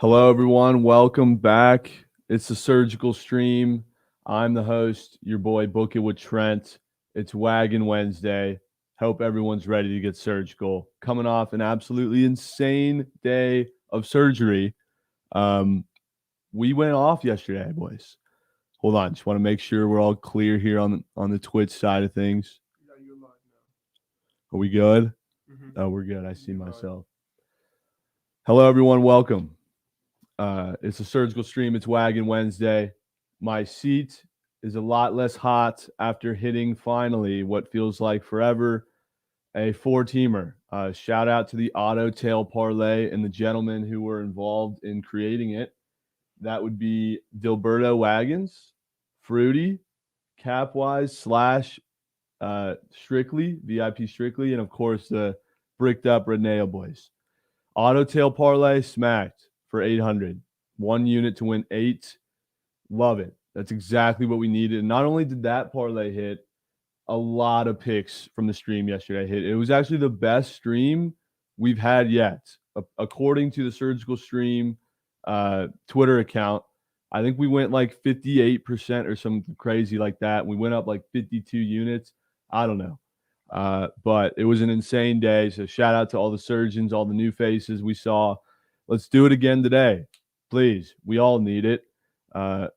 Hello, everyone. Welcome back. It's the Surgical Stream. I'm the host, your boy Book It with Trent. It's Wagon Wednesday. Hope everyone's ready to get surgical. Coming off an absolutely insane day of surgery. We went off yesterday, boys. Hold on, just want to make sure we're all clear here on the Twitch side of things. Yeah, you're live Are we good? now. Oh, we're good. I see You're fine. myself. Hello, everyone. Welcome. It's a surgical stream. It's Wagon Wednesday. My seat is a lot less hot after hitting finally what feels like forever a four-teamer. Shout out to the Auto Tail Parlay and the gentlemen who were involved in creating it. That would be Dilberto Wagons, Fruity, Capwise / Strictly, VIP Strictly, and of course the bricked up Reneo boys. Auto Tail Parlay smacked for 800. 1 unit to win 8. Love it. That's exactly what we needed. And not only did that parlay hit, a lot of picks from the stream yesterday hit. It was actually the best stream we've had yet. According to the Surgical Stream Twitter account, I think we went like 58% or something crazy like that. We went up like 52 units. I don't know. But it was an insane day. So shout out to all the surgeons, all the new faces we saw. Let's do it again today. Please. We all need it.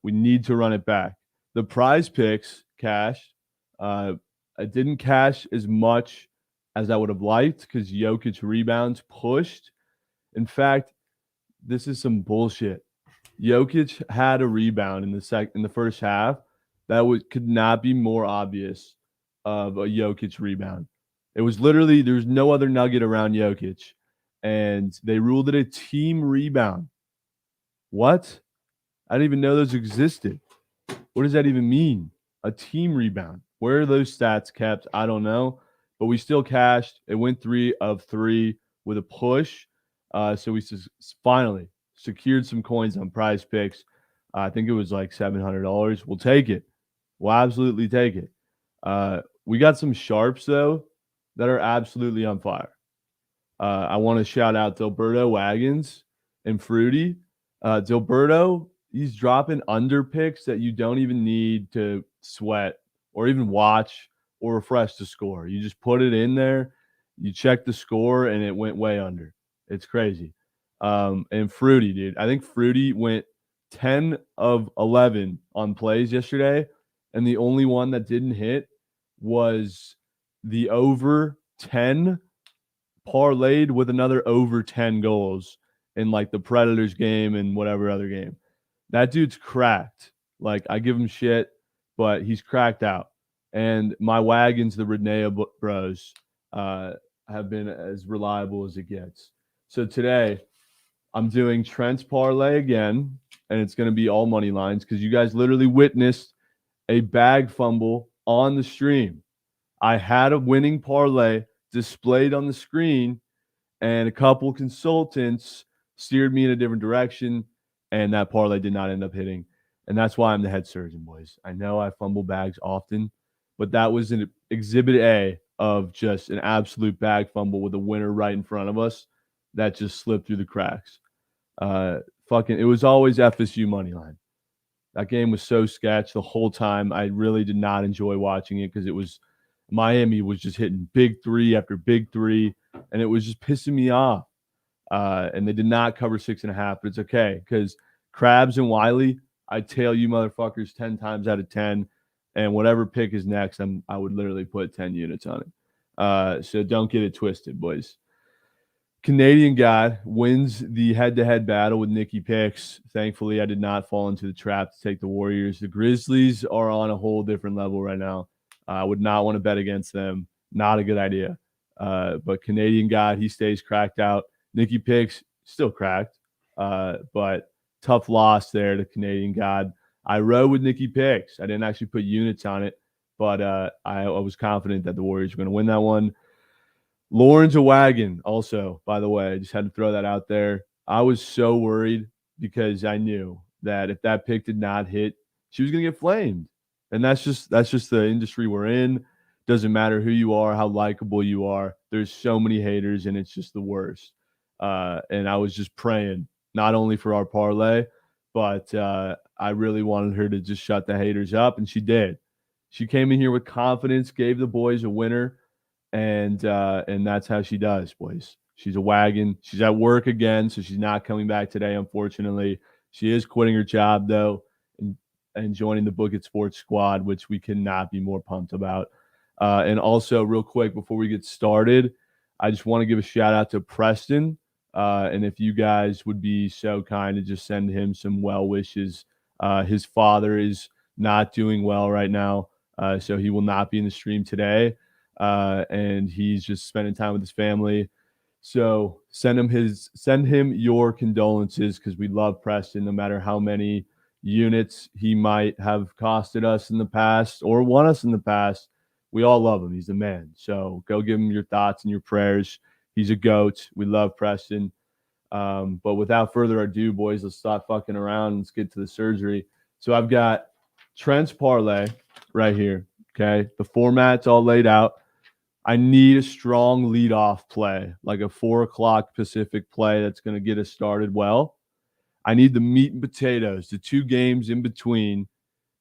We need to run it back. The prize picks cashed. I didn't cash as much as I would have liked because Jokic rebounds pushed. In fact, this is some bullshit. Jokic had a rebound in the first half that could not be more obvious of a Jokic rebound. It was literally there's no other nugget around Jokic, and they ruled it a team rebound. What? I didn't even know those existed. What does that even mean? A team rebound. Where are those stats kept? I don't know, but we still cashed. It went 3 of 3 with a push. So we finally secured some coins on prize picks. I think it was like $700. We'll take it. We'll absolutely take it. We got some sharps, though, that are absolutely on fire. I want to shout out Dilberto Wagons and Fruity. Dilberto, he's dropping under picks that you don't even need to sweat or even watch or refresh the score. You just put it in there, you check the score, and it went way under. It's crazy. And Fruity, dude. I think Fruity went 10 of 11 on plays yesterday, and the only one that didn't hit was the over 10 parlayed with another over 10 goals in like the Predators game and whatever other game. That dude's cracked. Like, I give him shit, but he's cracked out. And my wagons, the Renea bros, have been as reliable as it gets. So today, I'm doing Trent's parlay again, and it's going to be all money lines because you guys literally witnessed a bag fumble on the stream. I had a winning parlay displayed on the screen, and a couple consultants steered me in a different direction, and that parlay did not end up hitting. And that's why I'm the head surgeon, boys. I know I fumble bags often, but that was an exhibit A of just an absolute bag fumble with a winner right in front of us that just slipped through the cracks. It was always FSU money line. That game was so sketch the whole time. I really did not enjoy watching it because it was Miami was just hitting big three after big three, and it was just pissing me off. And they did not cover 6.5, but it's okay because Krabs and Wiley, I tail you motherfuckers 10 times out of 10, and whatever pick is next, I would literally put 10 units on it. So don't get it twisted, boys. Canadian guy wins the head-to-head battle with Nicky Picks. Thankfully, I did not fall into the trap to take the Warriors. The Grizzlies are on a whole different level right now. I would not want to bet against them. Not a good idea. But Canadian guy, he stays cracked out. Nicky Picks, still cracked. But tough loss there to Canadian God. I rode with Nicky Picks. I didn't actually put units on it, but I was confident that the Warriors were going to win that one. Lauren's a wagon also, by the way. I just had to throw that out there. I was so worried because I knew that if that pick did not hit, she was going to get flamed. And that's just the industry we're in. Doesn't matter who you are, how likable you are. There's so many haters, and it's just the worst. And I was just praying not only for our parlay, but I really wanted her to just shut the haters up, and she did. She came in here with confidence, gave the boys a winner, and that's how she does, boys. She's a wagon. She's at work again, so she's not coming back today, unfortunately. She is quitting her job, though, and joining the Book It Sports squad, which we cannot be more pumped about. And also, real quick, before we get started, I just want to give a shout out to Preston. And if you guys would be so kind to just send him some well wishes. His father is not doing well right now, so he will not be in the stream today. And he's just spending time with his family. So send him your condolences, because we love Preston no matter how many units he might have costed us in the past or won us in the past. We all love him. He's the man. So go give him your thoughts and your prayers. He's a GOAT. We love Preston. But without further ado, boys, let's stop fucking around and let's get to the surgery. So I've got Trent's parlay right here. Okay. The format's all laid out. I need a strong leadoff play, like a 4 o'clock Pacific play that's going to get us started well. I need the meat and potatoes, the 2 games in between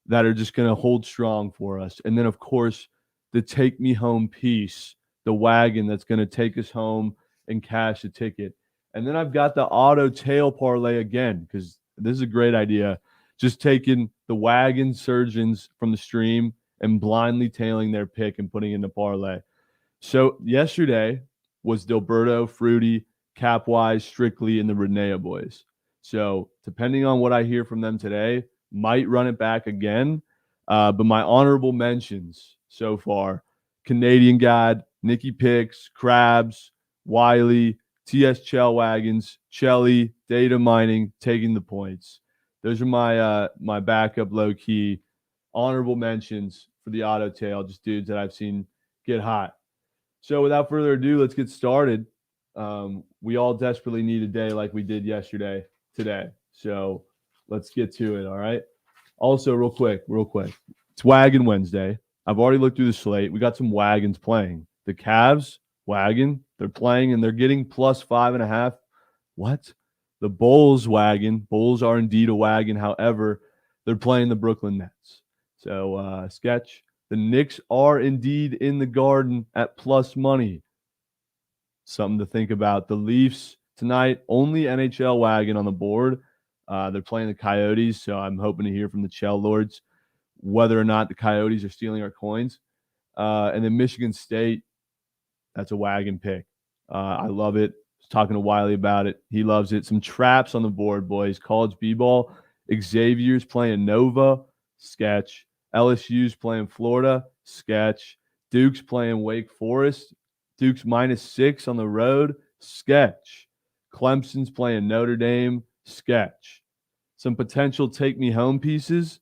that are just going to hold strong for us. And then, of course, the take me home piece, the wagon that's going to take us home and cash a ticket. And then I've got the auto tail parlay again, because this is a great idea. Just taking the wagon surgeons from the stream and blindly tailing their pick and putting in the parlay. So yesterday was Dilberto, Fruity, Capwise, Strictly, and the Renea boys. So depending on what I hear from them today, might run it back again. But my honorable mentions so far: Canadian God, Nikki Picks, Krabs, Wiley, TS Chell Wagons, Chelly, Data Mining, taking the points. Those are my backup low key honorable mentions for the auto tail, just dudes that I've seen get hot. So without further ado, let's get started. We all desperately need a day like we did yesterday today. So let's get to it, all right? Also, real quick, it's Wagon Wednesday. I've already looked through the slate. We got some wagons playing. The Cavs, wagon, they're playing, and they're getting plus 5.5. What? The Bulls, wagon. Bulls are indeed a wagon. However, they're playing the Brooklyn Nets. So, sketch. The Knicks are indeed in the Garden at plus money. Something to think about. The Leafs tonight, only NHL wagon on the board. They're playing the Coyotes, so I'm hoping to hear from the Chell Lords whether or not the Coyotes are stealing our coins. And then Michigan State, that's a wagon pick. I love it. I was talking to Wiley about it. He loves it. Some traps on the board, boys. College B-ball. Xavier's playing Nova. Sketch. LSU's playing Florida. Sketch. Duke's playing Wake Forest. Duke's -6 on the road. Sketch. Clemson's playing Notre Dame. Sketch. Some potential take me home pieces.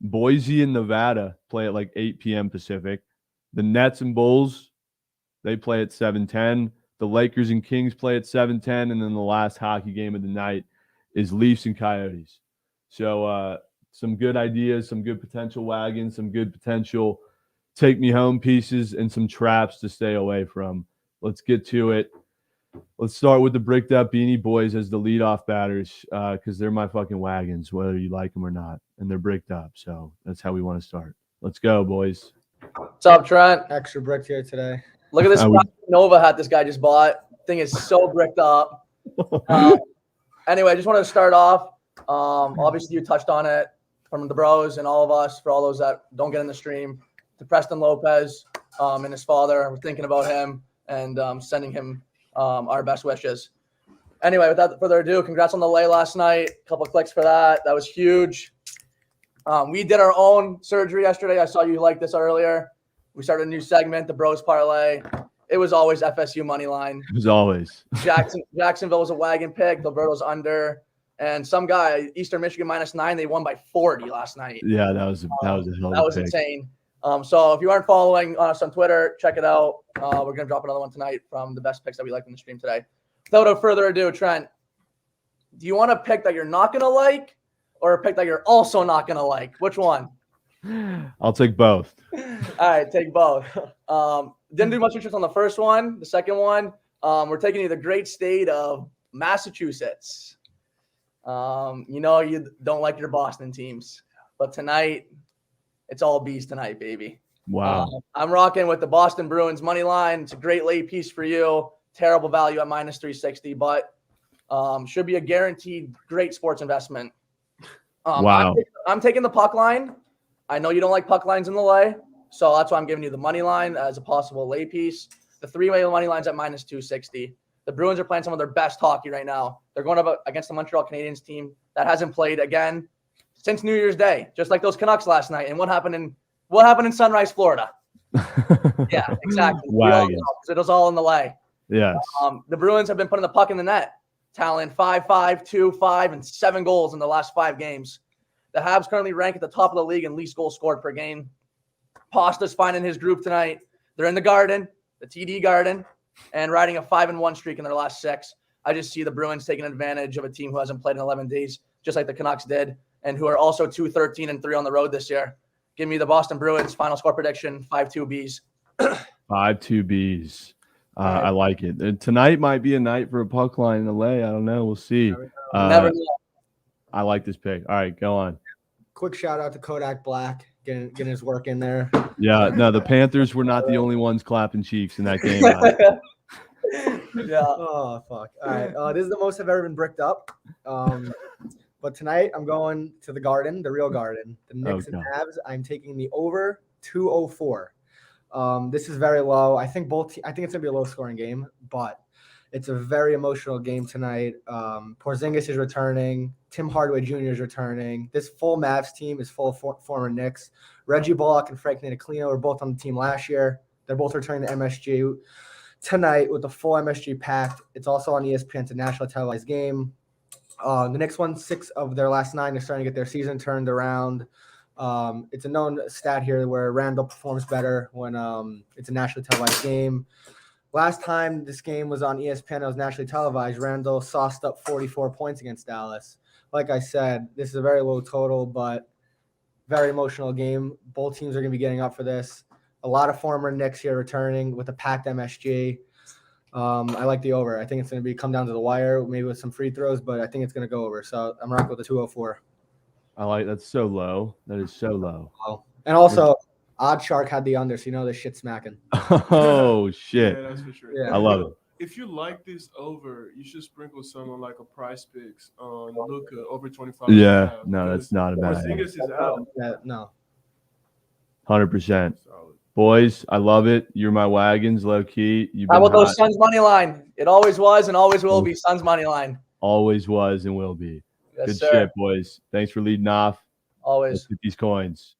Boise and Nevada play at like 8 p.m. Pacific. The Nets and Bulls, they play at 7:10. The Lakers and Kings play at 7:10. And then the last hockey game of the night is Leafs and Coyotes. So some good ideas, some good potential wagons, some good potential take me home pieces, and some traps to stay away from. Let's get to it. Let's start with the bricked up Beanie Boys as the leadoff batters, because they're my fucking wagons, whether you like them or not, and they're bricked up. So that's how we want to start. Let's go, boys. What's up, Trent? Extra bricked here today. Look at this Nova hat this guy just bought. Thing is so bricked up. Anyway, I just wanted to start off. Obviously, you touched on it from the bros and all of us, for all those that don't get in the stream, to Preston Lopez and his father. We're thinking about him and sending him our best wishes. Anyway, without further ado, congrats on the lay last night. A couple of clicks for that. That was huge. We did our own surgery yesterday. I saw you like this earlier. We started a new segment, the Bros Parlay. It was always FSU money line. It was always. Jacksonville was a wagon pick. Dilberto's under. And some guy, Eastern Michigan -9, they won by 40 last night. Yeah, that was a hell of a pick. That was insane. So if you aren't following us on Twitter, check it out. We're going to drop another one tonight from the best picks that we liked in the stream today. Without further ado, Trent, do you want a pick that you're not going to like, or a pick that you're also not going to like? Which one? I'll take both. All right, take both. Didn't do much research on the first one. The second one, we're taking you to the great state of Massachusetts. You know you don't like your Boston teams, but tonight it's all bees tonight, baby. Wow. I'm rocking with the Boston Bruins money line. It's a great late piece for you. Terrible value at minus 360, but should be a guaranteed great sports investment. Wow. I'm taking the puck line. I know you don't like puck lines in the lay, so that's why I'm giving you the money line as a possible lay piece. The three-way money line's at minus 260. The Bruins are playing some of their best hockey right now. They're going up against the Montreal Canadiens team that hasn't played again since New Year's Day, just like those Canucks last night. And what happened in Sunrise, Florida? Yeah, exactly. It was all in the lay. Yes. The Bruins have been putting the puck in the net, tallying 5-5, 2-5, and 7 goals in the last 5 games. The Habs currently rank at the top of the league in least goals scored per game. Pasta's finding his group tonight. They're in the Garden, the TD Garden, and riding a 5-1 streak in their last 6. I just see the Bruins taking advantage of a team who hasn't played in 11 days, just like the Canucks did, and who are also 2-13-3 on the road this year. Give me the Boston Bruins final score prediction, 5-2 Bs. 5-2 Bs. I like it. And tonight might be a night for a puck line in LA. I don't know. We'll see. Never know. I like this pick. All right, go on. Quick shout out to Kodak Black getting his work in there. Yeah, no, the Panthers were not the only ones clapping cheeks in that game. Yeah. Oh, fuck. All right. This is the most I've ever been bricked up. But tonight I'm going to the Garden, the real Garden. The Knicks and Habs. I'm taking the over 204. This is very low. I think it's gonna be a low scoring game, but it's a very emotional game tonight. Porzingis is returning. Tim Hardaway Jr. is returning. This full Mavs team is full of former Knicks. Reggie Bullock and Frank Ntilikina were both on the team last year. They're both returning to MSG tonight with the full MSG packed. It's also on ESPN. It's a national televised game. The Knicks won 6 of their last 9. They're starting to get their season turned around. It's a known stat here where Randall performs better when it's a nationally televised game. Last time this game was on ESPN, it was nationally televised. Randall sauced up 44 points against Dallas. Like I said, this is a very low total, but very emotional game. Both teams are going to be getting up for this. A lot of former Knicks here returning with a packed MSG. I like the over. I think it's going to come down to the wire, maybe with some free throws, but I think it's going to go over. So I'm rocking with the 204. I like that's so low. That is so low. And also, Odd Shark had the under, so you know this shit's smacking. Oh, shit. Yeah, that's for sure. Yeah. I love it. If you like this over, you should sprinkle some on like a price picks on Luka over 25. Yeah, no, that's not a bad idea. Porzingis is out. No. 100%. Solid. Boys, I love it. You're my wagons, low key. How about those Suns money line? It always was and always will be Suns money line. Always was and will be. Yes, Good sir. shit, boys. Thanks for leading off. Always. Let's get these coins.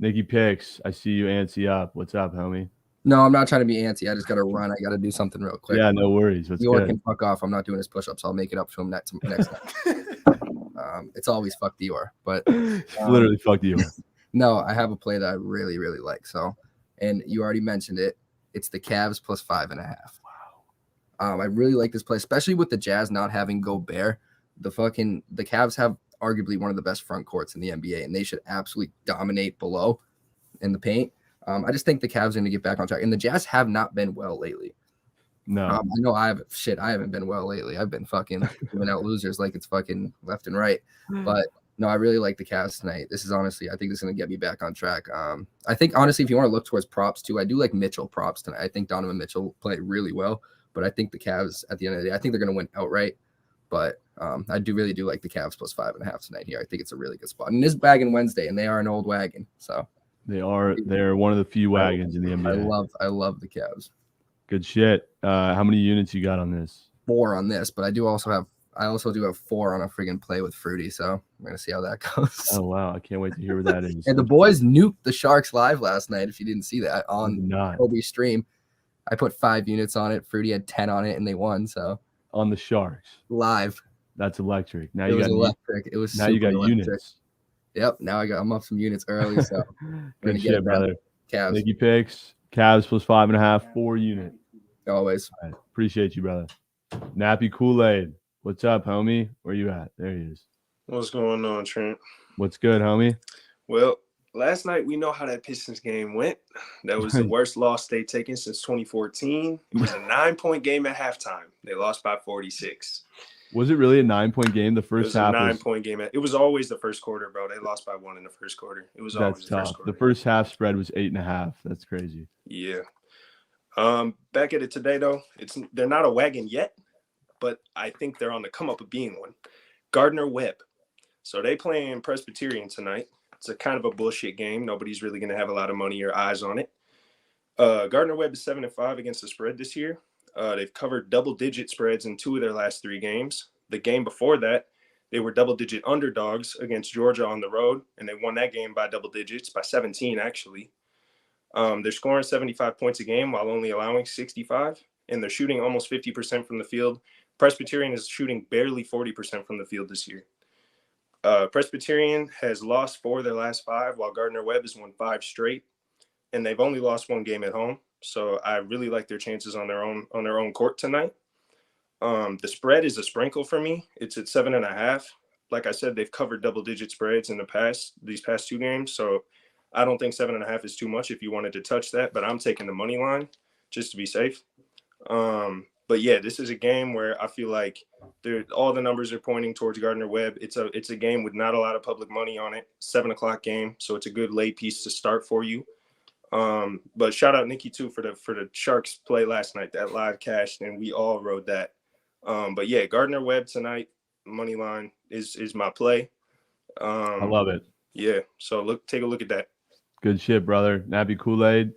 Nikki Picks, I see you antsy up. What's up, homie? No, I'm not trying to be antsy. I just got to run. I got to do something real quick. Yeah, no worries. What's Dior good? can fuck off. I'm not doing his push-ups. I'll make it up to him next time. It's always fuck Dior. But Literally, fuck you. no, I have a play that I really, really like. So, and you already mentioned it. It's the Cavs plus 5.5. Wow. I really like this play, especially with the Jazz not having Gobert. The Cavs have arguably one of the best front courts in the NBA, and they should absolutely dominate below in the paint. I just think the Cavs are going to get back on track, and the Jazz have not been well lately. No. I know I haven't been well lately. I've been fucking giving out losers like it's fucking left and right. But no, I really like the Cavs tonight. This is honestly, I think this is going to get me back on track. I think honestly, if you want to look towards props too, I do like Mitchell props tonight. I think Donovan Mitchell played really well, but I think the Cavs at the end of the day, I think they're going to win outright. But I really do like the Cavs plus 5.5 tonight here. I think it's a really good spot. And this wagon Wednesday, and they are an old wagon, so They're one of the few wagons in the NBA. I love the Cavs. Good shit. How many units you got on this? 4 on this, but I also do have 4 on a friggin' play with Fruity, so we're gonna see how that goes. Oh wow, I can't wait to hear what that is. And the boys nuked the Sharks live last night. If you didn't see that on Kobe's stream, I put 5 units on it. Fruity had 10 on it, and they won. So on the Sharks live. That's electric. Now it was electric. It was now you got electric. units. Yep. Now I'm up some units early. So good shit, brother. Cavs. Nikki Picks. Cavs plus 5.5. 4 unit. Always. Right. Appreciate you, brother. Nappy Kool-Aid. What's up, homie? Where you at? There he is. What's going on, Trent? What's good, homie? Well, last night we know how that Pistons game went. That was the worst loss they've taken since 2014. It was a 9-point game at halftime. They lost by 46. Was it really a 9-point game? The It first was a half 9-point game. It was always the first quarter, bro. They lost by 1 in the first quarter. It was always That's the first tough. quarter. The first half spread was 8.5. That's crazy. Yeah. Back at it today, though. They're not a wagon yet, but I think they're on the come up of being one. Gardner Webb. So they playing Presbyterian tonight. It's a kind of a bullshit game. Nobody's really going to have a lot of money or eyes on it. Gardner Webb is 7-5 against the spread this year. They've covered double-digit spreads in 2 of their last 3 games. The game before that, they were double-digit underdogs against Georgia on the road, and they won that game by double digits, by 17 actually. They're scoring 75 points a game while only allowing 65, and they're shooting almost 50% from the field. Presbyterian is shooting barely 40% from the field this year. Presbyterian has lost 4 of their last 5, while Gardner Webb has won 5 straight, and they've only lost 1 game at home. So I really like their chances on their own court tonight. The spread is a sprinkle for me. It's at 7.5. Like I said, they've covered double-digit spreads in these past 2 games. So I don't think 7.5 is too much if you wanted to touch that. But I'm taking the money line just to be safe. But yeah, this is a game where I feel like all the numbers are pointing towards Gardner Webb. It's a game with not a lot of public money on it. 7:00 game, so it's a good lay piece to start for you. But shout out Nikki too for the Sharks play last night. That live cashed, and we all rode that. But yeah, Gardner Webb tonight, money line is my play. I love it. Yeah, so take a look at that. Good shit, brother. Nappy Kool-Aid.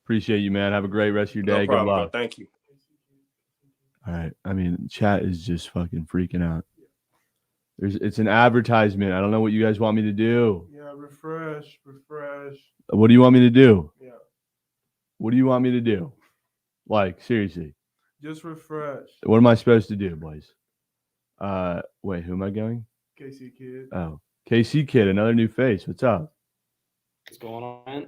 Appreciate you, man. Have a great rest of your day. No problem, Good luck. bro. Thank you. All right. I mean, chat is just fucking freaking out. It's an advertisement. I don't know what you guys want me to do. Yeah, refresh. What do you want me to do? Yeah, What do you want me to do? Like, seriously. just refresh. What am I supposed to do, boys? Wait, who am I going? KC Kid. Oh, KC Kid, another new face. What's up? What's going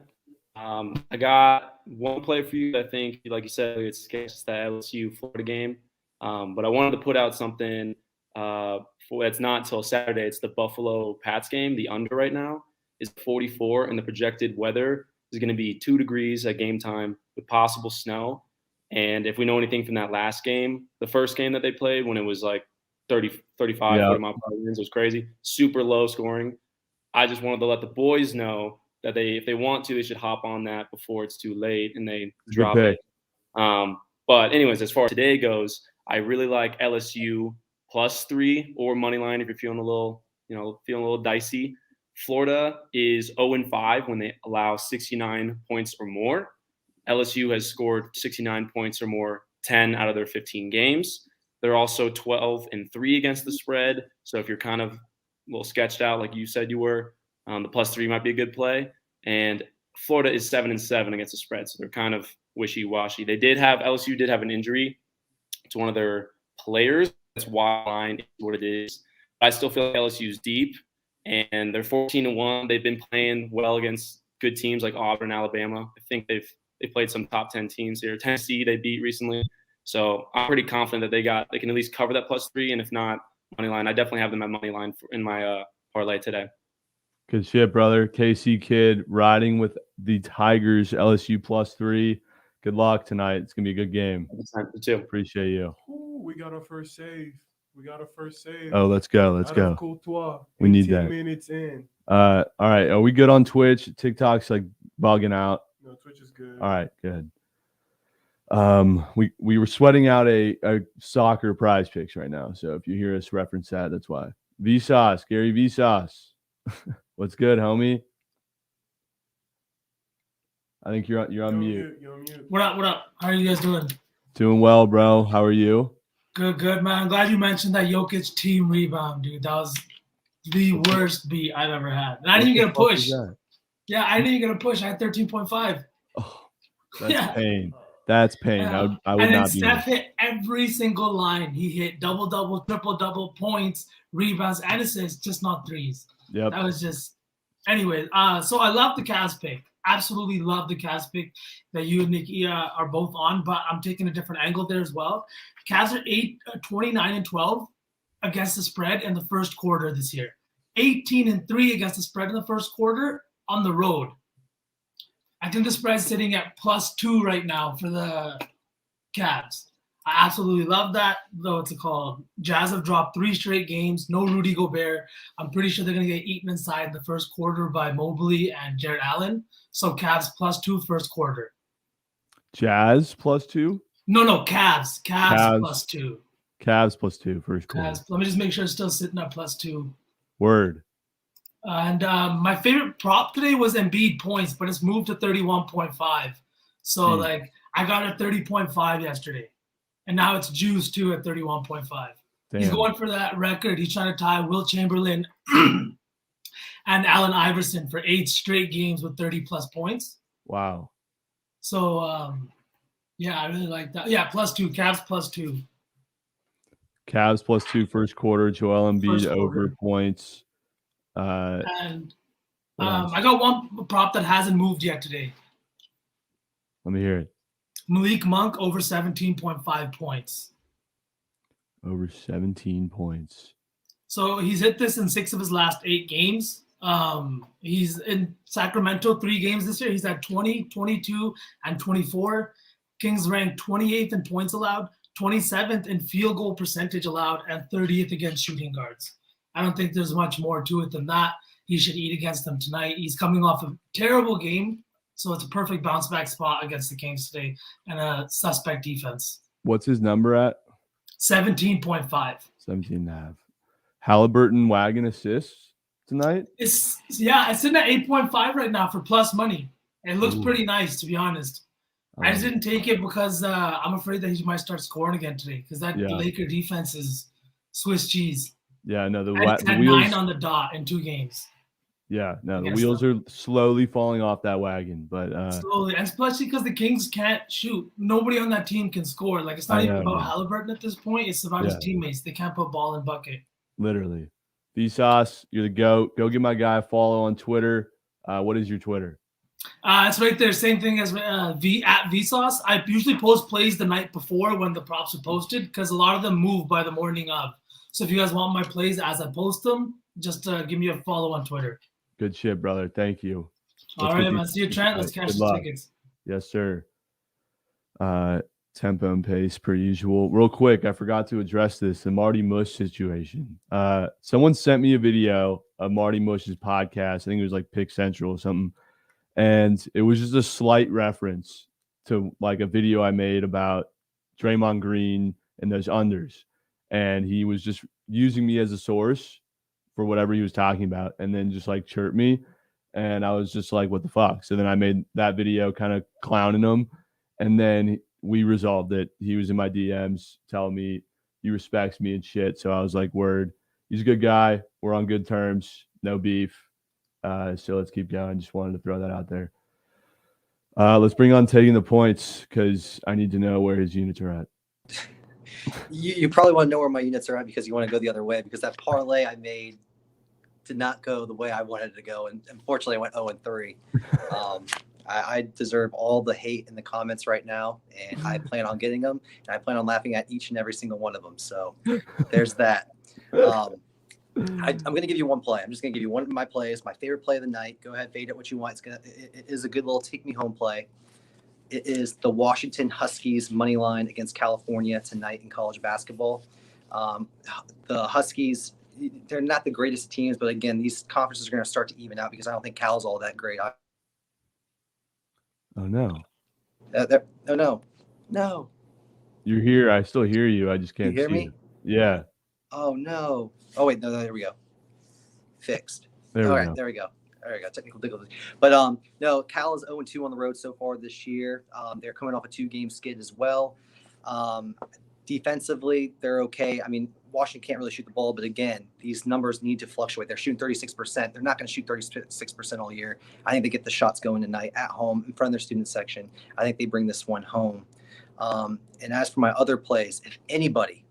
on? I got one play for you. I think, like you said, it's the LSU Florida game. But I wanted to put out something it's not until Saturday. It's the Buffalo Pats game. The under right now is 44, and the projected weather is going to be 2 degrees at game time with possible snow. And if we know anything from that last game, the first game that they played when it was like 30, 35, 40 mile per hour winds, it was crazy. Super low scoring. I just wanted to let the boys know that if they want to, they should hop on that before it's too late and they drop it. But anyways, as far as today goes, I really like LSU +3 or Moneyline if you're feeling a little dicey. Florida is 0-5 when they allow 69 points or more. LSU has scored 69 points or more 10 out of their 15 games. They're also 12-3 against the spread. So if you're kind of a little sketched out like you said you were, the +3 might be a good play. And Florida is 7-7 against the spread. So they're kind of wishy-washy. LSU did have an injury to one of their players. That's why line is what it is. I still feel like LSU's deep, and they're 14-1. They've been playing well against good teams like Auburn, Alabama. I think they played some top 10 teams here. Tennessee they beat recently, so I'm pretty confident that they can at least cover that +3. And if not, money line. I definitely have them at money line in my parlay today. Good shit, brother. KC Kid riding with the Tigers. LSU +3. Good luck tonight. It's gonna be a good game. Appreciate you. Ooh, we got our first save. Oh, let's go. Let's go. Courtois. We need that. 18 minutes in. All right. Are we good on Twitch? TikTok's like bugging out. No, Twitch is good. All right, good. We were sweating out a soccer prize picks right now. So if you hear us reference that, that's why. Vsauce, Gary Vsauce. What's good, homie? I think you're on mute. You're on mute. What up? How are you guys doing? Doing well, bro. How are you? Good, man. I'm glad you mentioned that Jokic team rebound, dude. That was the worst beat I've ever had. And I didn't even get a push. Yeah, I didn't even get a push. I had 13.5. Oh, that's pain. That's pain. Yeah. I would not be. Steph hit every single line. He hit double-double, triple-double, points, rebounds, and assists, just not threes. Yep. That was just – anyways, so I love the Cavs pick. Absolutely love the Cavs pick that you and Nikki are both on, but I'm taking a different angle there as well. Cavs are 29-12 against the spread in the first quarter this year. 18-3 against the spread in the first quarter on the road. I think the spread's sitting at +2 right now for the Cavs. I absolutely love that. Though it's called Jazz have dropped 3 straight games. No Rudy Gobert. I'm pretty sure they're gonna get eaten inside the first quarter by Mobley and Jared Allen. So Cavs +2 first quarter. Jazz +2. No, Cavs +2. Cavs +2 first quarter. Cavs. Let me just make sure it's still sitting at +2. Word. And my favorite prop today was Embiid points, but it's moved to 31.5. So like I got it 30.5 yesterday, and now it's juiced too at 31.5. He's going for that record. He's trying to tie Will Chamberlain and Allen Iverson for 8 straight games with 30+ points. Wow. So yeah, I really like that. Yeah, +2. Cavs +2. Cavs +2 first quarter. Joel Embiid over points. And I got one prop that hasn't moved yet today. Let me hear it. Malik Monk over 17.5 points. Over 17 points. So he's hit this in 6 of his last 8 games. He's in Sacramento 3 games this year. He's at 20, 22, and 24. Kings ranked 28th in points allowed, 27th in field goal percentage allowed, and 30th against shooting guards. I don't think there's much more to it than that. He should eat against them tonight. He's coming off a terrible game, so it's a perfect bounce back spot against the Kings today and a suspect defense. What's his number at? 17.5. 17.5. Halliburton wagon assists tonight? It's sitting at 8.5 right now for plus money. It looks pretty nice, to be honest. I just didn't take it because I'm afraid that he might start scoring again today because that Laker defense is Swiss cheese. Yeah, no, the wheels 9 on the dot in 2 games. Yeah, no, the wheels are slowly falling off that wagon, but slowly, and especially because the Kings can't shoot. Nobody on that team can score. Like it's not even about Halliburton at this point. It's about his teammates. They can't put ball in bucket. Literally, Vsauce, you're the GOAT. Go give my guy a follow on Twitter. What is your Twitter? It's right there. Same thing as at Vsauce. I usually post plays the night before when the props are posted because a lot of them move by the morning of. So if you guys want my plays as I post them, just give me a follow on Twitter. Good shit, brother. Thank you. All right, man. See you, Trent. Let's cash the tickets. Yes, sir. Tempo and pace per usual. Real quick, I forgot to address this, the Marty Mush situation. Someone sent me a video of Marty Mush's podcast. I think it was like Pick Central or something. And it was just a slight reference to like a video I made about Draymond Green and those unders. And he was just using me as a source for whatever he was talking about and then just like chirped me. And I was just like, what the fuck? So then I made that video kind of clowning him. And then we resolved it. He was in my DMs telling me he respects me and shit. So I was like, word, he's a good guy. We're on good terms. No beef. So let's keep going. Just wanted to throw that out there. Let's bring on taking the points because I need to know where his units are at. You probably want to know where my units are at because you want to go the other way because that parlay I made did not go the way I wanted it to go. And unfortunately, I went 0-3. I deserve all the hate in the comments right now, and I plan on getting them. And I plan on laughing at each and every single one of them. So there's that. I'm going to give you one play. I'm just going to give you one of my plays, my favorite play of the night. Go ahead, fade it what you want. It is a good little take-me-home play. It is the Washington Huskies money line against California tonight in college basketball. The Huskies, they're not the greatest teams, but again, these conferences are going to start to even out because I don't think Cal's all that great. Oh, no. No. You're here. I still hear you. I just can't you hear see me? you. Yeah. Oh, no. Oh, wait. No, there we go. Fixed. There we go. There we go. Technical difficulties. But no, Cal is 0-2 on the road so far this year. They're coming off a 2-game skid as well. Defensively, they're okay. I mean, Washington can't really shoot the ball, but again, these numbers need to fluctuate. They're shooting 36%. They're not going to shoot 36% all year. I think they get the shots going tonight at home in front of their student section. I think they bring this one home. And as for my other plays, if anybody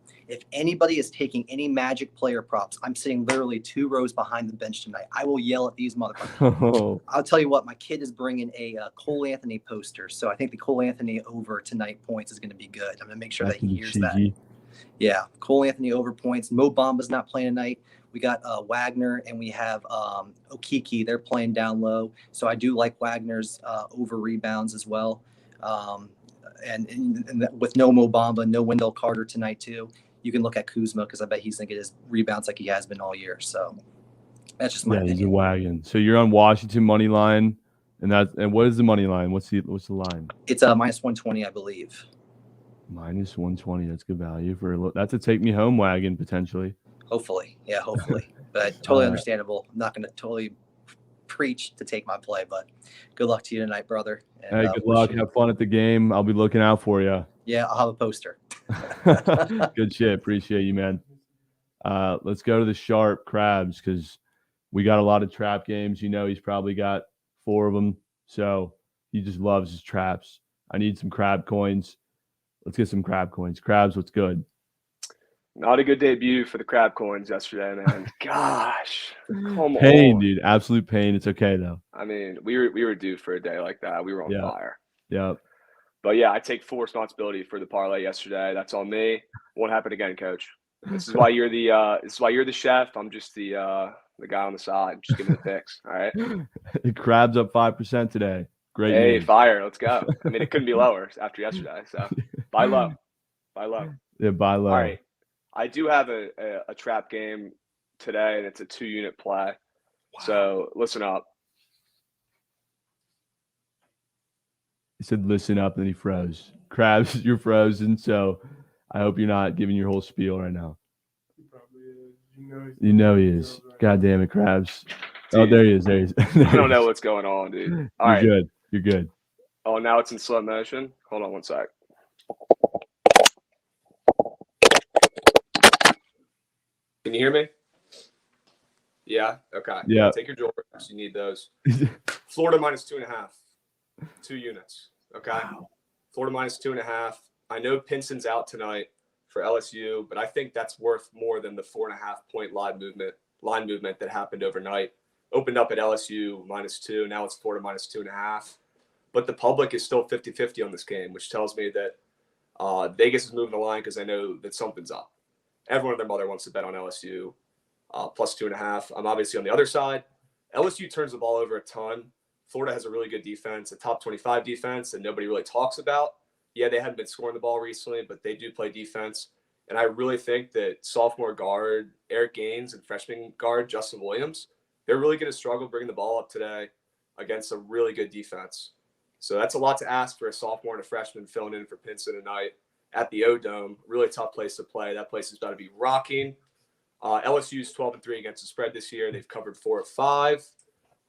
is taking any Magic player props, I'm sitting literally 2 rows behind the bench tonight. I will yell at these motherfuckers. I'll tell you what, my kid is bringing a Cole Anthony poster. So I think the Cole Anthony over tonight points is going to be good. I'm going to make sure that he hears that. Yeah, Cole Anthony over points. Mo Bamba's not playing tonight. We got Wagner and we have Okiki. They're playing down low. So I do like Wagner's over rebounds as well. and with no Mo Bamba, no Wendell Carter tonight too, you can look at Kuzma because I bet he's gonna get his rebounds like he has been all year. So that's just my Yeah, he's a opinion. wagon. So you're on Washington money line, and what is the money line? What's the line? It's minus 120, I believe. Minus 120. That's good value that's a take me home wagon potentially. Hopefully, but totally understandable. I'm not gonna totally preach to take my play, but good luck to you tonight, brother. And, Hey, good luck. Have fun at the game. I'll be looking out for you. Yeah, I'll have a poster. Good shit. Appreciate you, man. Let's go to the sharp crabs because we got a lot of trap games. You know, he's probably got 4 of them. So he just loves his traps. I need some crab coins. Let's get some crab coins. Crabs, what's good? Not a good debut for the crab coins yesterday, man. Gosh, come Pain, on. dude. Absolute pain. It's okay though. I mean, we were due for a day like that. We were on fire. Yeah. But yeah, I take full responsibility for the parlay yesterday. That's on me. Won't happen again, coach. This is why you're the chef. I'm just the guy on the side. Just giving the picks. All right. Crabs up 5% today. Great. Hey, news. fire. Let's go. I mean, it couldn't be lower after yesterday. So buy low. Buy low. Yeah, buy low. All right. I do have a trap game today, and it's a 2-unit play. Wow. So listen up. He said, listen up, and then he froze. Crabs, you're frozen, so I hope you're not giving your whole spiel right now. He probably is. You know he is. God damn it, Crabs. Dude, oh, there he is. There he is. I don't know what's going on, dude. All right. Good. You're good. Oh, now it's in slow motion? Hold on one sec. Can you hear me? Yeah? Okay. Yeah. Take your Jordans. You need those. Florida minus 2.5. 2 units. Okay. Wow. Florida minus 2.5. I know Pinson's out tonight for LSU, but I think that's worth more than the 4.5-point line movement that happened overnight. Opened up at LSU minus 2. Now it's Florida minus 2.5. But the public is still 50-50 on this game, which tells me that Vegas is moving the line because I know that something's up. Everyone and their mother wants to bet on LSU plus 2.5. I'm obviously on the other side. LSU turns the ball over a ton. Florida has a really good defense, a top 25 defense that nobody really talks about. Yeah, they haven't been scoring the ball recently, but they do play defense. And I really think that sophomore guard Eric Gaines and freshman guard Justin Williams, they're really going to struggle bringing the ball up today against a really good defense. So that's a lot to ask for a sophomore and a freshman filling in for Pinson tonight at the O-Dome. Really tough place to play. That place is about to be rocking. LSU's 12-3 against the spread this year. They've covered 4 of 5.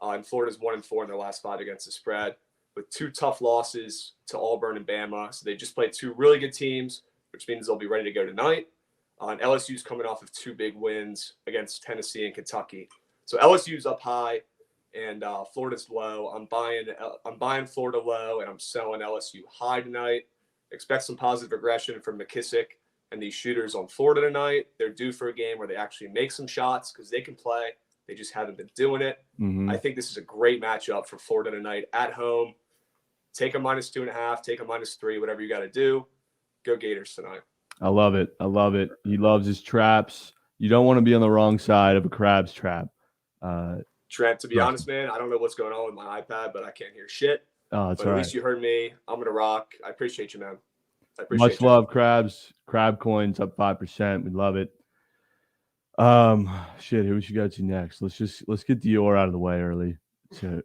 And Florida's 1-4 in their last 5 against the spread, with 2 tough losses to Auburn and Bama. So they just played 2 really good teams, which means they'll be ready to go tonight. And LSU's coming off of 2 big wins against Tennessee and Kentucky. So LSU's up high, and Florida's low. I'm buying Florida low, and I'm selling LSU high tonight. Expect some positive aggression from McKissick and these shooters on Florida tonight. They're due for a game where they actually make some shots because they can play. They just haven't been doing it. Mm-hmm. I think this is a great matchup for Florida tonight at home. Take a minus 2.5, take a minus 3, whatever you got to do. Go Gators tonight. I love it. I love it. He loves his traps. You don't want to be on the wrong side of a crab's trap. Trent, to be honest, man, I don't know what's going on with my iPad, but I can't hear shit. Oh, that's but all at right. least you heard me. I'm going to rock. I appreciate you, man. I appreciate Much love, Crabs. Crab coins up 5%. We love it. Shit, who we should go to next? Let's get Dior out of the way early. So,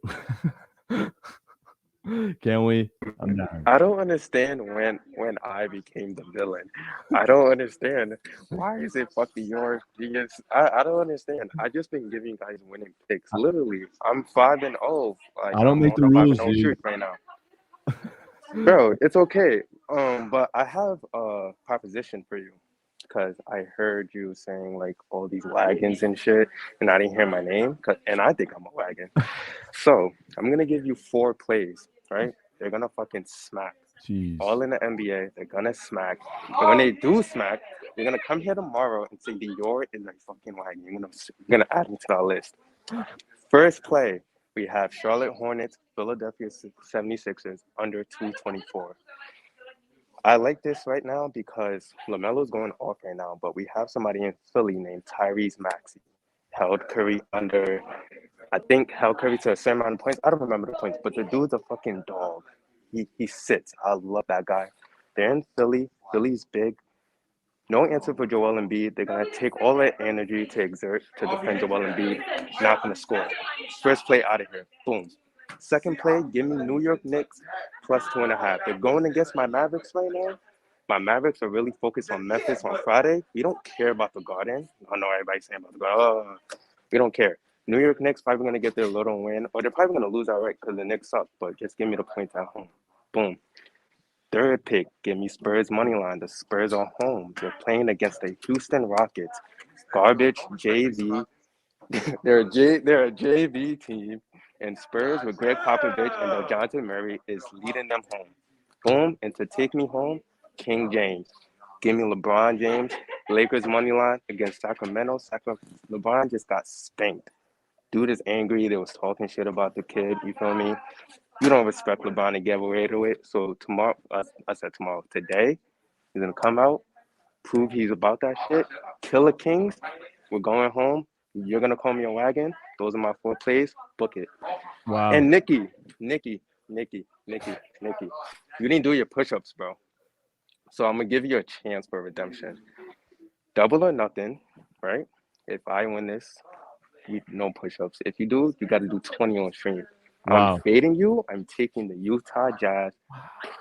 can we? I'm down. I don't understand when I became the villain. I don't understand. Why is it fuck Dior? Because I don't understand. I just been giving you guys winning picks. Literally, I'm 5-0. Like, I don't make the rules, dude. Right now. Bro, it's okay. But I have a proposition for you. Because I heard you saying like all these wagons and shit, and I didn't hear my name, and I think I'm a wagon. So I'm gonna give you 4 plays, right? They're gonna fucking smack. Jeez. All in the NBA, they're gonna smack. And when they do smack, you're gonna come here tomorrow and say Dior is a fucking wagon. You're gonna add me to that list. First play, we have Charlotte Hornets, Philadelphia 76ers under 224. I like this right now because LaMelo's going off right now, but we have somebody in Philly named Tyrese Maxey. Held Curry to a certain amount of points. I don't remember the points, but the dude's a fucking dog. He sits. I love that guy. They're in Philly. Philly's big. No answer for Joel Embiid. They're going to take all their energy to exert to defend Joel Embiid. Not going to score. First play out of here. Boom. Second play, give me New York Knicks plus 2.5. They're going against my Mavericks right now. My Mavericks are really focused on Memphis on Friday. We don't care about the Garden. I know everybody's saying about the Garden. Oh, we don't care. New York Knicks probably going to get their little win, or they're probably going to lose outright because the Knicks suck, but just give me the points at home. Boom. Third pick, give me Spurs money line. The Spurs are home. They're playing against the Houston Rockets. Garbage JV. they're a JV team, and Spurs with Greg Popovich and DeJounte Murray is leading them home. Boom, and to take me home, King James. Give me LeBron James, Lakers money line against Sacramento. LeBron just got spanked. Dude is angry. They was talking shit about the kid. You feel me? You don't respect LeBron and give away to it. So tomorrow, I said tomorrow, today, he's going to come out, prove he's about that shit. Killer Kings, we're going home. You're going to call me a wagon. Those are my 4 plays. Book it. Wow. And Nikki, you didn't do your push-ups, bro. So I'm going to give you a chance for redemption. Double or nothing, right? If I win this, no push-ups. If you do, you got to do 20 on stream. Wow. I'm fading you. I'm taking the Utah Jazz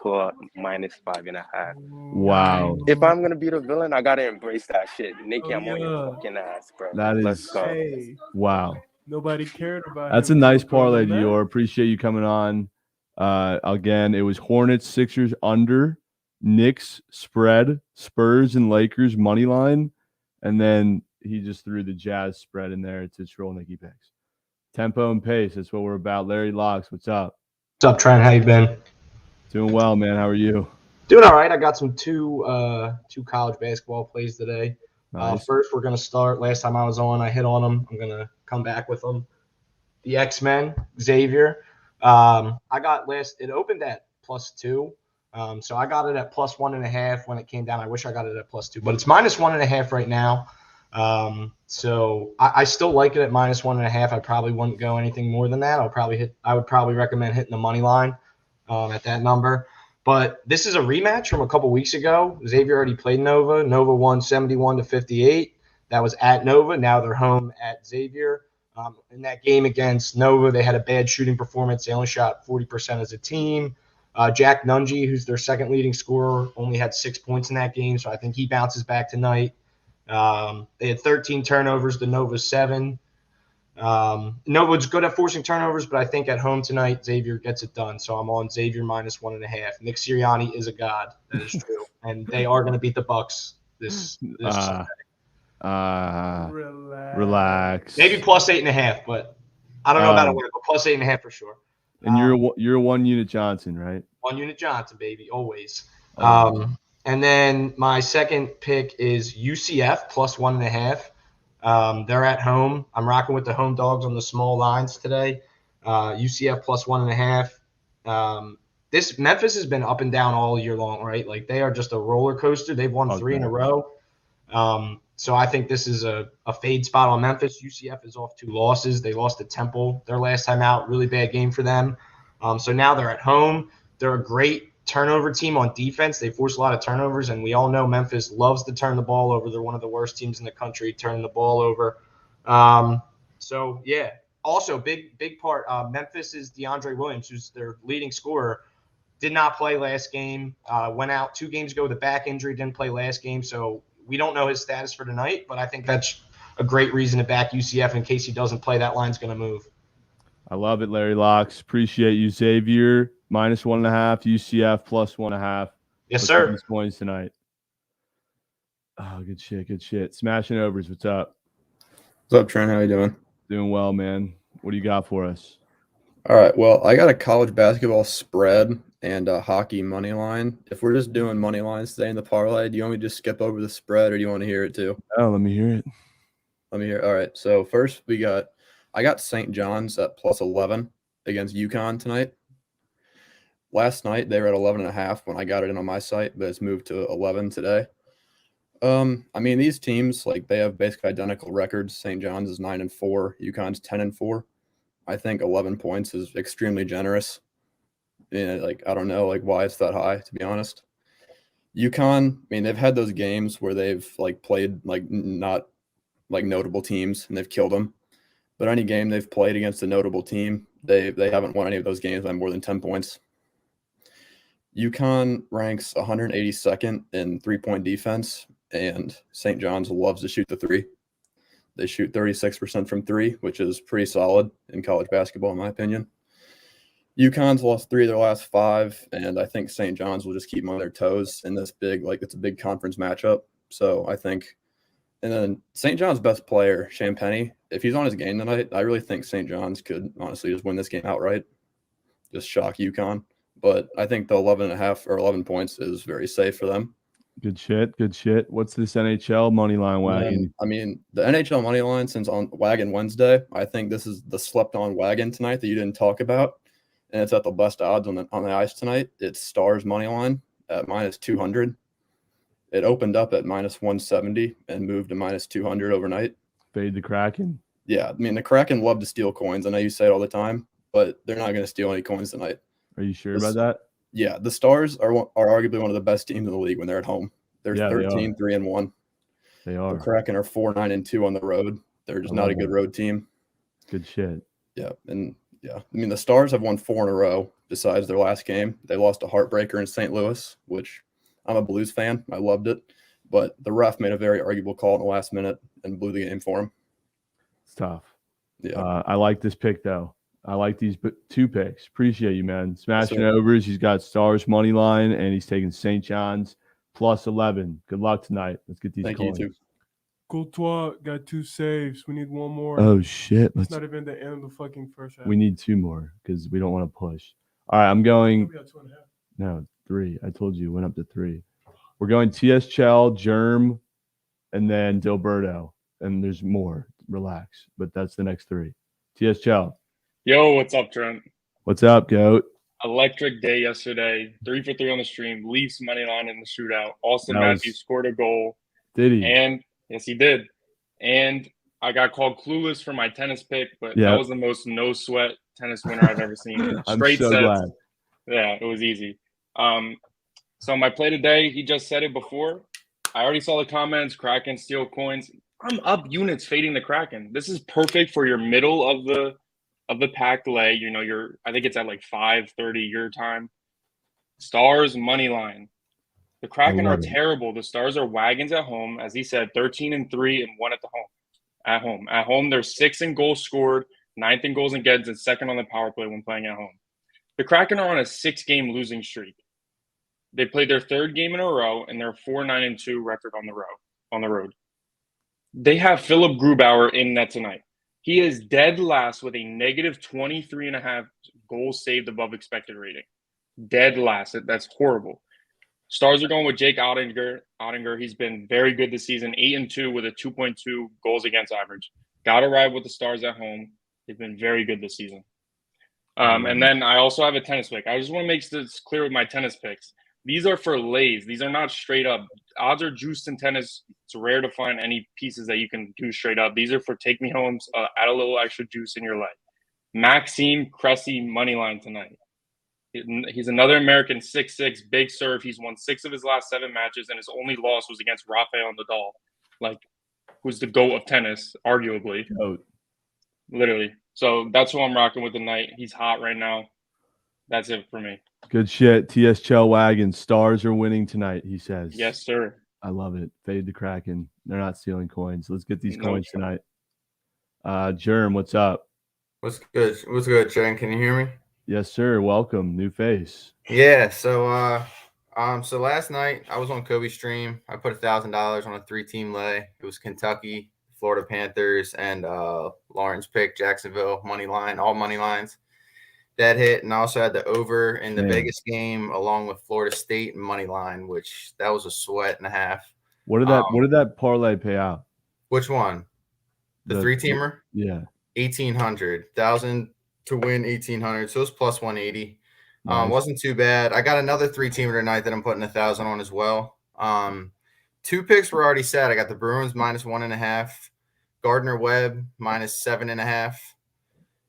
for -5.5. Wow. If I'm going to be the villain, I got to embrace that shit. Nikki, I'm on your fucking ass, bro. That Let's is- go. Hey, Wow. nobody cared about That's a him. nice What's going parlay, on there? Dior. Appreciate you coming on. Again, it was Hornets, Sixers under, Knicks spread, Spurs and Lakers money line, and then he just threw the Jazz spread in there to troll Nikki picks. Tempo and pace. That's what we're about. Larry Locks, what's up? What's up, Trent? How you been? Doing well, man. How are you? Doing all right. I got some two college basketball plays today. Nice. First, we're gonna start. Last time I was on, I hit on them. I'm gonna come back with them. The X-Men, Xavier. I got last. It opened at +2, so I got it at +1.5 when it came down. I wish I got it at +2, but it's -1.5 right now. So I still like it at -1.5. I probably wouldn't go anything more than that. I would probably recommend hitting the money line at that number. But this is a rematch from a couple weeks ago. Xavier already played Nova. Nova won 71-58. That was at Nova. Now they're home at Xavier. In that game against Nova, they had a bad shooting performance. They only shot 40% as a team. Jack Nungy, who's their second leading scorer, only had 6 points in that game. So I think he bounces back tonight. They had 13 turnovers to Nova's 7. Nova's good at forcing turnovers, but I think at home tonight, Xavier gets it done. So I'm on Xavier -1.5. Nick Sirianni is a god. That is true. And they are going to beat the Bucks this Sunday. Relax. Maybe +8.5, but I don't know about a win, but +8.5 for sure. And you're 1 unit Johnson, right? 1 unit Johnson, baby, always. Oh. And then my second pick is UCF +1.5. They're at home. I'm rocking with the home dogs on the small lines today. UCF +1.5. This Memphis has been up and down all year long, right? Like they are just a roller coaster. They've won 3 in a row. So I think this is a fade spot on Memphis. UCF is off 2 losses. They lost to Temple their last time out. Really bad game for them. So now they're at home. They're a great turnover team on defense. They force a lot of turnovers, and we all know Memphis loves to turn the ball over. They're one of the worst teams in the country turning the ball over. So, yeah. Also, big part, Memphis is Deandre Williams, who's their leading scorer, did not play last game, went out 2 games ago with a back injury, didn't play last game. So we don't know his status for tonight, but I think that's a great reason to back UCF in case he doesn't play. That line's going to move. I love it, Larry Locks. Appreciate you, Xavier. -1.5, UCF +1.5. Yes, sir. These points tonight. Oh, good shit. Smashing overs. What's up? What's up, Trent? How you doing? Doing well, man. What do you got for us? All right. Well, I got a college basketball spread and a hockey money line. If we're just doing money lines today in the parlay, do you want me to just skip over the spread, or do you want to hear it too? Oh, let me hear it. Let me hear it. All right. So first, I got St. John's at +11 against UConn tonight. Last night they were at 11.5 when I got it in on my site, but it's moved to 11 today. I mean, these teams, like, they have basically identical records. St. John's is 9-4, UConn's 10-4. I think 11 points is extremely generous. And like I don't know like why it's that high, to be honest. UConn, I mean, they've had those games where they've like played like not like notable teams and they've killed them. But any game they've played against a notable team, they haven't won any of those games by more than 10 points. UConn ranks 182nd in three-point defense, and St. John's loves to shoot the three. They shoot 36% from three, which is pretty solid in college basketball, in my opinion. UConn's lost 3 of their last 5, and I think St. John's will just keep them on their toes in this big, like it's a big conference matchup. So I think, and then St. John's best player, Champagny, if he's on his game tonight, I really think St. John's could honestly just win this game outright, just shock UConn. But I think the 11.5 or 11 points is very safe for them. Good shit. Good shit. What's this NHL money line wagon? I mean, the NHL money line since on Wagon Wednesday, I think this is the slept-on wagon tonight that you didn't talk about. And it's at the best odds on the ice tonight. It's Stars money line at -200. It opened up at -170 and moved to -200 overnight. Fade the Kraken. Yeah, I mean the Kraken love to steal coins. I know you say it all the time, but they're not going to steal any coins tonight. Are you sure about that? Yeah, the Stars are arguably one of the best teams in the league when they're at home. They're 13-3-1. They are. The Kraken are 4-9-2 on the road. They're just not a good road team. Good shit. Yeah, and yeah, I mean the Stars have won 4 in a row besides their last game. They lost a heartbreaker in St. Louis, which I'm a Blues fan. I loved it, but the ref made a very arguable call in the last minute and blew the game for him. It's tough. Yeah, I like this pick though. I like these 2 picks. Appreciate you, man. Smashing overs. He's got Stars money line, and he's taking St. John's +11. Good luck tonight. Let's get these coins. You too. Courtois got 2 saves. We need 1 more. Oh shit! It's not even the end of the fucking first half. We need 2 more because we don't want to push. All right, I'm going. We got 2.5. No, 3. I told you it went up to 3. We're going T.S. Chell, Germ, and then Dilberto. And there's more. Relax. But that's the next 3. T.S. Chell. Yo, what's up, Trent? What's up, GOAT? Electric day yesterday. 3 for 3 on the stream. Leafs money line in the shootout. Austin Matthews scored a goal. Did he? And yes, he did. And I got called clueless for my tennis pick, but that was the most no sweat tennis winner I've ever seen. Straight so sets. glad. Yeah, it was easy. So my play today, he just said it before. I already saw the comments. Kraken steal coins. I'm up units fading the Kraken. This is perfect for your middle of the packed lay. You know, I think it's at like 5:30 your time. Stars money line. The Kraken are terrible. The Stars are wagons at home, as he said, 13-3 and 1 at the home. At home, they're 6th in goals scored, 9th in goals against, and 2nd on the power play when playing at home. The Kraken are on a 6-game losing streak. They played their 3rd game in a row, and they're 4-9-2 record on the road. They have Philip Grubauer in net tonight. He is dead last with a negative 23.5 goals saved above expected rating. Dead last. That's horrible. Stars are going with Jake Ottinger. He's been very good this season, 8-2 with a 2.2 goals against average. Got to ride with the Stars at home. They've been very good this season. And then I also have a tennis pick. I just want to make this clear with my tennis picks. These are for lays. These are not straight up. Odds are juiced in tennis. It's rare to find any pieces that you can do straight up. These are for take me homes. Add a little extra juice in your leg. Maxime Cressy money line tonight. He's another American 6'6", big serve. He's won 6 of his last 7 matches, and his only loss was against Rafael Nadal, who's the GOAT of tennis, arguably. GOAT. Literally. So that's who I'm rocking with tonight. He's hot right now. That's it for me. Good shit. T.S. Chell wagon. Stars are winning tonight, he says. Yes, sir. I love it. Fade the Kraken. They're not stealing coins. Let's get these coins tonight. Germ, what's up? What's good? What's good, Trent? Can you hear me? Yes, sir. Welcome. New face. Yeah. So so last night I was on Kobe's stream. I put $1,000 on a 3-team lay. It was Kentucky, Florida Panthers, and Lawrence pick Jacksonville money line, all money lines. That hit, and I also had the over in the Vegas game along with Florida State money line, which that was a sweat and a half. What did that parlay pay out? Which one? The 3-teamer? Yeah. 1,800. 1,000 to win 1,800. So it was plus 180. Nice. Wasn't too bad. I got another 3-teamer tonight that I'm putting 1,000 on as well. 2 picks were already set. I got the Bruins -1.5, Gardner Webb -7.5.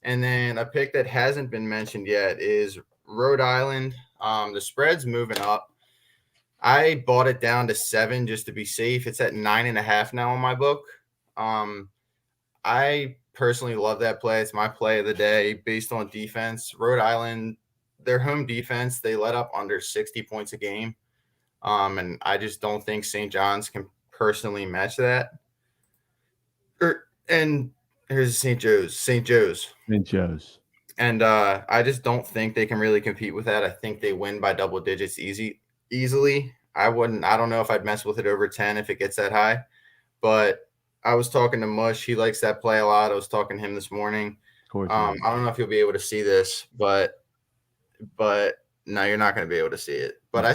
And then a pick that hasn't been mentioned yet is Rhode Island. The spread's moving up. I bought it down to 7 just to be safe. It's at 9.5 now on my book. I personally love that play. It's my play of the day based on defense. Rhode Island, their home defense, they let up under 60 points a game. And I just don't think St. John's can personally match that. And here's St. Joe's. And I just don't think they can really compete with that. I think they win by double digits easily. I don't know if I'd mess with it over 10 if it gets that high. But I was talking to Mush. He likes that play a lot. I was talking to him this morning. Of course. I don't know if you'll be able to see this, but no, you're not going to be able to see it. But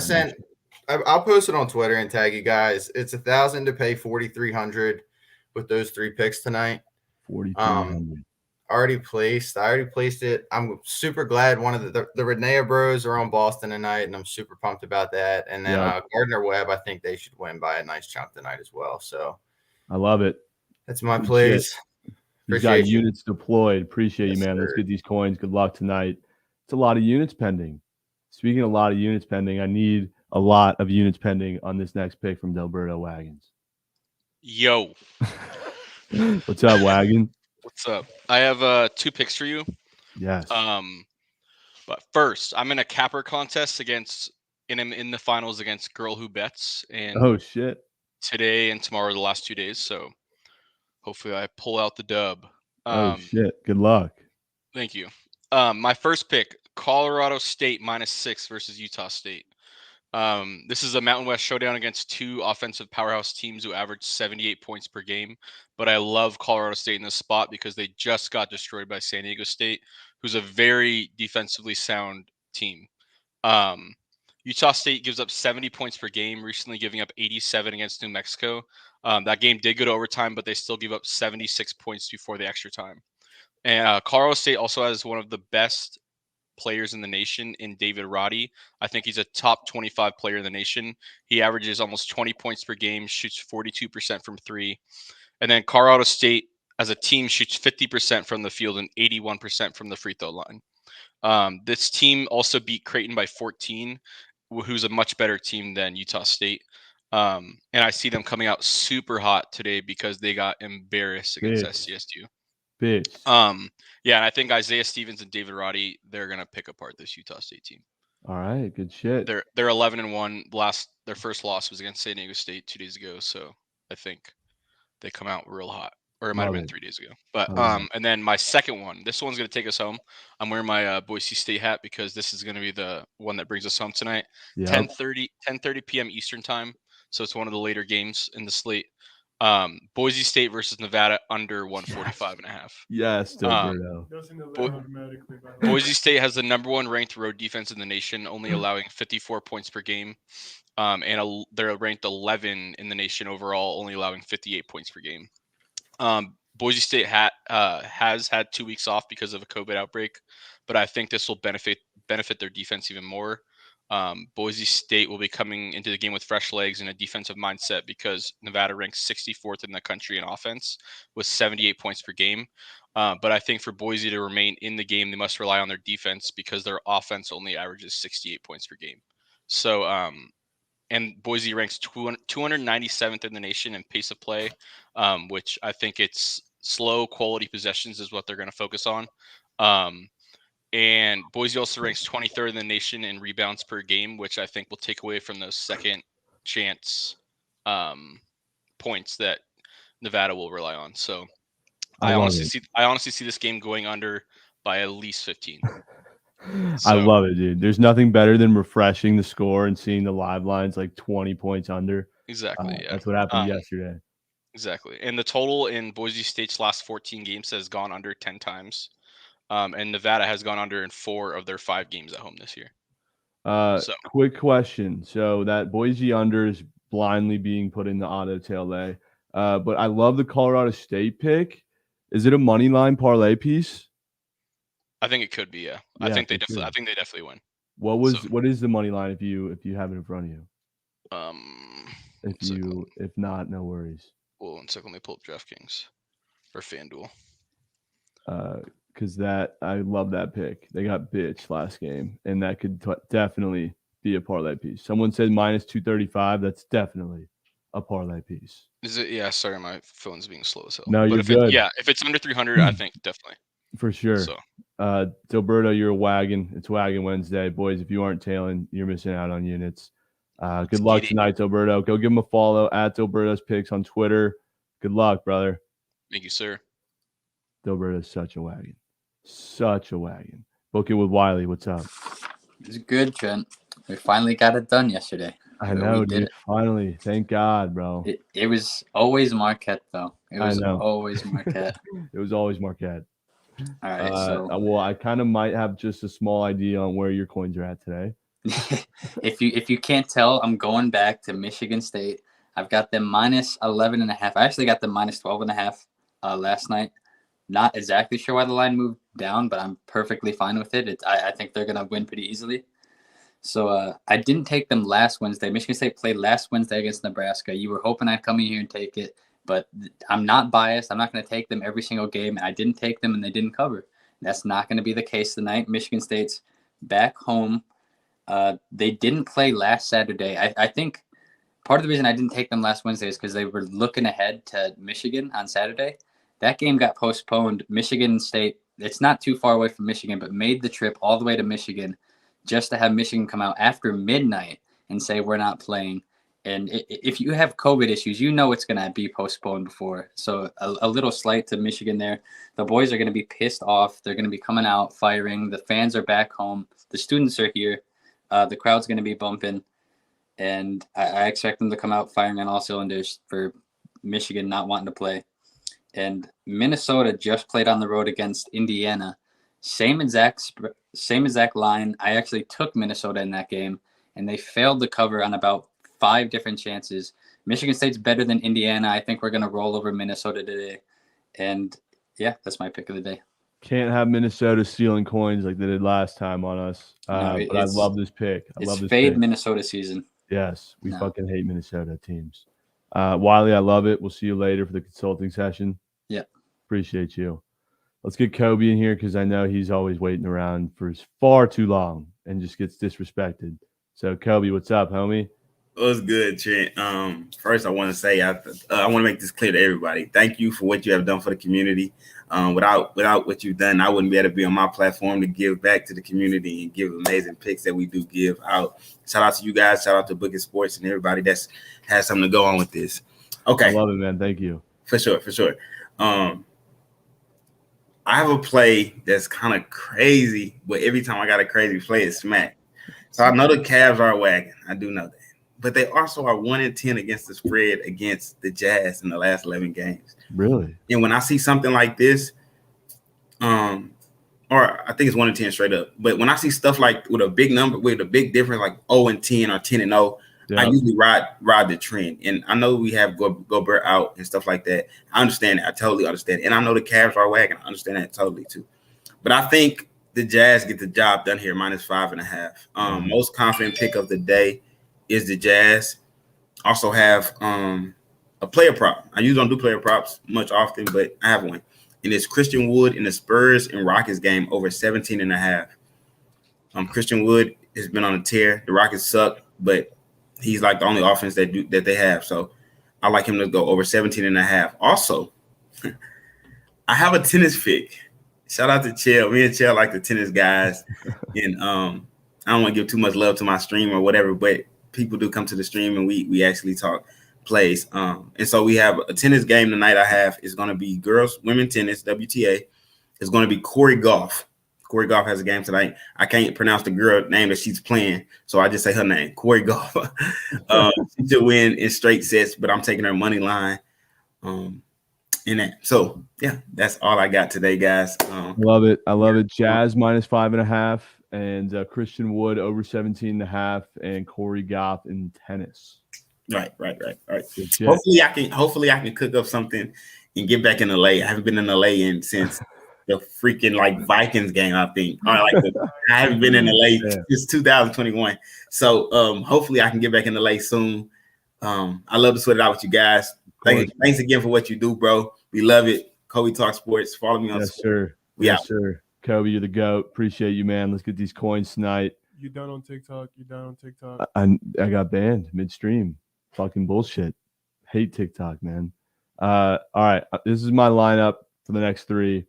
I'll post it on Twitter and tag you guys. It's 1,000 to pay 4,300 with those 3 picks tonight. 4,300. I already placed it. I'm super glad one of the Renea Bros are on Boston tonight, and I'm super pumped about that. And then Gardner Webb, I think they should win by a nice chunk tonight as well. So I love it. That's my plays. You got units deployed. Appreciate you, man. Let's get these coins. Good luck tonight. It's a lot of units pending. Speaking of a lot of units pending, I need a lot of units pending on this next pick from Delberto Wagons. Yo. What's up, Wagon? What's up? I have 2 picks for you. Yes. But first, I'm in a capper contest in the finals against Girl Who Bets. And oh shit. Today and tomorrow are the last 2 days, so hopefully I pull out the dub. Oh shit. Good luck. Thank you. My first pick, Colorado State -6 versus Utah State. This is a Mountain West showdown against 2 offensive powerhouse teams who average 78 points per game. But I love Colorado State in this spot because they just got destroyed by San Diego State, who's a very defensively sound team. Utah State gives up 70 points per game, recently giving up 87 against New Mexico. That game did go to overtime, but they still give up 76 points before the extra time. And Colorado State also has one of the best players in the nation in David Roddy. I think he's a top 25 player in the nation. He averages almost 20 points per game, shoots 42% from 3. And then Colorado State as a team shoots 50% from the field and 81% from the free throw line. This team also beat Creighton by 14, who's a much better team than Utah State. And I see them coming out super hot today because they got embarrassed against SCSU. Yeah, and I think Isaiah Stevens and David Roddy, they're gonna pick apart this Utah State team. All right, good shit. They're 11-1. Their first loss was against San Diego State 2 days ago, so I think they come out real hot. Or it might have been 3 days ago. But and then my second one, this one's gonna take us home. I'm wearing my Boise State hat because this is gonna be the one that brings us home tonight. 10:30 p.m. Eastern time. So it's one of the later games in the slate. Boise State versus Nevada under 145.5. Yes, Boise State has the #1 ranked road defense in the nation, only allowing 54 points per game. And they're ranked 11 in the nation overall, only allowing 58 points per game. Boise State has had 2 weeks off because of a COVID outbreak, but I think this will benefit their defense even more. Boise State will be coming into the game with fresh legs and a defensive mindset because Nevada ranks 64th in the country in offense with 78 points per game. But I think for Boise to remain in the game, they must rely on their defense because their offense only averages 68 points per game. So, and Boise ranks 297th in the nation in pace of play, which I think it's slow quality possessions is what they're going to focus on. And Boise also ranks 23rd in the nation in rebounds per game, which I think will take away from those second chance points that Nevada will rely on. So I honestly see this game going under by at least 15. I love it, dude. There's nothing better than refreshing the score and seeing the live lines like 20 points under. Exactly. Yeah. That's what happened yesterday. Exactly. And the total in Boise State's last 14 games has gone under 10 times. And Nevada has gone under in 4 of their 5 games at home this year. Quick question. So that Boise under is blindly being put in the auto tail lay. But I love the Colorado State pick. Is it a money line parlay piece? I think it could be, yeah. I think they definitely win. What is the money line if you have it in front of you? If not, no worries. Well, 1 second, let me pull up DraftKings or FanDuel. because I love that pick. They got bitch last game, and that could definitely be a parlay piece. Someone said minus 235. That's definitely a parlay piece. Is it? Yeah, sorry, my phone's being slow as hell. No, but you're if good. if it's under 300, I think definitely. For sure. So, Dilberto, you're a wagon. It's Wagon Wednesday. Boys, if you aren't tailing, you're missing out on units. Good luck tonight, Dilberto. Go give him a follow at Dilberto's Picks on Twitter. Good luck, brother. Thank you, sir. Dilberto's such a wagon. Such a wagon. Booking with Wiley. What's up? It's good, Trent. We finally got it done yesterday. I know, dude. Finally. Thank God, bro. It was always Marquette, though. It was I know. always Marquette. It was always Marquette. All right. So, well, I kind of might have just a small idea on where your coins are at today. if you can't tell, I'm going back to Michigan State. I've got them minus 11.5. I actually got them minus 12.5 last night. Not exactly sure why the line moved down, but I'm perfectly fine with it. I think they're going to win pretty easily. So I didn't take them last Wednesday. Michigan State played last Wednesday against Nebraska. You were hoping I'd come in here and take it, but I'm not biased. I'm not going to take them every single game. And I didn't take them, and they didn't cover. That's not going to be the case tonight. Michigan State's back home. They didn't play last Saturday. I think part of the reason I didn't take them last Wednesday is because they were looking ahead to Michigan on Saturday. That game got postponed. Michigan State, it's not too far away from Michigan, but made the trip all the way to Michigan just to have Michigan come out after midnight and say we're not playing. And if you have COVID issues, you know it's going to be postponed before. So a little slight to Michigan there. The boys are going to be pissed off. They're going to be coming out, firing. The fans are back home. The students are here. The crowd's going to be bumping. And I expect them to come out firing on all cylinders for Michigan not wanting to play. And Minnesota just played on the road against Indiana. Same exact line. I actually took Minnesota in that game, and they failed to cover on about 5 different chances. Michigan State's better than Indiana. I think we're going to roll over Minnesota today. And, yeah, that's my pick of the day. Can't have Minnesota stealing coins like they did last time on us. But I love this pick. I love this fade pick. Minnesota season. Yes, we fucking hate Minnesota teams. Wiley, I love it. We'll see you later for the consulting session. Yeah. Appreciate you. Let's get Kobe in here because I know he's always waiting around for far too long and just gets disrespected. So, Kobe, what's up, homie? What's good, Trent? First, I want to say I want to make this clear to everybody. Thank you for what you have done for the community. Without what you've done, I wouldn't be able to be on my platform to give back to the community and give amazing picks that we do give out. Shout out to you guys. Shout out to Booking Sports and everybody that's has something to go on with this. Okay. I love it, man. Thank you. For sure. I have a play that's kind of crazy, but every time I got a crazy play, it's smack. So I know the Cavs are a wagon. I do know that. But they also are 1-10 against the spread against the Jazz in the last 11 games. Really? And when I see something like this, or I think it's 1-10 straight up. But when I see stuff like with a big number, with a big difference, like 0-10 or 10-0, I usually ride the trend. And I know we have Gobert out and stuff like that. I understand it. I totally understand it. And I know the Cavs are wagon. I understand that totally too. But I think the Jazz get the job done here, minus 5.5. Most confident pick of the day is the Jazz. Also have a player prop. I usually don't do player props much often, but I have one. And it's Christian Wood in the Spurs and Rockets game over 17.5. Christian Wood has been on a tear. The Rockets suck, but he's like the only offense that they have. So I like him to go over 17.5. Also, I have a tennis pick. Shout out to Chell. Me and Chell like the tennis guys. And I don't want to give too much love to my stream or whatever, but people do come to the stream and we actually talk plays. And so we have a tennis game tonight. I have is going to be women tennis, WTA. It's going to be Corey Goff. Corey Goff has a game tonight. I can't pronounce the girl name that she's playing, so I just say her name, Corey Goff. She should win in straight sets, but I'm taking her money line in that. So, yeah, that's all I got today, guys. Love it. I love it. Jazz minus 5.5 and Christian Wood over 17.5 and Corey Goff in tennis. Right. Hopefully I can cook up something and get back in LA. I haven't been in LA since the freaking Vikings game, I think. I haven't been in LA since 2021. So hopefully I can get back in LA soon. I love to sweat it out with you guys. Thanks again for what you do, bro. We love it. Kobe Talk Sports. Follow me on Yes, sir. Yes, sir. Kobe, you're the GOAT. Appreciate you, man. Let's get these coins tonight. You done on TikTok? You done on TikTok? I got banned midstream. Fucking bullshit. Hate TikTok, man. All right. This is my lineup for the next 3.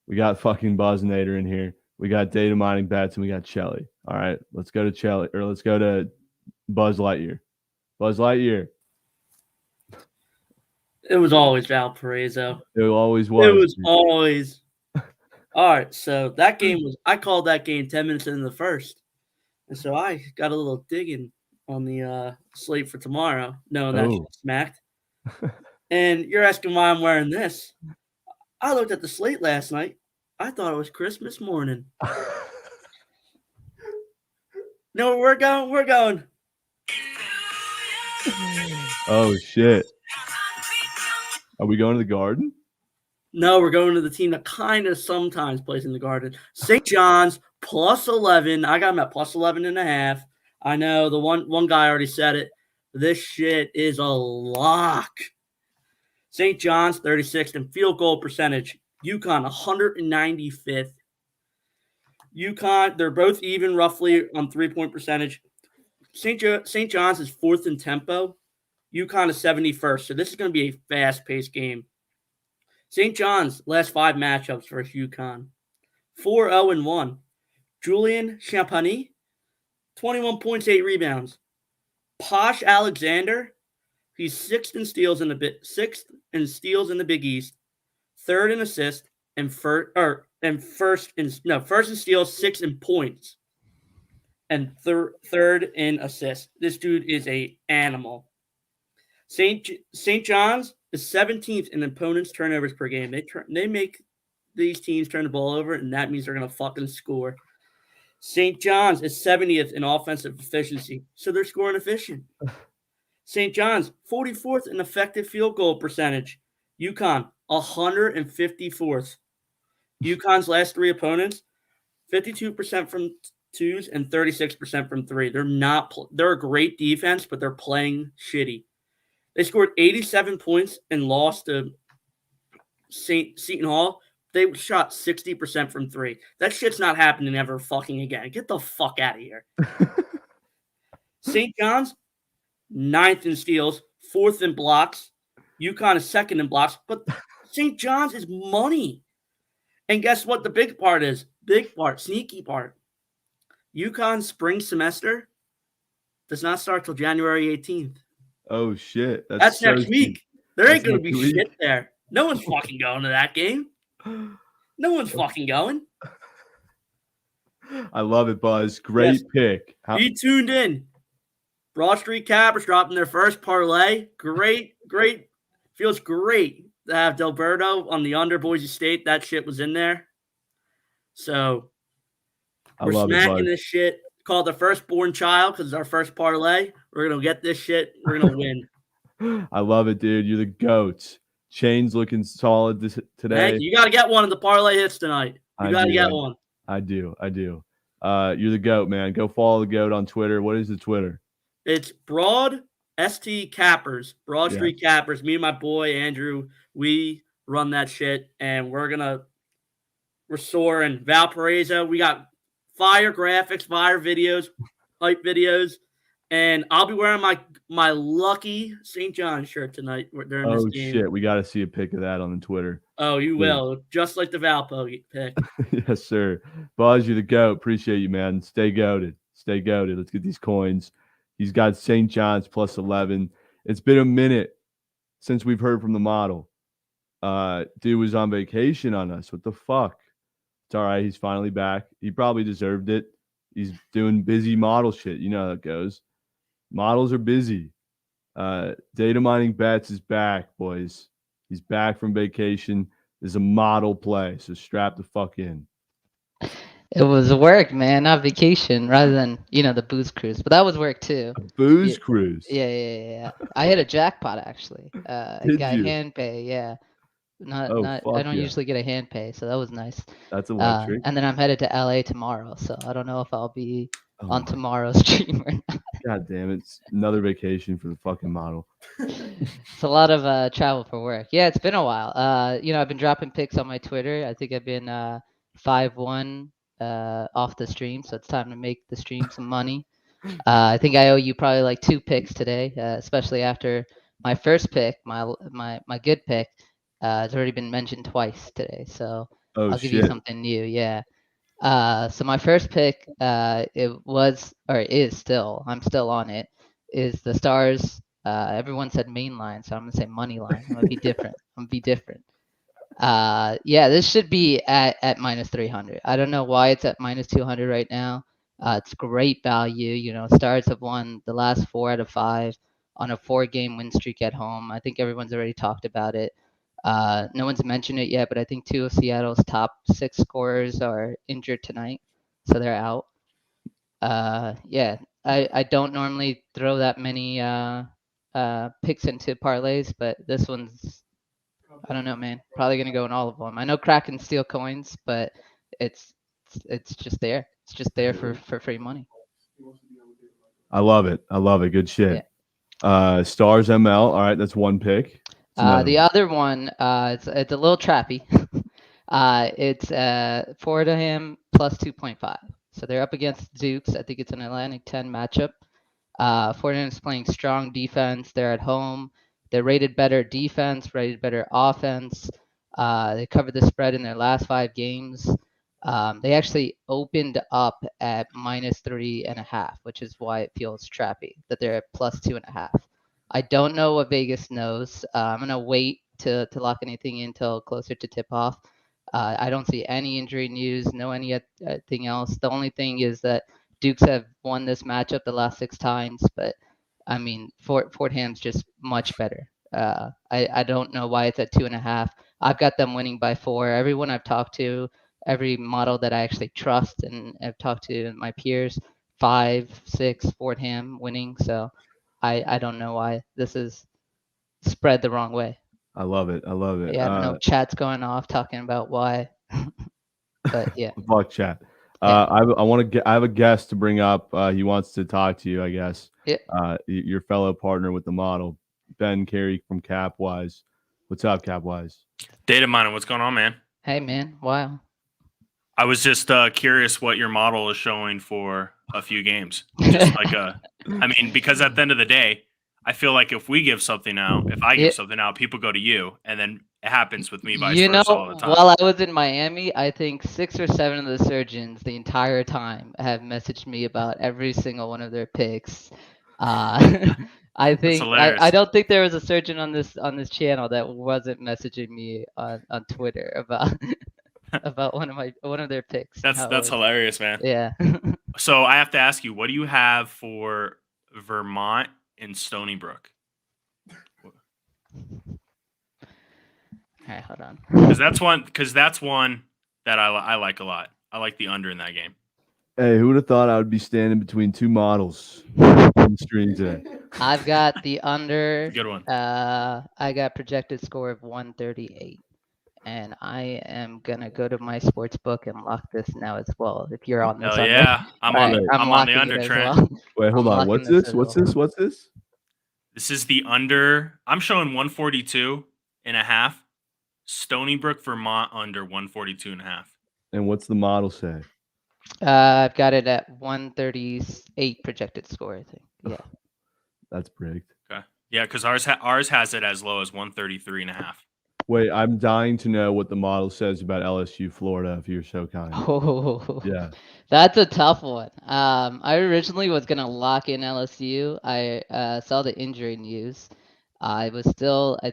We got fucking Buzzinator in here. We got Data Mining Bets, and we got Chelly. All right. Let's go to Chelly, or let's go to Buzz Lightyear. Buzz Lightyear. It was always Valparaiso. It always was. It was always. All right. So that game I called that game 10 minutes into the first. And so I got a little digging on the slate for tomorrow, knowing that shit smacked. And you're asking why I'm wearing this. I looked at the slate last night. I thought it was Christmas morning. No, where we're going? We're going. Oh, shit. Are we going to the Garden? No, we're going to the team that kind of sometimes plays in the Garden. St. John's plus 11. I got them at plus 11.5. I know the one guy already said it. This shit is a lock. St. John's 36th in field goal percentage. UConn 195th. UConn, they're both even roughly on 3-point percentage. St. John's is 4th in tempo. UConn is 71st. So this is going to be a fast-paced game. St. John's last 5 matchups versus UConn. 4-0-1. Julian Champagny, 21 points, 8 rebounds. Posh Alexander, he's 6th in steals in the Big East, 3rd in assists, and first in steals, 6th in points, and third in assists. This dude is a animal. St. John's is 17th in opponents' turnovers per game. They make these teams turn the ball over, and that means they're gonna fucking score. St. John's is 70th in offensive efficiency, so they're scoring efficient. St. John's 44th in effective field goal percentage. UConn 154th. UConn's last 3 opponents, 52% from 2s and 36% from 3. They're a great defense, but they're playing shitty. They scored 87 points and lost to Seton Hall. They shot 60% from 3. That shit's not happening ever fucking again. Get the fuck out of here. St. John's 9th in steals, 4th in blocks. UConn is 2nd in blocks, but St. John's is money. And guess what the big part is? Sneaky part. UConn's spring semester does not start till January 18th. Oh, shit. That's next week. There ain't going to be shit there. No one's fucking going to that game. No one's fucking going. I love it, Buzz. Great pick. Be tuned in. Broad Street Cappers dropping their first parlay. Great. Feels great to have Delberto on the under Boise State. That shit was in there. So we're smacking this shit. Called the firstborn child because it's our first parlay. We're going to get this shit. We're going to win. I love it, dude. You're the GOAT. Chain's looking solid today. Thank you. You got to get one of the parlay hits tonight. You got to get one. I do. You're the GOAT, man. Go follow the GOAT on Twitter. What is the Twitter? It's Broad ST Cappers, Broad Street Cappers. Me and my boy Andrew, we run that shit, and we're soaring. Valparaiso. We got fire graphics, fire videos, hype videos, and I'll be wearing my lucky St. John shirt tonight during this game. Oh shit, we got to see a pic of that on the Twitter. Oh, you will, just like the Valpo pic. Yes, sir. Buzz, you're the GOAT. Appreciate you, man. Stay goated. Let's get these coins. He's got St. John's plus 11. It's been a minute since we've heard from the model. Dude was on vacation on us. What the fuck? It's all right. He's finally back. He probably deserved it. He's doing busy model shit. You know how it goes. Models are busy. Data Mining Bets is back, boys. He's back from vacation. There's a model play, so strap the fuck in. It was work, man, not vacation, rather than, the booze cruise. But that was work too. A booze cruise? Yeah. I hit a jackpot, actually. I got hand pay, yeah. I don't usually get a hand pay, so that was nice. That's electric. And then I'm headed to LA tomorrow, so I don't know if I'll be on tomorrow's stream or not. God damn it. It's another vacation for the fucking model. It's a lot of travel for work. Yeah, it's been a while. I've been dropping picks on my Twitter. I think I've been 5-1 off the stream, so it's time to make the stream some money. I think I owe you probably like 2 picks today, especially after my first pick, my good pick. It's already been mentioned twice today, so I'll give you something new. Yeah. So my first pick, it was or is still, I'm still on it, is the Stars. Everyone said main line, so I'm gonna say money line. I'm gonna be different. Yeah, this should be at minus 300. I don't know why it's at minus 200 right now. It's great value. Stars have won the last 4 out of 5 on a 4-game win streak at home. I think everyone's already talked about it. No one's mentioned it yet, but I think 2 of Seattle's top 6 scorers are injured tonight, so they're out. Yeah, I don't normally throw that many picks into parlays, but this one's, I don't know, man. Probably gonna go in all of them. I know Kraken steal coins, but it's just there. It's just there for free money. I love it. Good shit. Yeah. Stars ML. All right, that's 1 pick. The other one, it's a little trappy. It's Fordham plus 2.5. So they're up against Dukes. I think it's an Atlantic 10 matchup. Fordham's playing strong defense. They're at home. They're rated better defense, rated better offense. They covered the spread in their last 5 games. They actually opened up at minus 3.5, which is why it feels trappy that they're at plus 2.5. I don't know what Vegas knows. I'm gonna wait to lock anything in until closer to tip off. I don't see any injury news, no anything else. The only thing is that Dukes have won this matchup the last 6 times, but I mean, Fordham's just much better. I don't know why it's at 2.5. I've got them winning by 4. Everyone I've talked to, every model that I actually trust and I've talked to my peers, 5, 6, Fordham winning. So I don't know why this is spread the wrong way. I love it. Yeah, I don't know. Chat's going off talking about why, but yeah. Fuck chat. I have a guest to bring up. He wants to talk to you, I guess. Yeah. Your fellow partner with the model, Ben Carey from Capwise. What's up, Capwise? Data mining. What's going on, man? Hey, man. Wow. I was just curious what your model is showing for a few games. Just like because at the end of the day, I feel like if we give something out, if I give something out, people go to you, and then it happens with me vice versa all the time. While I was in Miami, I think 6 or 7 of the surgeons the entire time have messaged me about every single one of their picks. I think I don't think there was a surgeon on this channel that wasn't messaging me on Twitter about one of their picks. That's hilarious, man. Yeah. So I have to ask you, what do you have for Vermont and Stony Brook? All right, hold on. Because that's one that I like a lot. I like the under in that game. Hey, who would have thought I would be standing between 2 models on the stream today? I've got the under. Good one. I got projected score of 138. And I am gonna go to my sports book and lock this now as well. If you're on this, hell yeah, I'm on the under, Trent. Well. Wait, hold on. What's this? What's this? This is the under. I'm showing 142.5. Stony Brook, Vermont under 142.5. And what's the model say? I've got it at 138 projected score. I think. Yeah. That's rigged. Okay. Yeah, because ours has it as low as 133.5. Wait, I'm dying to know what the model says about LSU, Florida, if you're so kind. Oh, yeah. That's a tough one. I originally was going to lock in LSU. I saw the injury news. I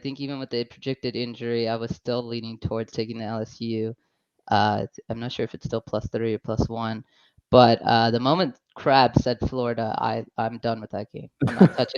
think even with the projected injury, I was still leaning towards taking the LSU. I'm not sure if it's still +3 or +1. But the moment Crab said Florida, I'm done with that game.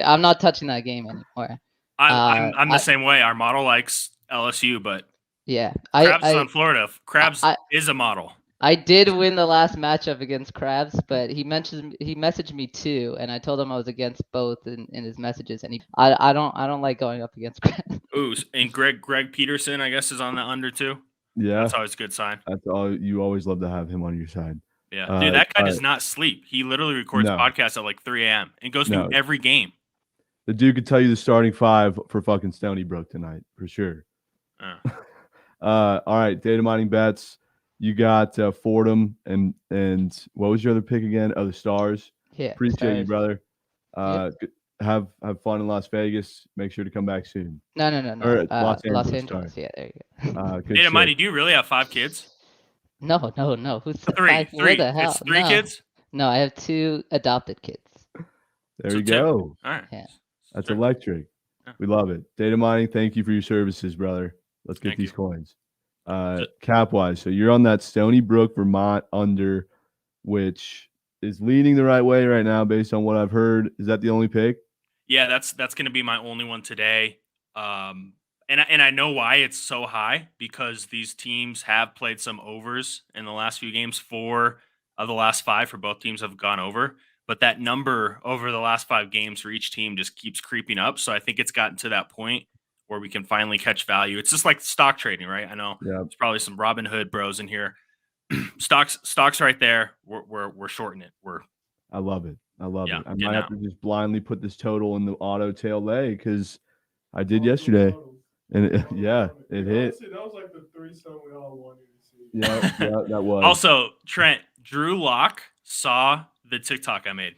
I'm not touching that game anymore. I'm the same way. Our model likes LSU, but yeah, Crabs is on Florida. Crabs is a model. I did win the last matchup against Crabs, but he messaged me too, and I told him I was against both in his messages, and I don't like going up against Crabs. Ooh, and Greg Peterson, I guess, is on the under too. Yeah, that's always a good sign. That's all. You always love to have him on your side. Yeah, dude, that guy does not sleep. He literally records podcasts at like 3 a.m. and goes through every game. The dude could tell you the starting 5 for fucking Stony Brook tonight for sure. All right, data mining bets. You got Fordham and what was your other pick again? Oh, the Stars. Yeah, Appreciate you, Stars. brother. Have fun in Las Vegas. Make sure to come back soon. No. Or Los Los Angeles. Angeles. Sorry. Yeah, there you go. Good Data shit. Mining, do you really have 5 kids? No. Who's Three. Where the hell? It's 3 No. kids? No, I have 2 adopted kids. There So you 2. go. All right. Yeah. That's electric. We love it. Data mining, thank you for your services, brother. Let's get these coins. Cap-wise, so you're on that Stony Brook, Vermont under, which is leaning the right way right now based on what I've heard. Is that the only pick? Yeah, that's going to be my only one today. And I know why it's so high, because these teams have played some overs in the last few games. 4 of the last 5 for both teams have gone over, but that number over the last 5 games for each team just keeps creeping up. So I think it's gotten to that point where we can finally catch value. It's just like stock trading, right? I know there's probably some Robin Hood bros in here. Stocks right there. We're shorting it. I love it. I love it. I getting might have to just blindly put this total in the auto tail lay because I did yesterday, and it hit. Honestly, that was like the threesome we all wanted to see. Yeah, that was. Also, Trent, Drew Lock saw the TikTok I made.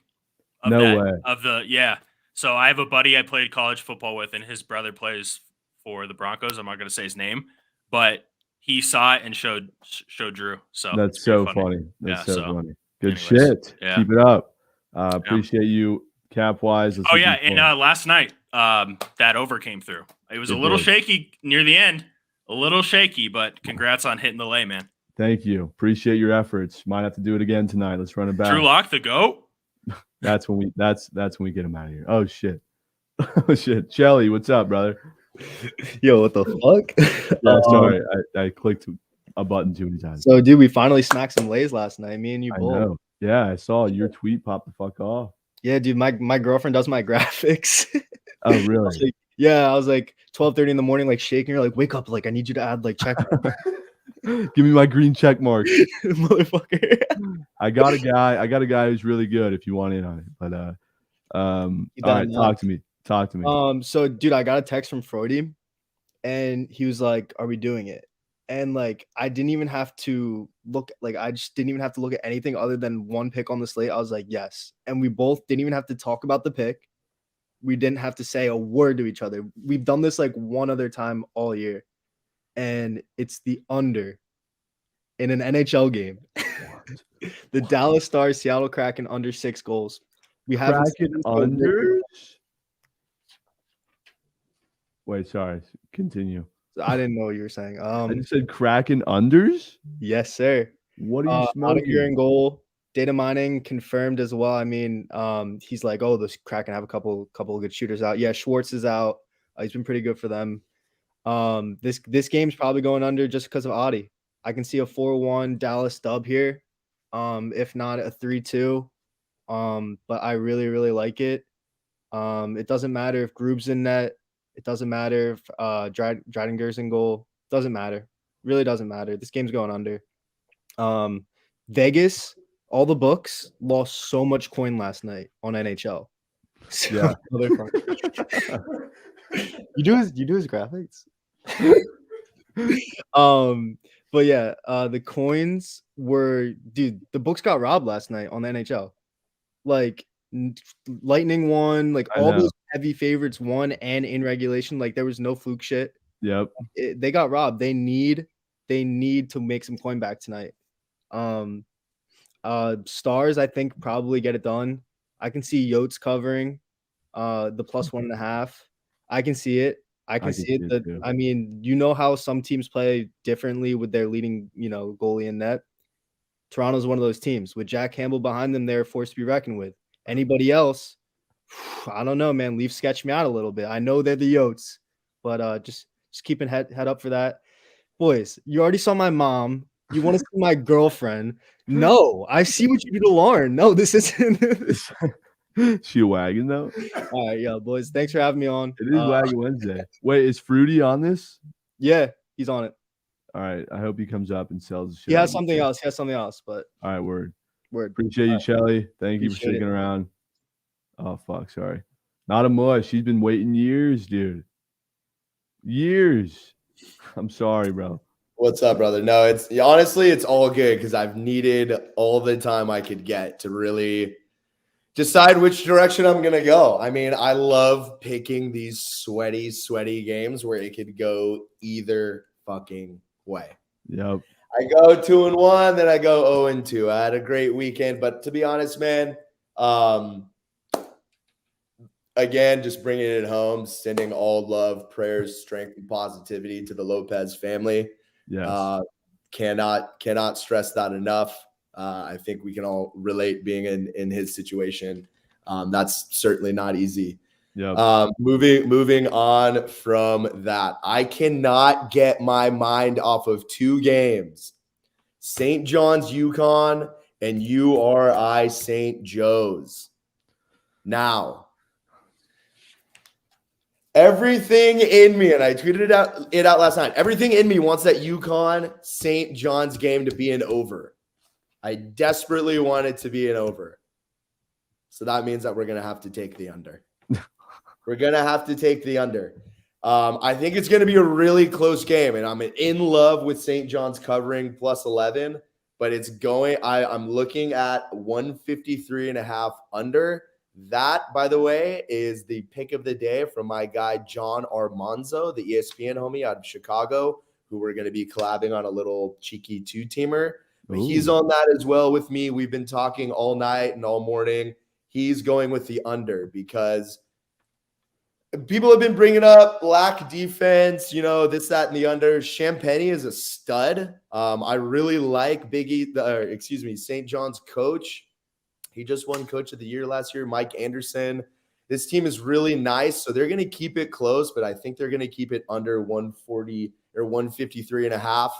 No way. So I have a buddy I played college football with, and his brother plays for the Broncos. I'm not going to say his name, but he saw it and showed Drew. So that's so funny. That's so funny. Good anyways, shit. yeah. Keep it up. Appreciate you, Cap-wise. Oh yeah, and last night that over came through. It was a little shaky near the end, a little shaky, but congrats on hitting the lay, man. Thank you. Appreciate your efforts. Might have to do it again tonight. Let's run it back. Drew Lock, the GOAT. That's when we get him out of here. Oh shit. Oh shit. Shelly, what's up, brother? Yo, what the fuck? Yeah, sorry. I clicked a button too many times. So, dude, we finally smacked some lays last night. Me and you I both. know. Yeah, I saw your tweet pop the fuck off. Yeah, dude, my girlfriend does my graphics. Oh, really? I was like 12:30 in the morning, like shaking her, like, wake up, like I need you to add like check. Give me my green check mark. Motherfucker. I got a guy who's really good if you want in on it. But all right, talk to me. So dude, I got a text from Freudy and he was like, "Are we doing it?" And like I didn't even have to look, like I just didn't even have to look at anything other than one pick on the slate. I was like, yes. And we both didn't even have to talk about the pick. We didn't have to say a word to each other. We've done this like one other time all year. And it's the under in an NHL game. The Dallas Stars, Seattle Kraken under 6 goals. We have Kraken under. Wait, sorry. Continue. I didn't know what you were saying. I just said Kraken unders. Yes, sir. What are you smoking? Oettinger in goal. Data mining confirmed as well. I mean, he's like, oh, the Kraken have a couple of good shooters out. Yeah, Schwartz is out. He's been pretty good for them. This game's probably going under just because of Audi. I can see a 4-1 Dallas dub here. If not a 3-2. But I really, really like it. It doesn't matter if Grube's in net. It doesn't matter if Dreidinger's in goal. Doesn't matter. Really doesn't matter. This game's going under. Vegas, all the books lost so much coin last night on NHL. So, Yeah. You do his graphics. But yeah, the coins were, dude, the books got robbed last night on the NHL. Like Lightning won, like all those heavy favorites won, and in regulation, like there was no fluke shit. Yep. They got robbed. They need to make some coin back tonight. Stars, I think, probably get it done. I can see Yotes covering the plus 1.5. I can see it. I can see it. Too. I mean, you know how some teams play differently with their leading, goalie in net. Toronto's one of those teams with Jack Campbell behind them. They're a force to be reckoned with. Anybody else, I don't know, man. Leafs sketch me out a little bit. I know they're the Yotes, but just keeping head up for that. Boys, you already saw my mom. You want to see my girlfriend? No, I see what you do to Lauren. No, this isn't. She a wagon though. All right, yeah, boys. Thanks for having me on. It is Wagon Wednesday. Wait, is Fruity on this? Yeah, he's on it. All right. I hope he comes up and sells the shit. He has something else. But all right, word. Word. Appreciate you, Shelly. Thank you for Appreciate sticking it. around. Oh fuck, sorry. Not a mush. She's been waiting years, dude. Years. I'm sorry, bro. What's up, brother? No, it's honestly, it's all good because I've needed all the time I could get to really decide which direction I'm going to go. I mean, I love picking these sweaty games where it could go either fucking way. Yep. I go 2-1, then I go 0-2. I had a great weekend, but to be honest, man, again, just bringing it home, sending all love, prayers, strength, and positivity to the Lopez family. Yes. Cannot stress that enough. I think we can all relate being in his situation. That's certainly not easy. Yep. Moving on from that, I cannot get my mind off of two games: St. John's UConn and URI St. Joe's. Now, everything in me, and I tweeted it out last night, everything in me wants that UConn St. John's game to be an over. I desperately want it to be an over. So that means that we're going to have to take the under. We're going to have to take the under. I think it's going to be a really close game, and I'm in love with St. John's covering plus 11, but it's going – I'm looking at 153.5 under. That, by the way, is the pick of the day from my guy John Armanzo, the ESPN homie out of Chicago, who we're going to be collabing on a little cheeky two-teamer. But he's on that as well with me. We've been talking all night and all morning. He's going with the under because people have been bringing up lack defense, this, that, and the under. Champagne is a stud. I really like St. John's coach. He just won Coach of the Year last year, Mike Anderson. This team is really nice, so they're going to keep it close, but I think they're going to keep it under 140 or 153.5.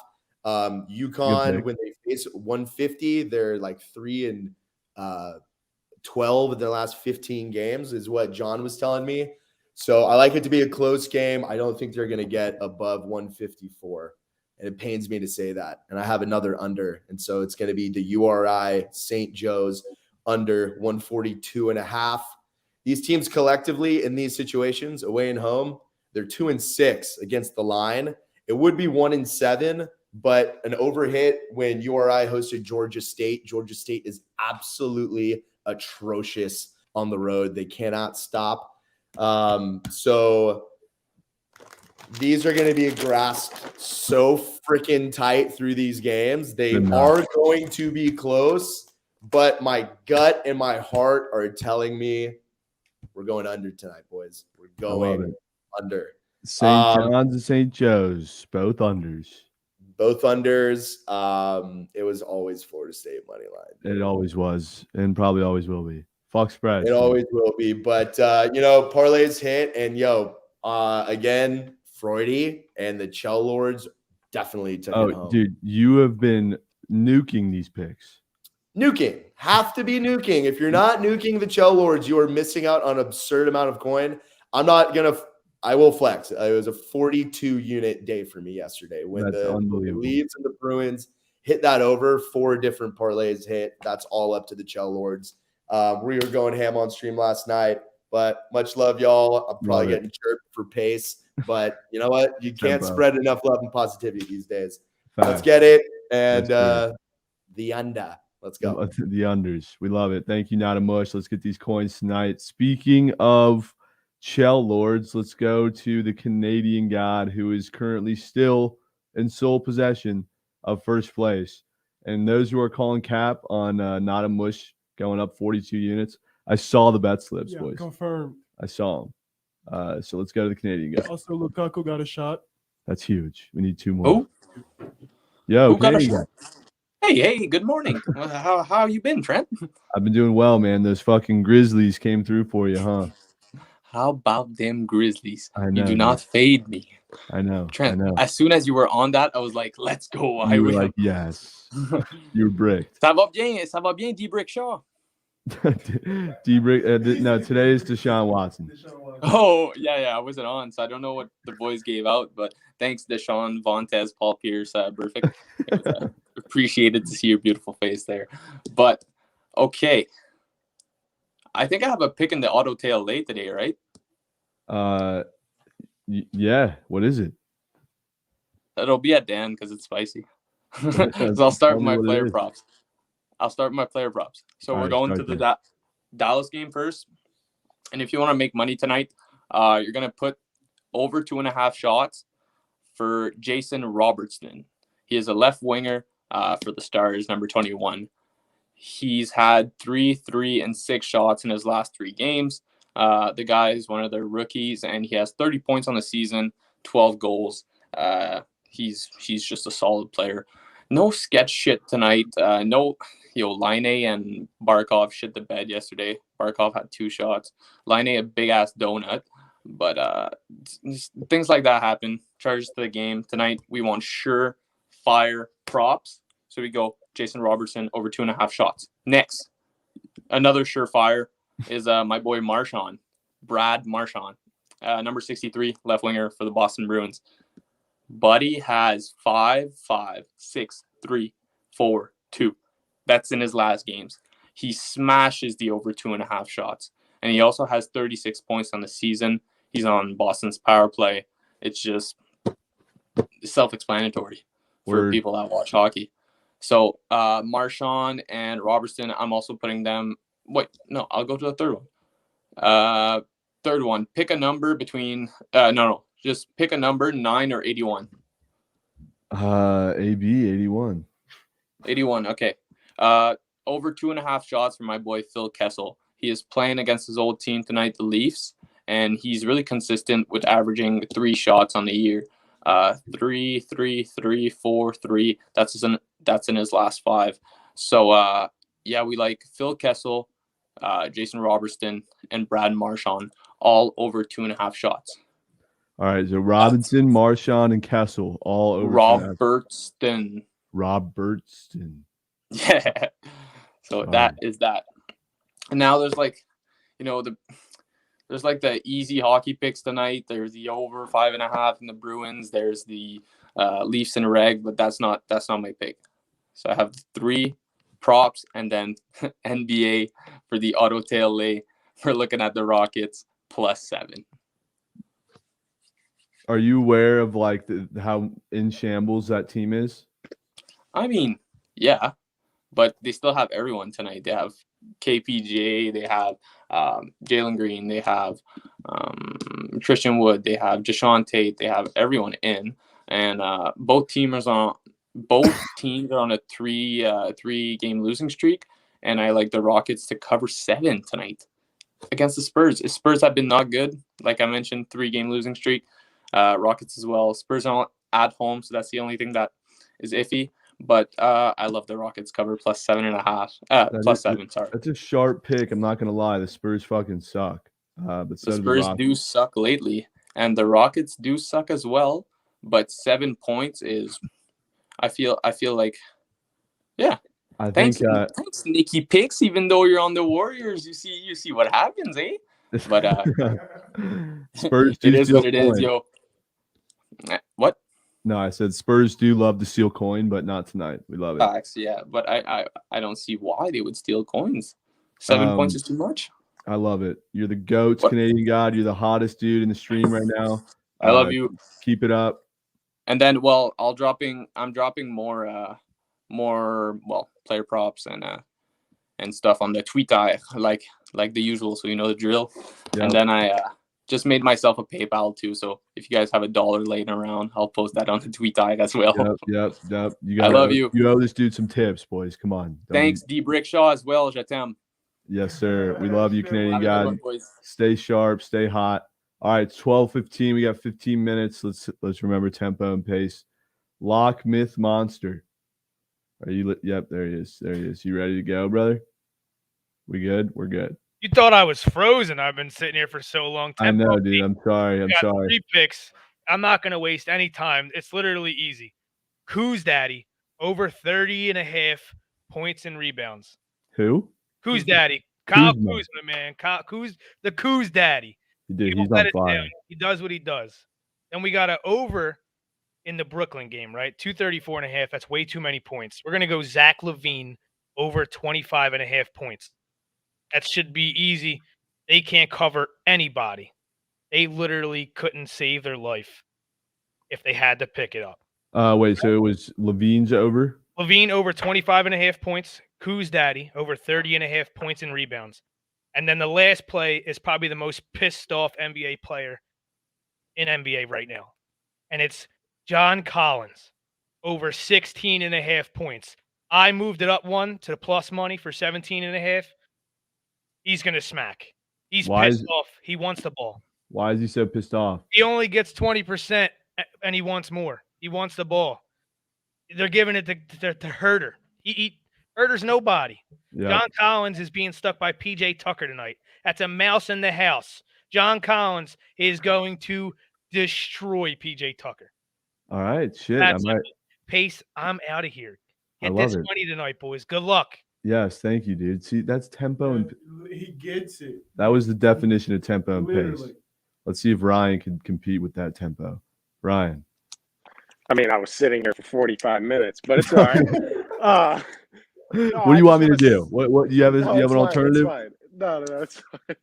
UConn, when they face 150, they're like 3-12 in their last 15 games, is what John was telling me. So I like it to be a close game. I don't think they're going to get above 154. And it pains me to say that. And I have another under. And so it's going to be the URI St. Joe's under 142.5. These teams collectively in these situations, away and home, they're 2-6 against the line. It would be 1-7, but an overhit when URI hosted Georgia State. Georgia State is absolutely atrocious on the road. They cannot stop. So these are going to be grasped so freaking tight through these games. They are going to be close. But my gut and my heart are telling me we're going under tonight, boys. We're going under. St. John's and St. Joe's, both unders. Both unders. It was always Florida State money line. It always was, and probably always will be. Fuck spread. It always will be. But, parlays hit. And, again, Freudy and the Chell Lords definitely took it home. Dude, you have been nuking these picks. Nuking. Have to be nuking. If you're not nuking the Chell Lords, you are missing out on an absurd amount of coin. I will flex. It was a 42-unit day for me yesterday when the Leaves and the Bruins hit that over. 4 different parlays hit. That's all up to the Chell Lords. We were going ham on stream last night, but much love, y'all. I'm probably getting chirped for pace, but you know what? You can't spread enough love and positivity these days. Let's get it. And the under. Let's go. The unders. We love it. Thank you, Not a Mush. Let's get these coins tonight. Speaking of Chell Lords, let's go to the Canadian God who is currently still in sole possession of first place. And those who are calling cap on Not a Mush going up 42 units, I saw the bet slips, boys. Confirmed. I saw them. So let's go to the Canadian God. Also, Lukaku got a shot. That's huge. We need 2 more. Yo, Who got a Canadian shot? Hey, good morning. How you been, Trent? I've been doing well, man. Those fucking Grizzlies came through for you, huh? How about them Grizzlies? I know, You do not fade me. I know. Trent, I know. as soon as you were on that, I was like, let's go. You were like, yes. You were bricked. Ça va bien, D-Brick Shaw. D-Brick, no, today is Deshaun Watson. Oh, yeah, I wasn't on, so I don't know what the boys gave out, but thanks, Deshaun, Vontaze, Paul Pierce, perfect. Appreciated to see your beautiful face there. But, okay. I think I have a pick in the auto tail late today, right? Yeah. What is it? It'll be at Dan because it's spicy. So I'll start Tell with me my what it player is. props. So All we're right, going to start the Dallas game first. And if you want to make money tonight, you're going to put over 2.5 shots for Jason Robertson. He is a left winger for the Stars, number 21. He's had 3, 3, and 6 shots in his last 3 games. The guy is one of their rookies, and he has 30 points on the season, 12 goals. He's just a solid player. No sketch shit tonight. Line and Barkov shit the bed yesterday. Barkov had 2 shots. Line a big ass donut. But things like that happen. Charges to the game. Tonight we want surefire props. So we go Jason Robertson over 2.5 shots. Next, another surefire is my boy Marchand. Brad Marchand. Number 63, left winger for the Boston Bruins. Buddy has 5, 5, 6, 3, 4, 2. That's in his last games. He smashes the over 2.5 shots. And he also has 36 points on the season. He's on Boston's power play. It's just self-explanatory for people that watch hockey. So Marchand and Robertson, I'm also putting them. Wait, no, I'll go to the third one. Third one, pick a number between. Just pick a number 9 or 81. AB 81. 81. Okay. Over 2.5 shots for my boy Phil Kessel. He is playing against his old team tonight, the Leafs, and he's really consistent with averaging 3 shots on the year. 3, 3, 3, 4, 3. That's in his last 5. So we like Phil Kessel, Jason Robertson, and Brad Marchand all over 2.5 shots. All right, so Robinson, Marchand, and Kessel all over. Robertson. Yeah. So that is that. And now there's there's the easy hockey picks tonight. There's the over 5.5 in the Bruins. There's the Leafs and Reg, but that's not my pick. So I have 3 props and then NBA for the auto tail lay. We're looking at the Rockets +7. Are you aware of how in shambles that team is? I mean, yeah, but they still have everyone tonight. They have KPJ, they have Jalen Green, they have Christian Wood, they have Deshaun Tate, they have everyone in, and both teams are on a 3-game losing streak, and I like the Rockets to cover 7 tonight against the Spurs. The Spurs have been not good, like I mentioned, 3-game losing streak. Rockets as well. Spurs are at home, so that's the only thing that is iffy. But I love the Rockets cover +7.5. +7. Sorry, that's a sharp pick. I'm not gonna lie. The Spurs fucking suck. But so the Spurs do suck lately, and the Rockets do suck as well. But 7 points is, I feel like, yeah. Thanks, Nicky Picks. Even though you're on the Warriors, you see what happens, eh? But Spurs. It is what it is, yo. What? No, I said Spurs do love to steal coin, but not tonight. We love it. Facts, yeah, but I don't see why they would steal coins. 7 points is too much. I love it. You're the GOAT, Canadian God. You're the hottest dude in the stream right now. I love you. Keep it up. And then, I'm dropping more player props and stuff on the tweet like the usual, so you know the drill. Yep. And then I just made myself a PayPal too, so if you guys have $1 laying around, I'll post that on the tweet as well. Yep. I love you. You owe this dude some tips, boys. Come on. Thanks, D Brickshaw as well. Je t'aime. Yes, sir. We love you, Canadian God. Stay sharp, stay hot. All right, it's 12:15. We got 15 minutes. Let's remember tempo and pace. Lock, myth, monster. Are you? Yep, there he is. There he is. You ready to go, brother? We good? We're good. You thought I was frozen. I've been sitting here for so long. I know, dude. I'm sorry. I'm sorry. 3 picks. I'm not going to waste any time. It's literally easy. Coos Daddy, over 30.5 points and rebounds. Who? Coos Daddy. Kyle Kuzma, man. The Coos Daddy. Dude, he's on fire. He does what he does. And we got an over in the Brooklyn game, right? 234.5. That's way too many points. We're going to go Zach LaVine over 25.5 points. That should be easy. They can't cover anybody. They literally couldn't save their life if they had to pick it up. Wait, so it was Levine's over? Levine over 25.5 points. Kuz Daddy over 30.5 points and rebounds. And then the last play is probably the most pissed off NBA player in NBA right now. And it's John Collins over 16.5 points. I moved it up one to the plus money for 17.5. He's going to smack. He's pissed off. He wants the ball. Why is he so pissed off? He only gets 20% and he wants more. He wants the ball. They're giving it to Herter. Herter's nobody. Yeah. John Collins is being stuck by PJ Tucker tonight. That's a mouse in the house. John Collins is going to destroy PJ Tucker. All right, shit. That's I might. Pace, I'm out of here. I Get love this it. money tonight, boys. Good luck. Yes, thank you, dude. See, that's tempo and He gets it. that was the definition of tempo and pace. Literally. Let's see if Ryan can compete with that tempo. Ryan. I mean, I was sitting here for 45 minutes, but it's all right. What do you want me to do? What do you have? Do you have an alternative? It's fine. No, it's fine.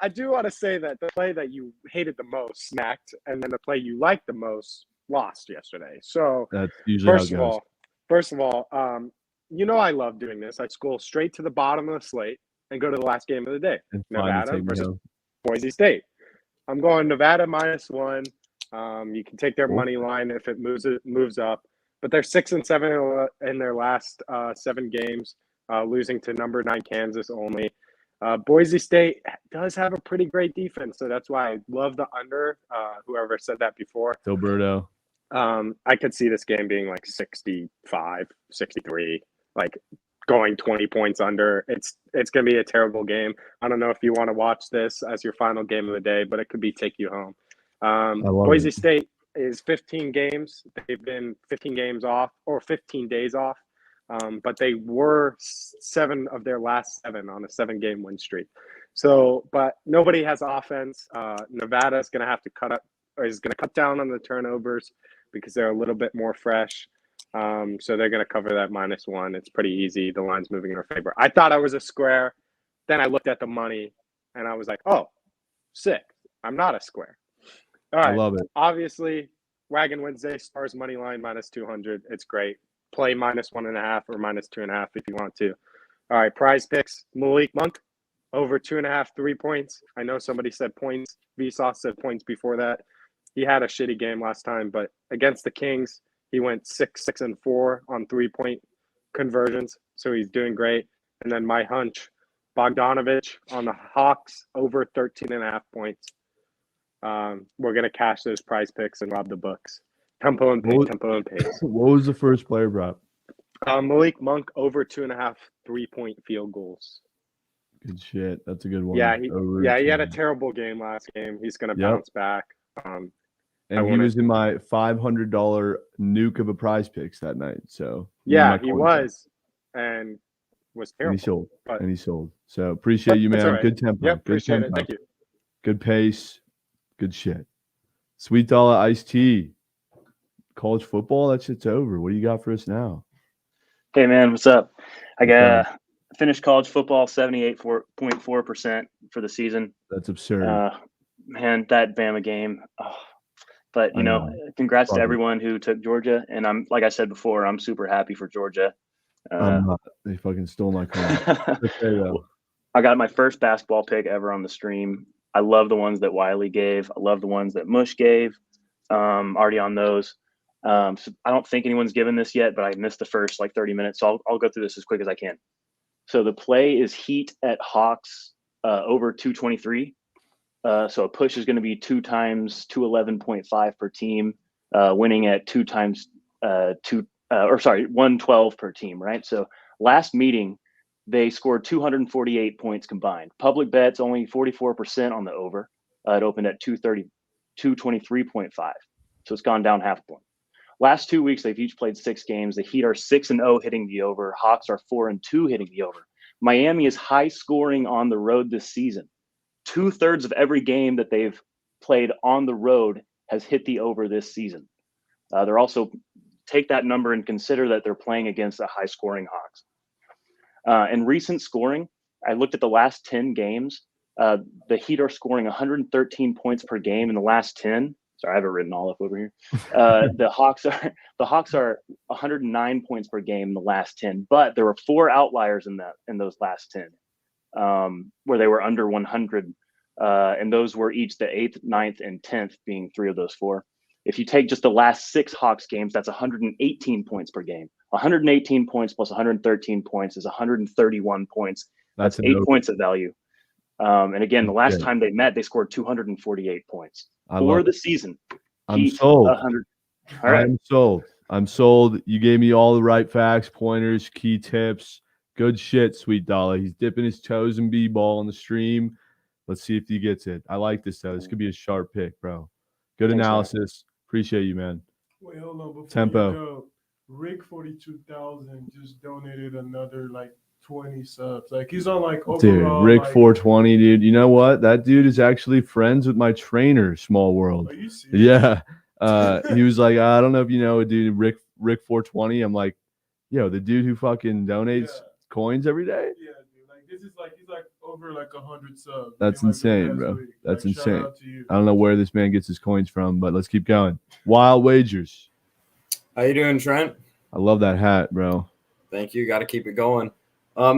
I do want to say that the play that you hated the most smacked, and then the play you liked the most lost yesterday. So That's usually how it goes. First of all, I love doing this. I scroll straight to the bottom of the slate and go to the last game of the day. And finally Nevada take me versus home. Boise State. I'm going Nevada -1. You can take their Cool. money line if it moves up, but they're 6-7 in their last 7 games, losing to number 9 Kansas only. Boise State does have a pretty great defense, so that's why I love the under. Whoever said that before. Gilberto. I could see this game being like 65, 63, like going 20 points under. It's going to be a terrible game. I don't know if you want to watch this as your final game of the day, but it could be take you home. Boise State is 15 games. They've been 15 games off or 15 days off, but they were 7 of their last 7 on a 7-game win streak. So, but nobody has offense. Nevada is going to have to cut down on the turnovers because they're a little bit more fresh. So they're going to cover that -1. It's pretty easy. The line's moving in our favor. I thought I was a square. Then I looked at the money and I was like, oh, sick. I'm not a square. All right. I love it. Obviously, Wagon Wednesday, Stars money line -200. It's great. Play -1.5 or -2.5 if you want to. All right. Prize picks. Malik Monk over 2.5 3 points. I know somebody said points. Vsauce said points before that. He had a shitty game last time, but against the Kings, he went 6-6-4 on 3-point conversions. So he's doing great. And then my hunch, Bogdanovich on the Hawks over 13.5 points. We're going to cash those prize picks and rob the books. Tempo and pace. What was the first player brought? Malik Monk over 2.5 3-point field goals. Good shit. That's a good one. Yeah, he had a terrible game last game. He's going to bounce back. And he was in my $500 nuke of a prize picks that night. So yeah, he was, and was terrible. And he sold. So appreciate you, man. All right. Good tempo. Yep, good appreciate tempo. it. Thank you. Good pace. Good shit. Sweet dollar iced tea. College football. That shit's over. What do you got for us now? Hey man, what's up? I got finished college football 78.4% for the season. That's absurd. Man, that Bama game. But you know, congrats to everyone who took Georgia. And I'm like I said before, I'm super happy for Georgia. They fucking stole my car. I got my first basketball pick ever on the stream. I love the ones that Wiley gave. I love the ones that Mush gave. Already on those. So I don't think anyone's given this yet, but I missed the first like 30 minutes. So I'll go through this as quick as I can. So the play is Heat at Hawks over 223. So a push is going to be 2 times 211.5 per team, winning at 112 per team, right? So last meeting, they scored 248 points combined. Public bets only 44% on the over. It opened at 223.5. So it's gone down half a point. Last 2 weeks, they've each played 6 games. The Heat are 6-0 hitting the over. Hawks are 4-2 hitting the over. Miami is high scoring on the road this season. 2/3 of every game that they've played on the road has hit the over this season. They're also take that number and consider that they're playing against a high scoring Hawks. In recent scoring, I looked at the last 10 games. The Heat are scoring 113 points per game in the last 10. Sorry, I have it written all up over here. The Hawks are 109 points per game in the last 10, but there were 4 outliers in those last 10 where they were under 100, and those were each the 8th, 9th, and 10th, being 3 of those 4. If you take just the last 6 Hawks games, that's 118 points per game. 118 points plus 113 points is 131 points. That's 8 points of value. And again, the last time they met, they scored 248 points for the season. I'm sold. 100. All right. I'm sold. I'm sold. You gave me all the right facts, pointers, key tips. Good shit, Sweet Dollar. He's dipping his toes in B-ball on the stream. Let's see if he gets it. I like this, though. This could be a sharp pick, bro. Good analysis. Appreciate you, man. Wait, hold on. Before Tempo. you go, Rick 42,000 just donated another 20 subs. He's on overall. Dude, Rick 420, dude. You know what? That dude is actually friends with my trainer, Small World. Are you serious? Yeah. He was like, I don't know if you know a dude, Rick 420. I'm like, yo, the dude who fucking donates coins every day? Yeah, dude. This is he's over 100 subs. That's insane, bro. That's Shout insane. out to you. I don't know where this man gets his coins from, but let's keep going. Wild wagers. How you doing, Trent? I love that hat, bro. Thank you. Got to keep it going.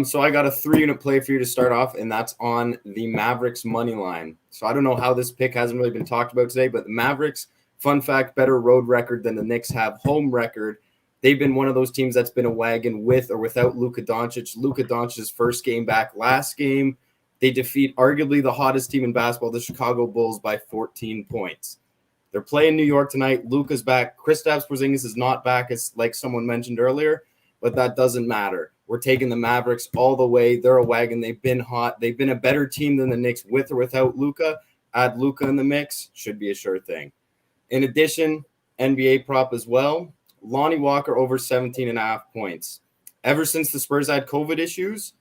So I got a 3-unit play for you to start off, and that's on the Mavericks money line. So I don't know how this pick hasn't really been talked about today, but the Mavericks, fun fact, better road record than the Knicks have home record. They've been one of those teams that's been a wagon with or without Luka Doncic. Luka Doncic's first game back last game, they defeat arguably the hottest team in basketball, the Chicago Bulls, by 14 points. They're playing New York tonight. Luka's back. Kristaps Porzingis is not back, as like someone mentioned earlier, but that doesn't matter. We're taking the Mavericks all the way. They're a wagon. They've been hot. They've been a better team than the Knicks with or without Luka. Add Luka in the mix, should be a sure thing. In addition, NBA prop as well. Lonnie Walker over 17.5 points. Ever since the Spurs had COVID issues,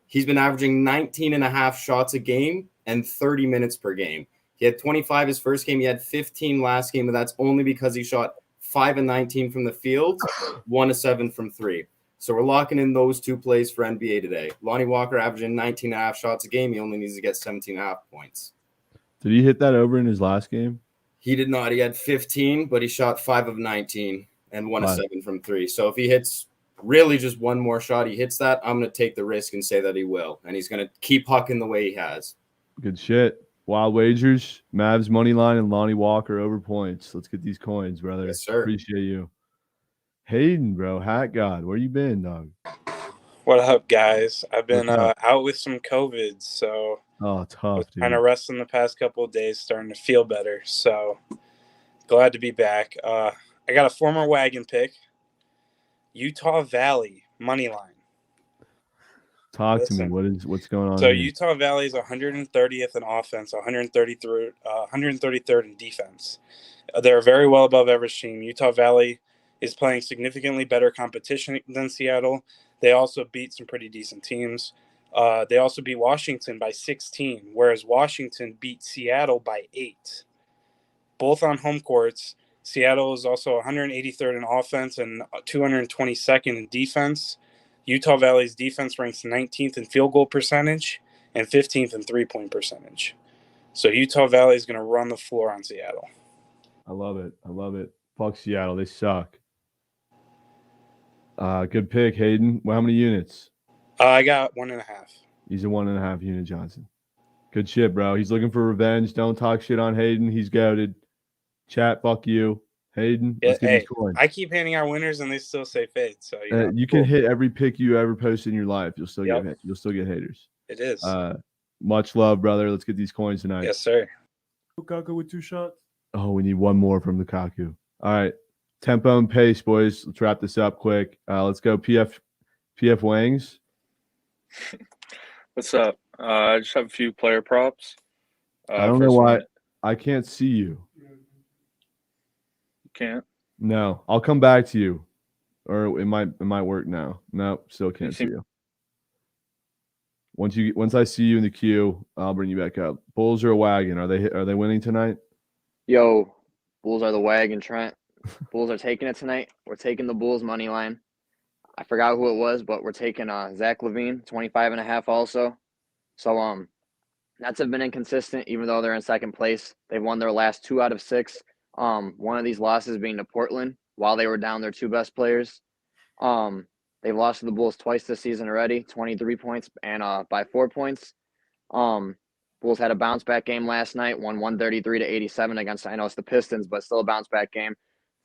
he's been averaging 19.5 shots a game and 30 minutes per game. He had 25 his first game. He had 15 last game, and that's only because he shot 5 and 19 from the field, 1 of 7 from 3. So we're locking in those 2 plays for NBA today. Lonnie Walker averaging 19.5 shots a game. He only needs to get 17.5 points. Did he hit that over in his last game? He did not. He had 15, but he shot 5 of 19 and 1 of 7 from 3. So if he hits really just one more shot, he hits that, I'm going to take the risk and say that he will. And he's going to keep hucking the way he has. Good shit. Wild wagers, Mavs money line, and Lonnie Walker over points. Let's get these coins, brother. Yes, sir. Appreciate you. Hayden, bro, Hat God, where you been, dog? What up, guys? I've been out with some COVID, so tough, dude. Kind of resting the past couple of days, starting to feel better. So glad to be back. I got a former wagon pick, Utah Valley money line. Talk to me. What's going on? So here? Utah Valley is 130th in offense, 133rd in defense. They're a very well above average team. Utah Valley is playing significantly better competition than Seattle. They also beat some pretty decent teams. They also beat Washington by 16, whereas Washington beat Seattle by 8. Both on home courts. Seattle is also 183rd in offense and 222nd in defense. Utah Valley's defense ranks 19th in field goal percentage and 15th in three-point percentage. So Utah Valley is going to run the floor on Seattle. I love it. I love it. Fuck Seattle. They suck. Good pick, Hayden. Well, how many units? I got 1.5. He's a 1.5 unit Johnson. Good shit, bro. He's looking for revenge. Don't talk shit on Hayden. He's goated. Chat, fuck you. Hayden, Yeah, let's get hey, these coins. I keep handing out winners and they still say fade. So You can hit every pick you ever posted in your life. You'll still Yep. get haters. It is. Much love, brother. Let's get these coins tonight. Yes, sir. Lukaku with 2 shots. Oh, we need one more from Lukaku. All right. Tempo and pace, boys. Let's wrap this up quick. Let's go PF Wangs. What's up? I just have a few player props. I don't know first why one- I can't see you. You can't. No, I'll come back to you. Or it might work now. No, still can't see you. Once I see you in the queue, I'll bring you back up. Bulls or a wagon? Are they winning tonight? Yo, Bulls are the wagon, Trent. Bulls are taking it tonight. We're taking the Bulls money line. I forgot who it was, but we're taking Zach LaVine, 25.5 also. So Nets have been inconsistent, even though they're in second place. They've won their last 2 out of 6. One of these losses being to Portland while they were down their 2 best players. They've lost to the Bulls twice this season already, 23 points and by 4 points. Bulls had a bounce back game last night, won 133-87 against, I know it's the Pistons, but still a bounce back game.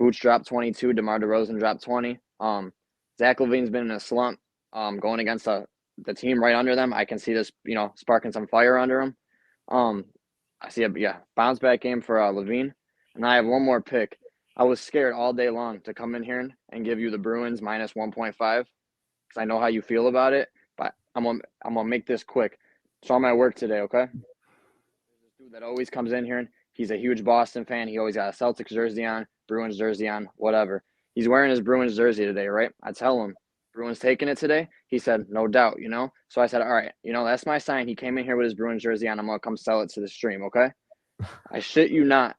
Vooch dropped 22, DeMar DeRozan dropped 20. Zach LaVine's been in a slump going against the team right under them. I can see this, sparking some fire under him. I see a bounce back game for LaVine. And I have one more pick. I was scared all day long to come in here and give you the Bruins minus 1.5 because I know how you feel about it. But I'm gonna make this quick. Saw my work today, okay? There's this dude that always comes in here and he's a huge Boston fan. He always got a Celtics jersey on, Bruins jersey on, whatever. He's wearing his Bruins jersey today, right? I tell him, Bruins taking it today? He said, no doubt, So I said, all right, that's my sign. He came in here with his Bruins jersey on. I'm going to come sell it to the stream, okay? I shit you not.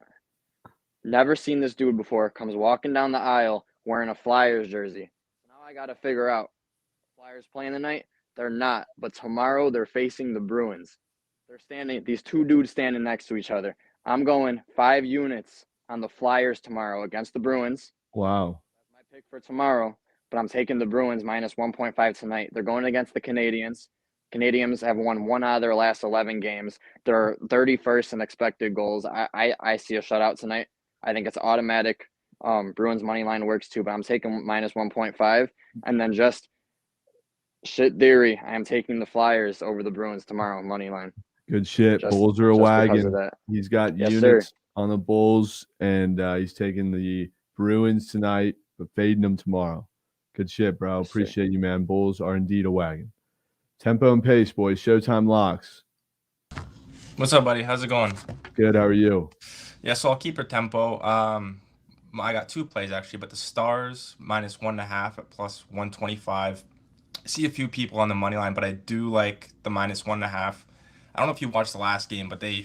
Never seen this dude before. Comes walking down the aisle wearing a Flyers jersey. Now I got to figure out, Flyers playing tonight? They're not. But tomorrow they're facing the Bruins. They're standing, these 2 dudes standing next to each other. I'm going 5 units on the Flyers tomorrow against the Bruins. Wow. That's my pick for tomorrow. But I'm taking the Bruins minus 1.5 tonight. They're going against the Canadiens. Canadiens have won 1 out of their last 11 games. They're 31st in expected goals. I see a shutout tonight. I think it's automatic. Bruins money line works too, but I'm taking minus 1.5. And then just shit theory, I am taking the Flyers over the Bruins tomorrow money line. Good shit. Just- Bulls are a just because wagon. of that. He's got Yes, units sir. on the Bulls, and he's taking the Bruins tonight, but fading them tomorrow. Good shit, bro. Yes, sir. Appreciate you, man. Bulls are indeed a wagon. Tempo and pace, boys. Showtime locks. What's up, buddy? How's it going? Good. How are you? Yeah, so I'll keep it tempo. I got 2 plays actually, but the Stars minus 1.5 at plus 125. I see a few people on the money line, but I do like the minus 1.5. I don't know if you watched the last game, but they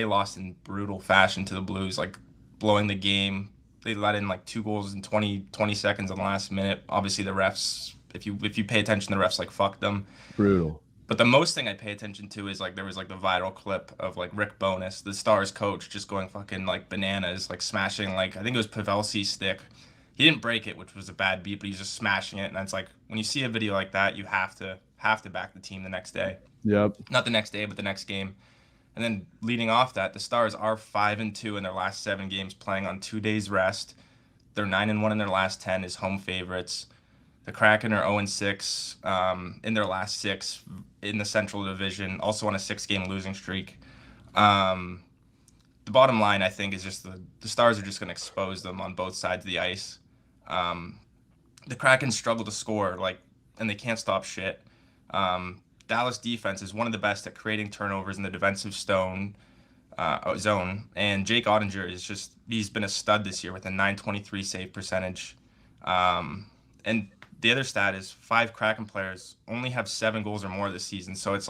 lost in brutal fashion to the Blues, like blowing the game. They let in like 2 goals in 20 seconds in the last minute. Obviously, the refs, if you pay attention, the refs like fucked them. Brutal. But the most thing I pay attention to is like there was like the viral clip of like Rick Bowness, the Stars coach, just going fucking like bananas, like smashing like I think it was Pavelski's stick. He didn't break it, which was a bad beat, but he's just smashing it. And it's like when you see a video like that, you have to back the team the next day. Yep. Not the next day, but the next game. And then leading off that, the Stars are 5-2 in their last 7 games, playing on 2 days rest. They're 9-1 in their last 10 as home favorites. The Kraken are 0-6 in their last 6 in the Central Division, also on a 6-game losing streak. The bottom line, I think, is just the Stars are just going to expose them on both sides of the ice. The Kraken struggle to score, and they can't stop shit. Dallas defense is one of the best at creating turnovers in the defensive zone. And Jake Ottinger he's been a stud this year with a .923 save percentage. And the other stat is 5 Kraken players only have 7 goals or more this season. So it's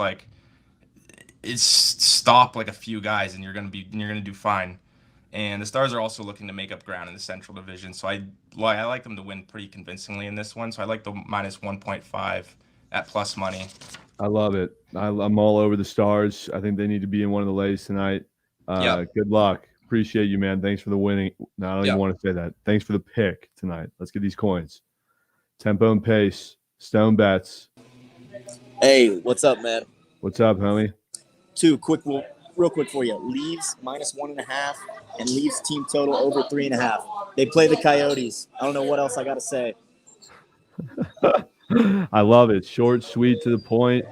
stop like a few guys and you're gonna do fine. And the Stars are also looking to make up ground in the Central Division. So I like them to win pretty convincingly in this one. So I like the minus 1.5 at plus money. I love it. I'm all over the Stars. I think they need to be in one of the lays tonight. Yep. Good luck. Appreciate you, man. Thanks for the winning. No, I don't even Yep. want to say that. Thanks for the pick tonight. Let's get these coins. Tempo and pace. Stone bets. Hey, what's up, man? What's up, homie? 2 real quick for you. Leaves minus 1.5 and Leaves team total over 3.5. They play the Coyotes. I don't know what else I got to say. I love it. Short, sweet, to the point.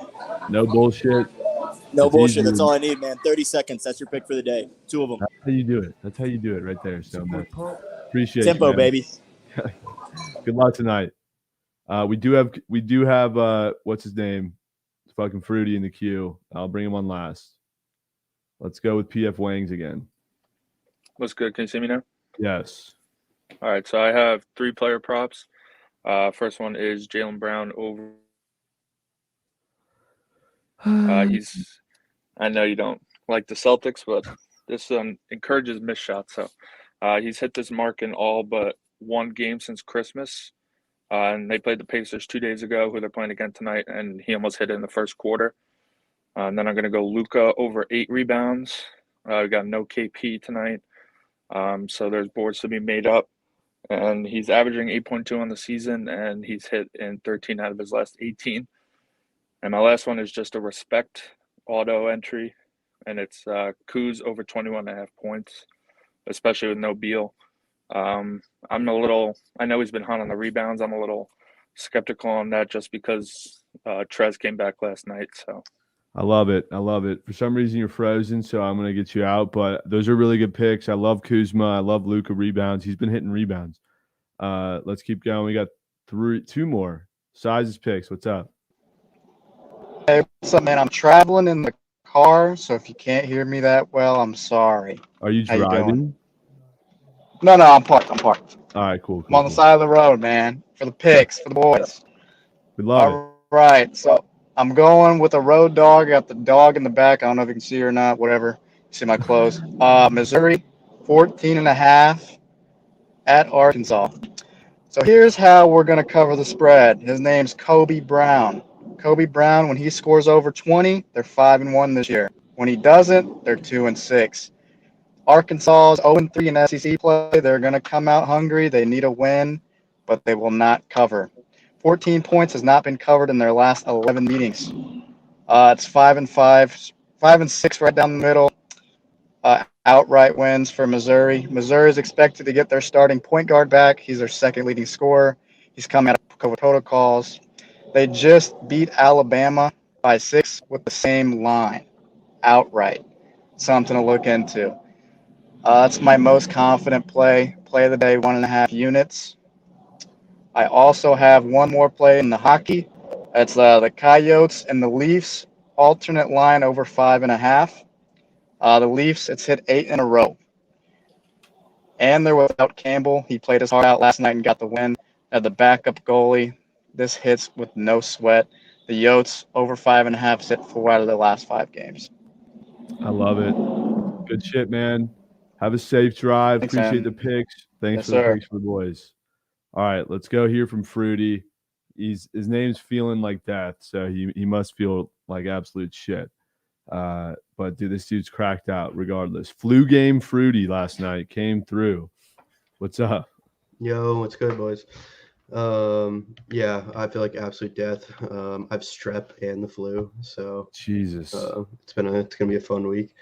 No bullshit. No It's bullshit. easy. That's all I need, man. 30 seconds. That's your pick for the day. 2 of them. That's how you do it. That's how you do it right there, Stone Bet. Appreciate Tempo, you, man. baby. Good luck tonight. We do have what's his name? It's fucking Fruity in the queue. I'll bring him on last. Let's go with PF Wangs again. What's good? Can you see me now? Yes. All right, so I have 3 player props. First one is Jaylen Brown over. I know you don't like the Celtics, but this encourages missed shots. So he's hit this mark in all but 1 game since Christmas. And they played the Pacers 2 days ago, who they're playing again tonight, and he almost hit it in the first quarter. And then I'm going to go Luka over 8 rebounds. We got no KP tonight. So there's boards to be made up. And he's averaging 8.2 on the season, and he's hit in 13 out of his last 18. And my last one is just a respect auto entry, and it's Kuz over 21.5 points, especially with no Beal. I know he's been hot on the rebounds. I'm a little skeptical on that just because Trez came back last night. So I love it. I love it. For some reason, you're frozen, so I'm going to get you out. But those are really good picks. I love Kuzma. I love Luka rebounds. He's been hitting rebounds. Let's keep going. We got two more. Sizes picks. What's up? Hey, what's up, man? I'm traveling in the car, so if you can't hear me that well, I'm sorry. Are you How you driving? doing? No, I'm parked. I'm parked. All right, cool. I'm on the side of the road, man, for the picks, for the boys. We love it. All right, so I'm going with a road dog. I got the dog in the back. I don't know if you can see her or not, whatever. See my clothes. Missouri, 14.5 at Arkansas. So here's how we're going to cover the spread. His name's Kobe Brown. Kobe Brown, when he scores over 20, they're 5-1 this year. When he doesn't, they're 2-6. Arkansas is 0-3 in SEC play. They're going to come out hungry. They need a win, but they will not cover. 14 points has not been covered in their last 11 meetings. It's 5-5, 5-6 right down the middle. Outright wins for Missouri. Missouri is expected to get their starting point guard back. He's their second leading scorer. He's come out of COVID protocols. They just beat Alabama by 6 with the same line, outright. Something to look into. That's my most confident play. Play of the day, 1.5 units. I also have one more play in the hockey. That's the Coyotes and the Leafs, alternate line over 5.5. The Leafs, it's hit 8 in a row. And they're without Campbell. He played his heart out last night and got the win. Had the backup goalie. This hits with no sweat. The Yotes over 5.5 hit 4 out of their last 5 games. I love it. Good shit, man. Have a safe drive. Thanks, Appreciate man. the picks. Thanks Yes, for the sir. picks for the boys. All right, let's go here from Fruity. His name's feeling like death, so he must feel like absolute shit. But dude, this dude's cracked out regardless. Flu game Fruity last night came through. What's up? Yo, what's good, boys? Yeah, I feel like absolute death. I've strep and the flu, so Jesus, it's gonna be a fun week.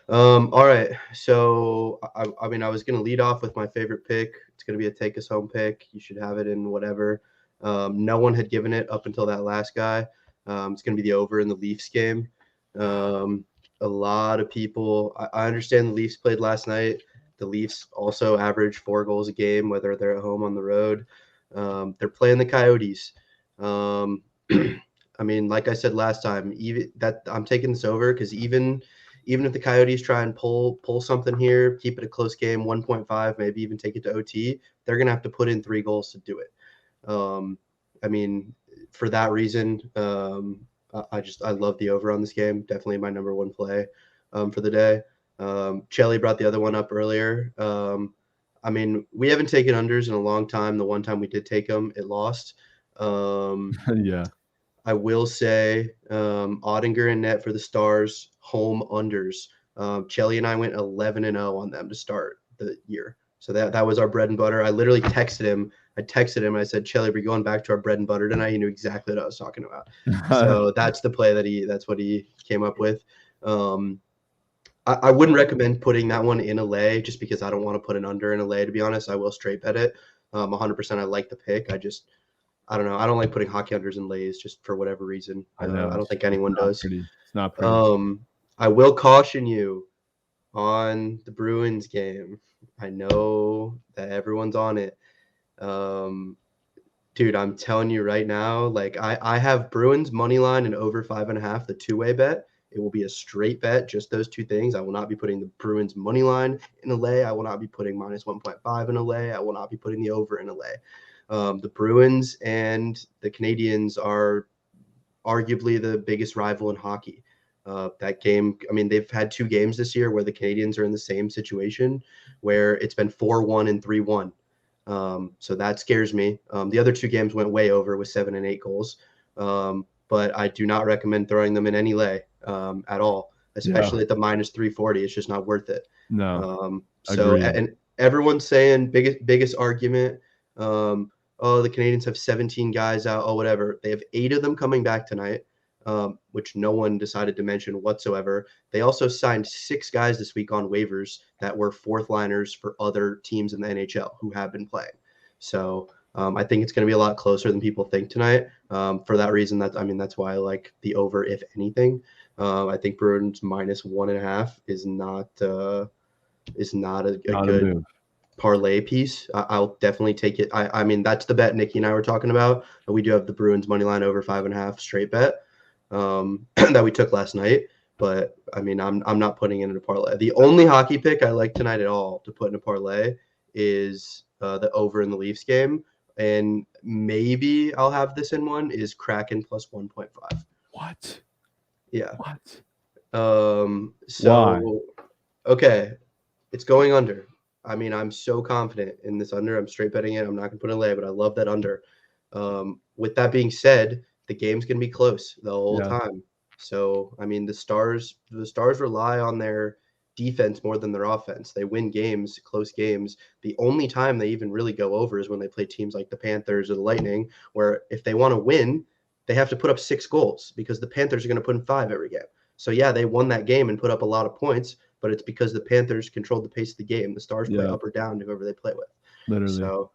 All right, so I mean, I was gonna lead off with my favorite pick. It's gonna be a take us home pick. You should have it in whatever. No one had given it up until that last guy. It's gonna be the over in the Leafs game. A lot of people. I understand the Leafs played last night. The Leafs also average 4 goals a game, whether they're at home on the road. They're playing the Coyotes. I mean, like I said last time, even that I'm taking this over because even if the Coyotes try and pull something here, keep it a close game, 1.5, maybe even take it to OT, they're gonna have to put in 3 goals to do it. I mean, for that reason, I love the over on this game. Definitely my number 1 play for the day. Chelly brought the other one up earlier. I mean, we haven't taken unders in a long time. The one time we did take them, it lost. Yeah. I will say Ottinger and net for the Stars, home unders. Chelly and I went 11-0 on them to start the year. So that was our bread and butter. I literally texted him. And I said, Chelly, we're going back to our bread and butter tonight. He knew exactly what I was talking about. So that's the play that's what he came up with. I wouldn't recommend putting that one in a lay just because I don't want to put an under in a lay, to be honest. I will straight bet it. 100% I like the pick. I don't know. I don't like putting hockey unders in lays just for whatever reason. I know. I don't think anyone does. It's not pretty. I will caution you on the Bruins game. I know that everyone's on it. Dude, I'm telling you right now, like I have Bruins money line and over 5.5, the 2-way bet. It will be a straight bet, just those 2 things. I will not be putting the Bruins money line in a lay. I will not be putting minus 1.5 in a lay. I will not be putting the over in a lay. The Bruins and the Canadiens are arguably the biggest rival in hockey. That game, I mean, they've had 2 games this year where the Canadiens are in the same situation where it's been 4-1 and 3-1. So that scares me. The other 2 games went way over with 7 and 8 goals. But I do not recommend throwing them in any lay. at all, especially at the minus 340. It's just not worth it. No. So Agreed. and everyone's saying biggest argument. Oh, the Canadians have 17 guys out. Oh, whatever. They have 8 of them coming back tonight, which no one decided to mention whatsoever. They also signed 6 guys this week on waivers that were fourth liners for other teams in the NHL who have been playing. So I think it's going to be a lot closer than people think tonight. For that reason, that's why I like the over, if anything. I think Bruins minus 1.5 is not a good move. parlay piece. I'll definitely take it. I mean, that's the bet Nikki and I were talking about. We do have the Bruins money line over 5.5 straight bet that we took last night. But I mean, I'm not putting it in a parlay. The only hockey pick I like tonight at all to put in a parlay is the over in the Leafs game. And maybe I'll have this in one is Kraken plus 1.5. What? Yeah. What? Why? Okay, it's going under. I mean, I'm so confident in this under. I'm straight betting it. I'm not going to put a lay, but I love that under. With that being said, the game's going to be close the whole time. So, I mean, the Stars rely on their defense more than their offense. They win games, close games. The only time they even really go over is when they play teams like the Panthers or the Lightning, where if they want to win, they have to put up 6 goals because the Panthers are going to put in 5 every game. So, yeah, they won that game and put up a lot of points, but it's because the Panthers controlled the pace of the game. The Stars play up or down to whoever they play with. Literally. So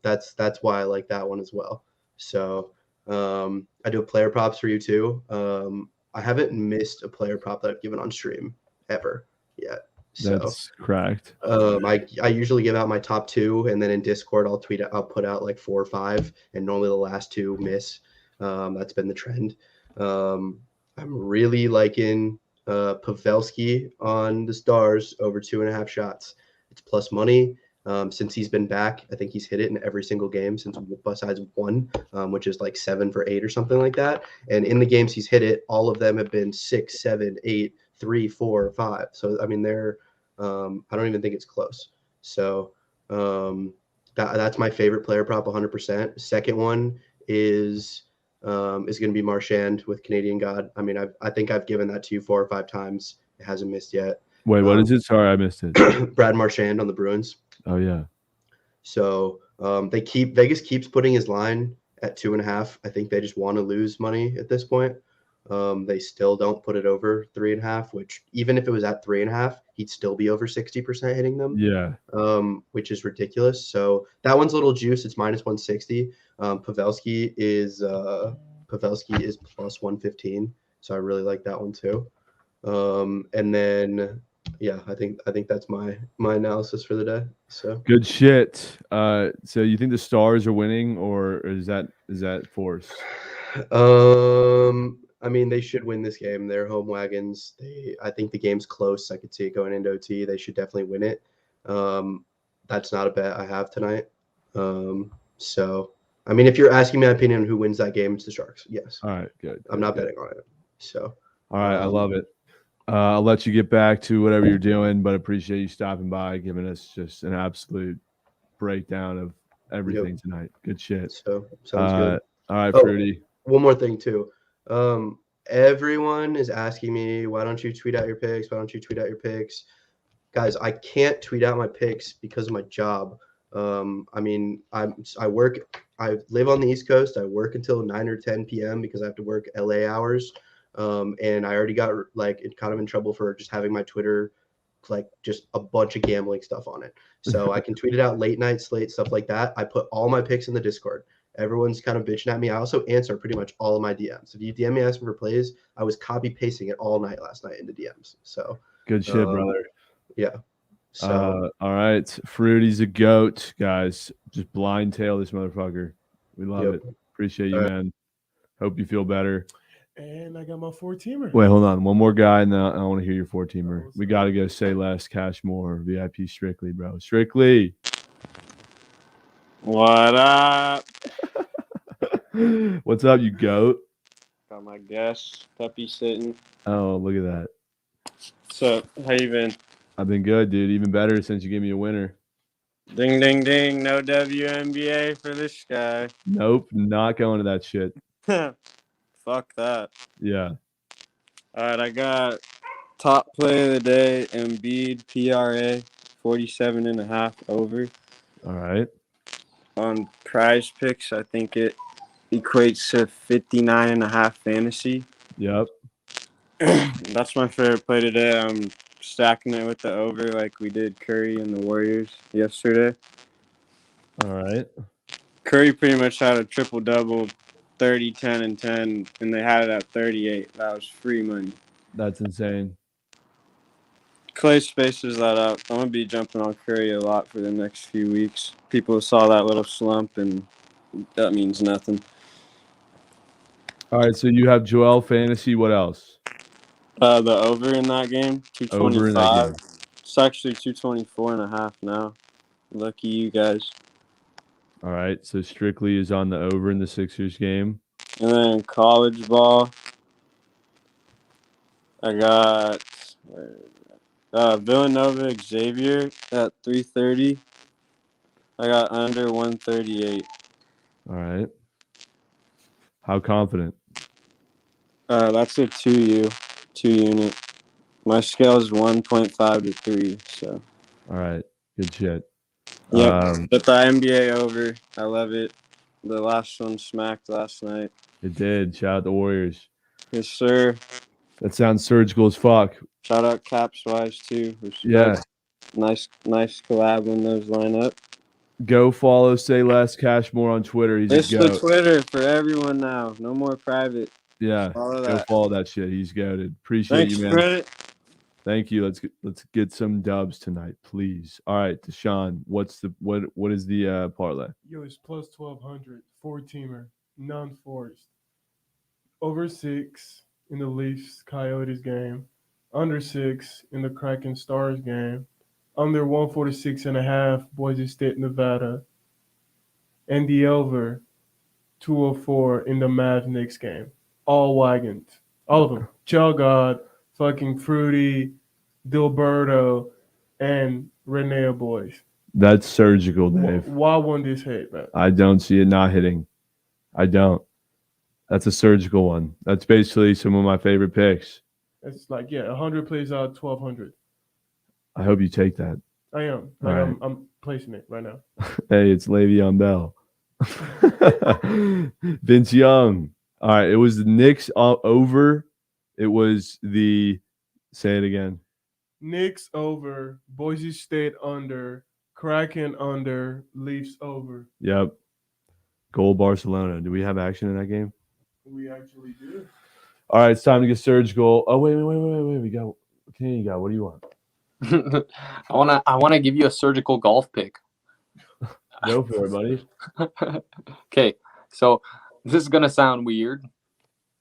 that's why I like that one as well. So I do player props for you too. I haven't missed a player prop that I've given on stream ever yet. So That's correct. I usually give out my top 2, and then in Discord I'll put out like 4 or 5, and normally the last 2 miss. That's been the trend. I'm really liking Pavelski on the Stars over 2.5 shots. It's plus money. Since he's been back, I think he's hit it in every single game besides one, which is like 7 for 8 or something like that. And in the games he's hit it, all of them have been 6, 7, 8, 3, 4, 5. So I mean, they're I don't even think it's close. So that's my favorite player prop, 100%. Second one is going to be Marchand with Canadian God. I mean, I think I've given that to you 4 or 5 times. It hasn't missed yet. Wait, what is it? Sorry, I missed it. Brad Marchand on the Bruins. Oh yeah. So Vegas keeps putting his line at 2.5. I think they just want to lose money at this point. They still don't put it over 3.5, which even if it was at 3.5, he'd still be over 60% hitting them. Yeah. Which is ridiculous. So that one's a little juice. It's minus 160. Pavelski is plus 115. So I really like that one too. And then yeah, I think that's my analysis for the day. So good shit. So you think the Stars are winning, or is that forced? I mean, they should win this game. They're home wagons. I think the game's close. I could see it going into OT. They should definitely win it. That's not a bet I have tonight. So I mean, if you're asking my opinion on who wins that game, it's the Sharks. Yes. All right, good. I'm not betting on it. So all right, I love it. I'll let you get back to whatever you're doing, but appreciate you stopping by, giving us just an absolute breakdown of everything tonight. Good shit. So sounds good. All right, Fruity. One more thing too. Everyone is asking me, why don't you tweet out your picks? Why don't you tweet out your picks? Guys, I can't tweet out my picks because of my job. I mean, I live on the East Coast. I work until 9 or 10 p.m. because I have to work LA hours. And I already got kind of in trouble for just having my Twitter just a bunch of gambling stuff on it. So I can tweet it out late night, slate, stuff like that. I put all my picks in the Discord. Everyone's kind of bitching at me. I also answer pretty much all of my DMs. If you DM me asking for plays, I was copy pasting it all night last night into DMs. So good shit, brother. Yeah. So all right, Fruity's a goat, guys. Just blind tail this motherfucker. We love it. Appreciate you, man. Hope you feel better. And I got my 4-teamer. Wait, hold on. One more guy, and then I want to hear your 4-teamer. We got to go say less, cash more, VIP Strictly, bro. Strictly. What up? What's up, you goat? Got my guest, Peppy, sitting. Oh, look at that. So, how you been? I've been good, dude. Even better since you gave me a winner. Ding, ding, ding. No WNBA for this guy. Nope, not going to that shit. Fuck that. Yeah. All right, I got top play of the day, Embiid, PRA, 47.5 over. All right. On prize picks, I think it equates to 59.5 fantasy. Yep. That's my favorite play today. I'm stacking it with the over like we did Curry and the Warriors yesterday. All right. Curry pretty much had a triple-double, 30, 10, and 10, and they had it at 38. That was free money. That's insane. Clay spaces that up. I'm going to be jumping on Curry a lot for the next few weeks. People saw that little slump, and that means nothing. All right, so you have Joel Fantasy. What else? The over in that game, 225. Over in that game. It's actually 224.5 now. Lucky you guys. All right, so Strictly is on the over in the Sixers game. And then college ball, I got Villanova Xavier at 330. I got under 138. All right. How confident? That's a 2 unit. My scale is 1.5 to 3. So. All right. Good shit. Yep. But the NBA over, I love it. The last one smacked last night. It did. Shout out the Warriors. Yes, sir. That sounds surgical as fuck. Shout out Caps Wise too. Yeah. Nice collab when those line up. Go follow Say Less Cashmore on Twitter. He's It's a the goat. Twitter for everyone now. No more private. Yeah. Follow Go that. follow that shit. He's goated. Appreciate Thanks, you, man. Trent. Thank you. Let's get some dubs tonight, please. All right, Deshaun, what is the parlay? Yo, it's plus 1,200. 4-teamer, non-forced. Over 6 in the Leafs Coyotes game. Under 6 in the Kraken Stars game. Under 146.5 Boise State Nevada. And the over 204 in the Mavs Knicks game. All wagons. All of them. Chugod, fucking Fruity, Dilberto, and Renee boys. That's surgical, Dave. Why won't this hit, man? I don't see it not hitting. I don't. That's a surgical one. That's basically some of my favorite picks. It's like, 100 plays out 1,200. I hope you take that. I am. All right. I'm placing it right now. Hey, it's Le'Veon Bell. Vince Young. All right, it was the Knicks over. It was the – say it again. Knicks over, Boise State under, Kraken under, Leafs over. Yep. Goal Barcelona. Do we have action in that game? We actually do. All right, it's time to get surgical. Oh, wait. We got – Kenny, what do you want? I wanna give you a surgical golf pick. Go for it, buddy. Okay, so this is gonna sound weird,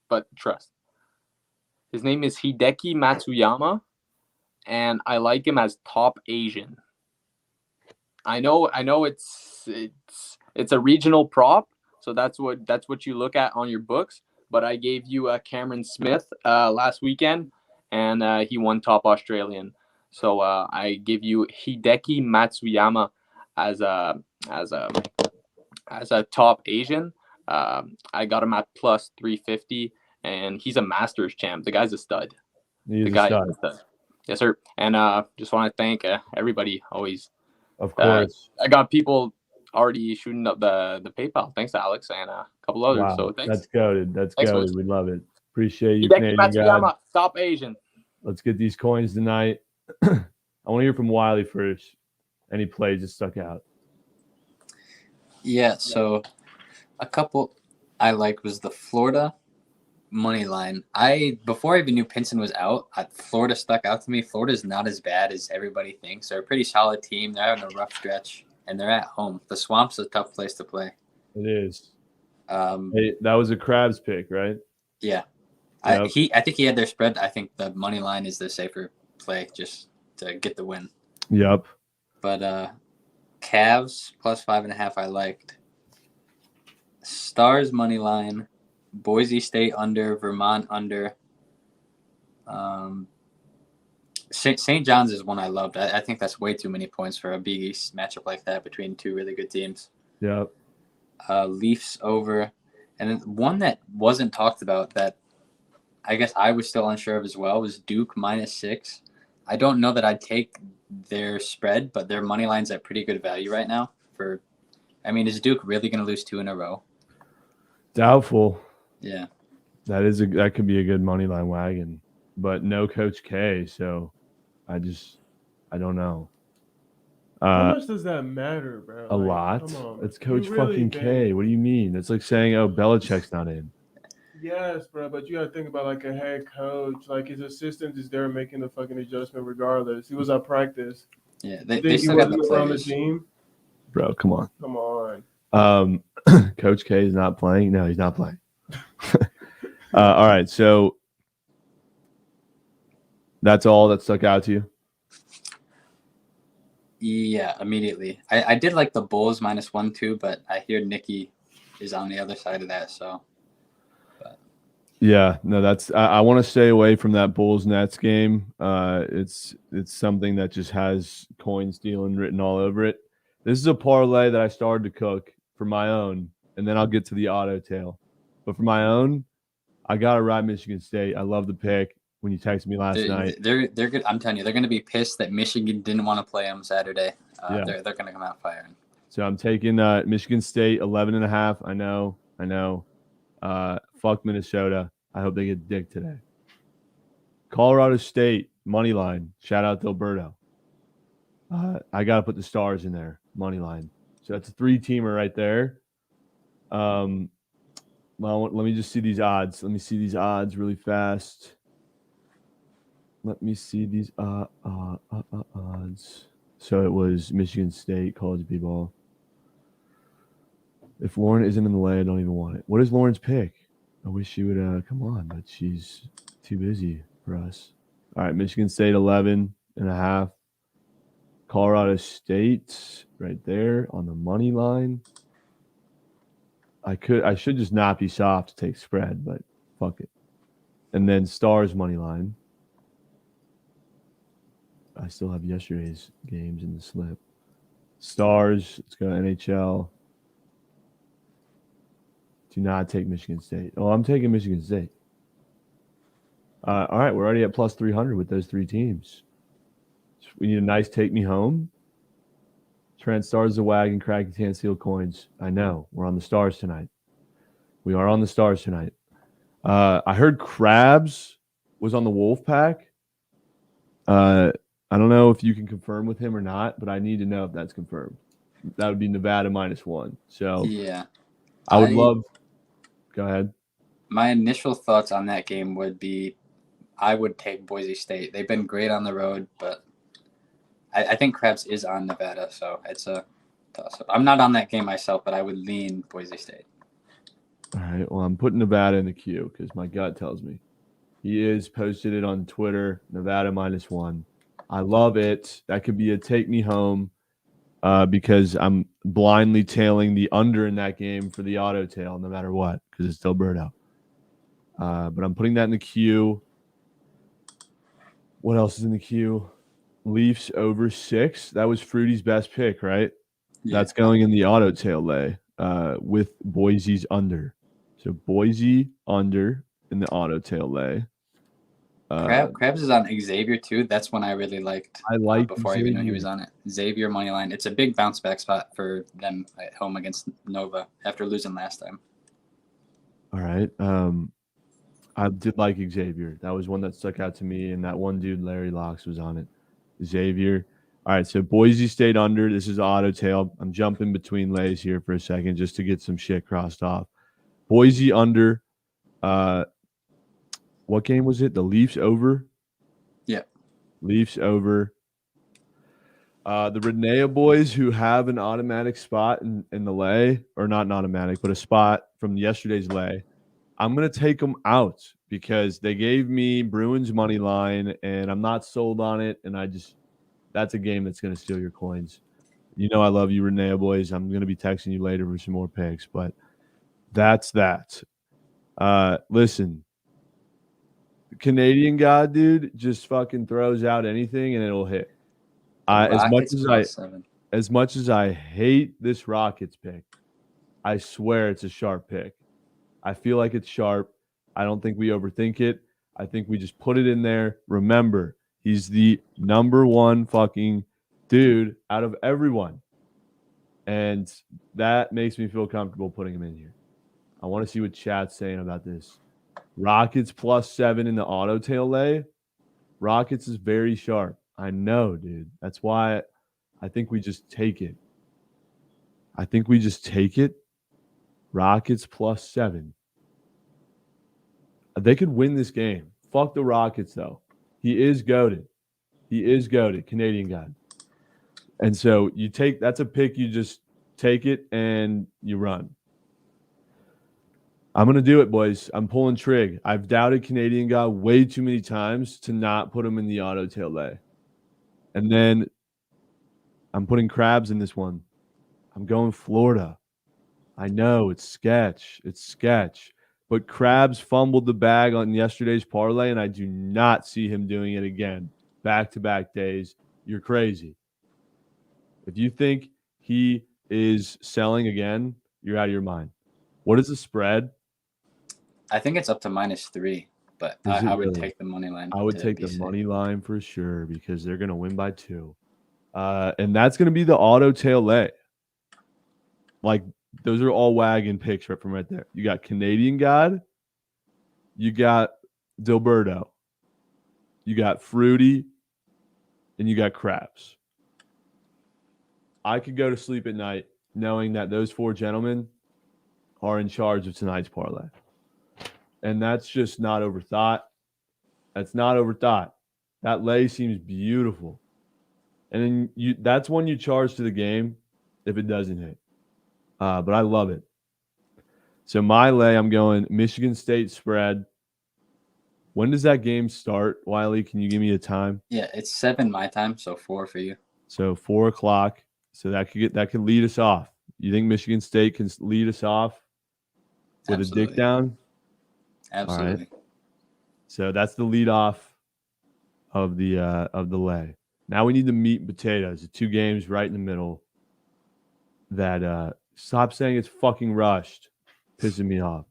but trust. His name is Hideki Matsuyama, and I like him as top Asian. I know it's a regional prop, so that's what you look at on your books. But I gave you Cameron Smith last weekend, and he won top Australian. So I give you Hideki Matsuyama as a top Asian. I got him at plus 350, and he's a Masters champ. The guy's a stud. He's a stud. Yes, sir. And just want to thank everybody always. Of course. I got people already shooting up the PayPal. Thanks, Alex, and a couple others. Wow, So thanks. that's goated. That's Thanks, goated. boys. We love it. Appreciate you, Hideki Canadian guy. Matsuyama, top Asian. Let's get these coins tonight. I want to hear from Wiley first. Any plays that stuck out? Yeah, so a couple I liked was the Florida money line. Before I even knew Pinson was out, Florida stuck out to me. Florida's not as bad as everybody thinks. They're a pretty solid team. They're having a rough stretch, and they're at home. The Swamp's a tough place to play. It is. Hey, that was a Krabs pick, right? Yeah. Yep. I think he had their spread. I think the money line is the safer play just to get the win. Yep. But Cavs plus 5.5 I liked. Stars money line, Boise State under, Vermont under. St. John's is one I loved. I think that's way too many points for a Big East matchup like that between two really good teams. Yep. Leafs over. And then one that wasn't talked about that I guess I was still unsure of as well was Duke -6. I don't know that I'd take their spread, but their money line's at pretty good value right now. Is Duke really going to lose 2 in a row? Doubtful. Yeah. That could be a good money line wagon, but no Coach K, so I don't know. How much does that matter, bro? A lot. Come on. It's Coach You really fucking think- K. What do you mean? It's like saying, "Oh, Belichick's not in." Yes, bro, but you gotta think about like a head coach. Like his assistant is there making the fucking adjustment regardless. He was at practice. Yeah, You they think he still got the wasn't around the players. team? Bro, come on. Come on. Coach K is not playing. No, he's not playing. All right, so that's all that stuck out to you. Yeah, immediately. I did like the Bulls -1 too, but I hear Nikki is on the other side of that. So Yeah, no, I want to stay away from that Bulls Nets game. It's something that just has coin stealing written all over it. This is a parlay that I started to cook for my own, and then I'll get to the auto tail. But for my own, I gotta ride Michigan State. I love the pick. When you texted me last night, they're good. I'm telling you, they're going to be pissed that Michigan didn't want to play them Saturday. Yeah. They're going to come out firing. So I'm taking Michigan State 11.5. I know. Fuck Minnesota. I hope they get dick today. Colorado State money line. Shout out to Alberto. I got to put the Stars in there money line. So that's a 3-teamer right there. Well, let me just see these odds. Let me see these odds really fast. Let me see these odds. So it was Michigan State college b-ball. If Lauren isn't in the lay, I don't even want it. What is Lauren's pick? I wish she would come on, but she's too busy for us. All right, Michigan State 11.5. Colorado State right there on the money line. I should just not be soft to take spread, but fuck it. And then Stars money line. I still have yesterday's games in the slip. Stars, let's go NHL. Do not take Michigan State. Oh, I'm taking Michigan State. All right, we're already at plus 300 with those 3 teams. We need a nice take me home. Trent Stars the wagon, Kraken can't steal coins. I know. We're on the Stars tonight. We are on the Stars tonight. I heard Krabs was on the Wolf Pack. I don't know if you can confirm with him or not, but I need to know if that's confirmed. That would be Nevada -1. So yeah, I would love. Go ahead. My initial thoughts on that game would be, I would take Boise State. They've been great on the road, but I think Krabs is on Nevada, so it's a toss-up. I'm not on that game myself, but I would lean Boise State. All right. Well, I'm putting Nevada in the queue because my gut tells me. He is posted it on Twitter. Nevada -1. I love it. That could be a take me home because I'm blindly tailing the under in that game for the auto tail no matter what because it's still Birdo. But I'm putting that in the queue. What else is in the queue? Leafs over 6. That was Fruity's best pick, right? Yeah. That's going in the auto tail lay with Boise's under. So Boise under in the auto tail lay. Krabs is on Xavier too. That's one I really liked. I liked before I even knew he was on it. Xavier money line. It's a big bounce back spot for them at home against Nova after losing last time. All right. I did like Xavier. That was one that stuck out to me, and that one dude, Larry Locks, was on it. Xavier. All right, so Boise State under. This is auto tail. I'm jumping between lays here for a second just to get some shit crossed off. Boise under. What game was it? The Leafs over? Yeah. Leafs over. The Renea boys who have an automatic spot in the lay, or not an automatic, but a spot from yesterday's lay. I'm going to take them out because they gave me Bruins money line, and I'm not sold on it, and that's a game that's going to steal your coins. You know I love you, Renea boys. I'm going to be texting you later for some more picks, but that's that. Listen. Canadian God, dude, just fucking throws out anything and it'll hit. As much as I hate this Rockets pick, I swear it's a sharp pick. I feel like it's sharp. I don't think we overthink it. I think we just put it in there. Remember, he's the number one fucking dude out of everyone. And that makes me feel comfortable putting him in here. I want to see what chat's saying about this. Rockets +7 in the auto tail lay. Rockets is very sharp. I know, dude. That's why I think we just take it. Rockets +7. They could win this game. Fuck the Rockets, though. He is goated. Canadian guy. And so that's a pick. You just take it and you run. I'm going to do it, boys. I'm pulling trig. I've doubted Canadian guy way too many times to not put him in the auto tail lay. And then I'm putting crabs in this one. I'm going Florida. I know it's sketch. But Krabs fumbled the bag on yesterday's parlay, and I do not see him doing it again. Back-to-back days. You're crazy. If you think he is selling again, you're out of your mind. What is the spread? I think it's up to -3, but I would take the money line. I would take the money line for sure because they're going to win by 2. And that's going to be the auto tail lay. Like, those are all wagon picks right from right there. You got Canadian God. You got Dilberto. You got Fruity. And you got Crabs. I could go to sleep at night knowing that those 4 gentlemen are in charge of tonight's parlay. And that's just not overthought. That lay seems beautiful. And then that's one you charge to the game if it doesn't hit. But I love it. So my lay, I'm going Michigan State spread. When does that game start, Wiley? Can you give me a time? Yeah, it's 7 my time, so 4 for you. So 4 o'clock. So that could lead us off. You think Michigan State can lead us off with Absolutely. a dick down? Absolutely. All right. So that's the lead off of the lay. Now we need the meat and potatoes. The 2 games right in the middle. That stop saying it's fucking rushed, pissing me off.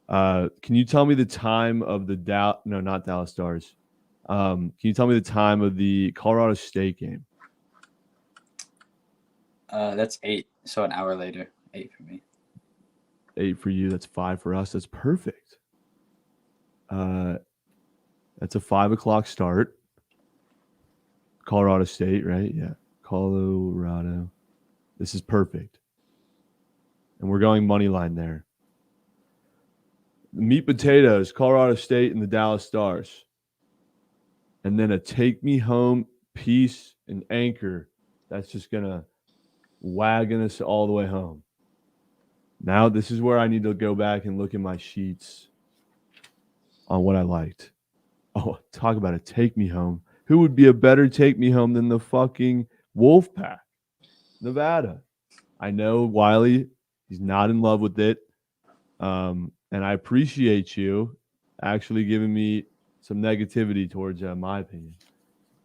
Can you tell me the time of the not Dallas Stars? Can you tell me the time of the Colorado State game? That's 8, so an hour later. 8 for me. 8 for you. That's 5 for us. That's perfect. That's a 5 o'clock start. Colorado State, right? Yeah. Colorado. This is perfect. And we're going money line there. The meat potatoes, Colorado State and the Dallas Stars. And then a take me home piece and anchor. That's just going to wagon us all the way home. Now this is where I need to go back and look at my sheets on what I liked. Oh, talk about a take me home. Who would be a better take me home than the fucking Wolfpack? Nevada. I know Wiley, he's not in love with it. And I appreciate you actually giving me some negativity towards my opinion.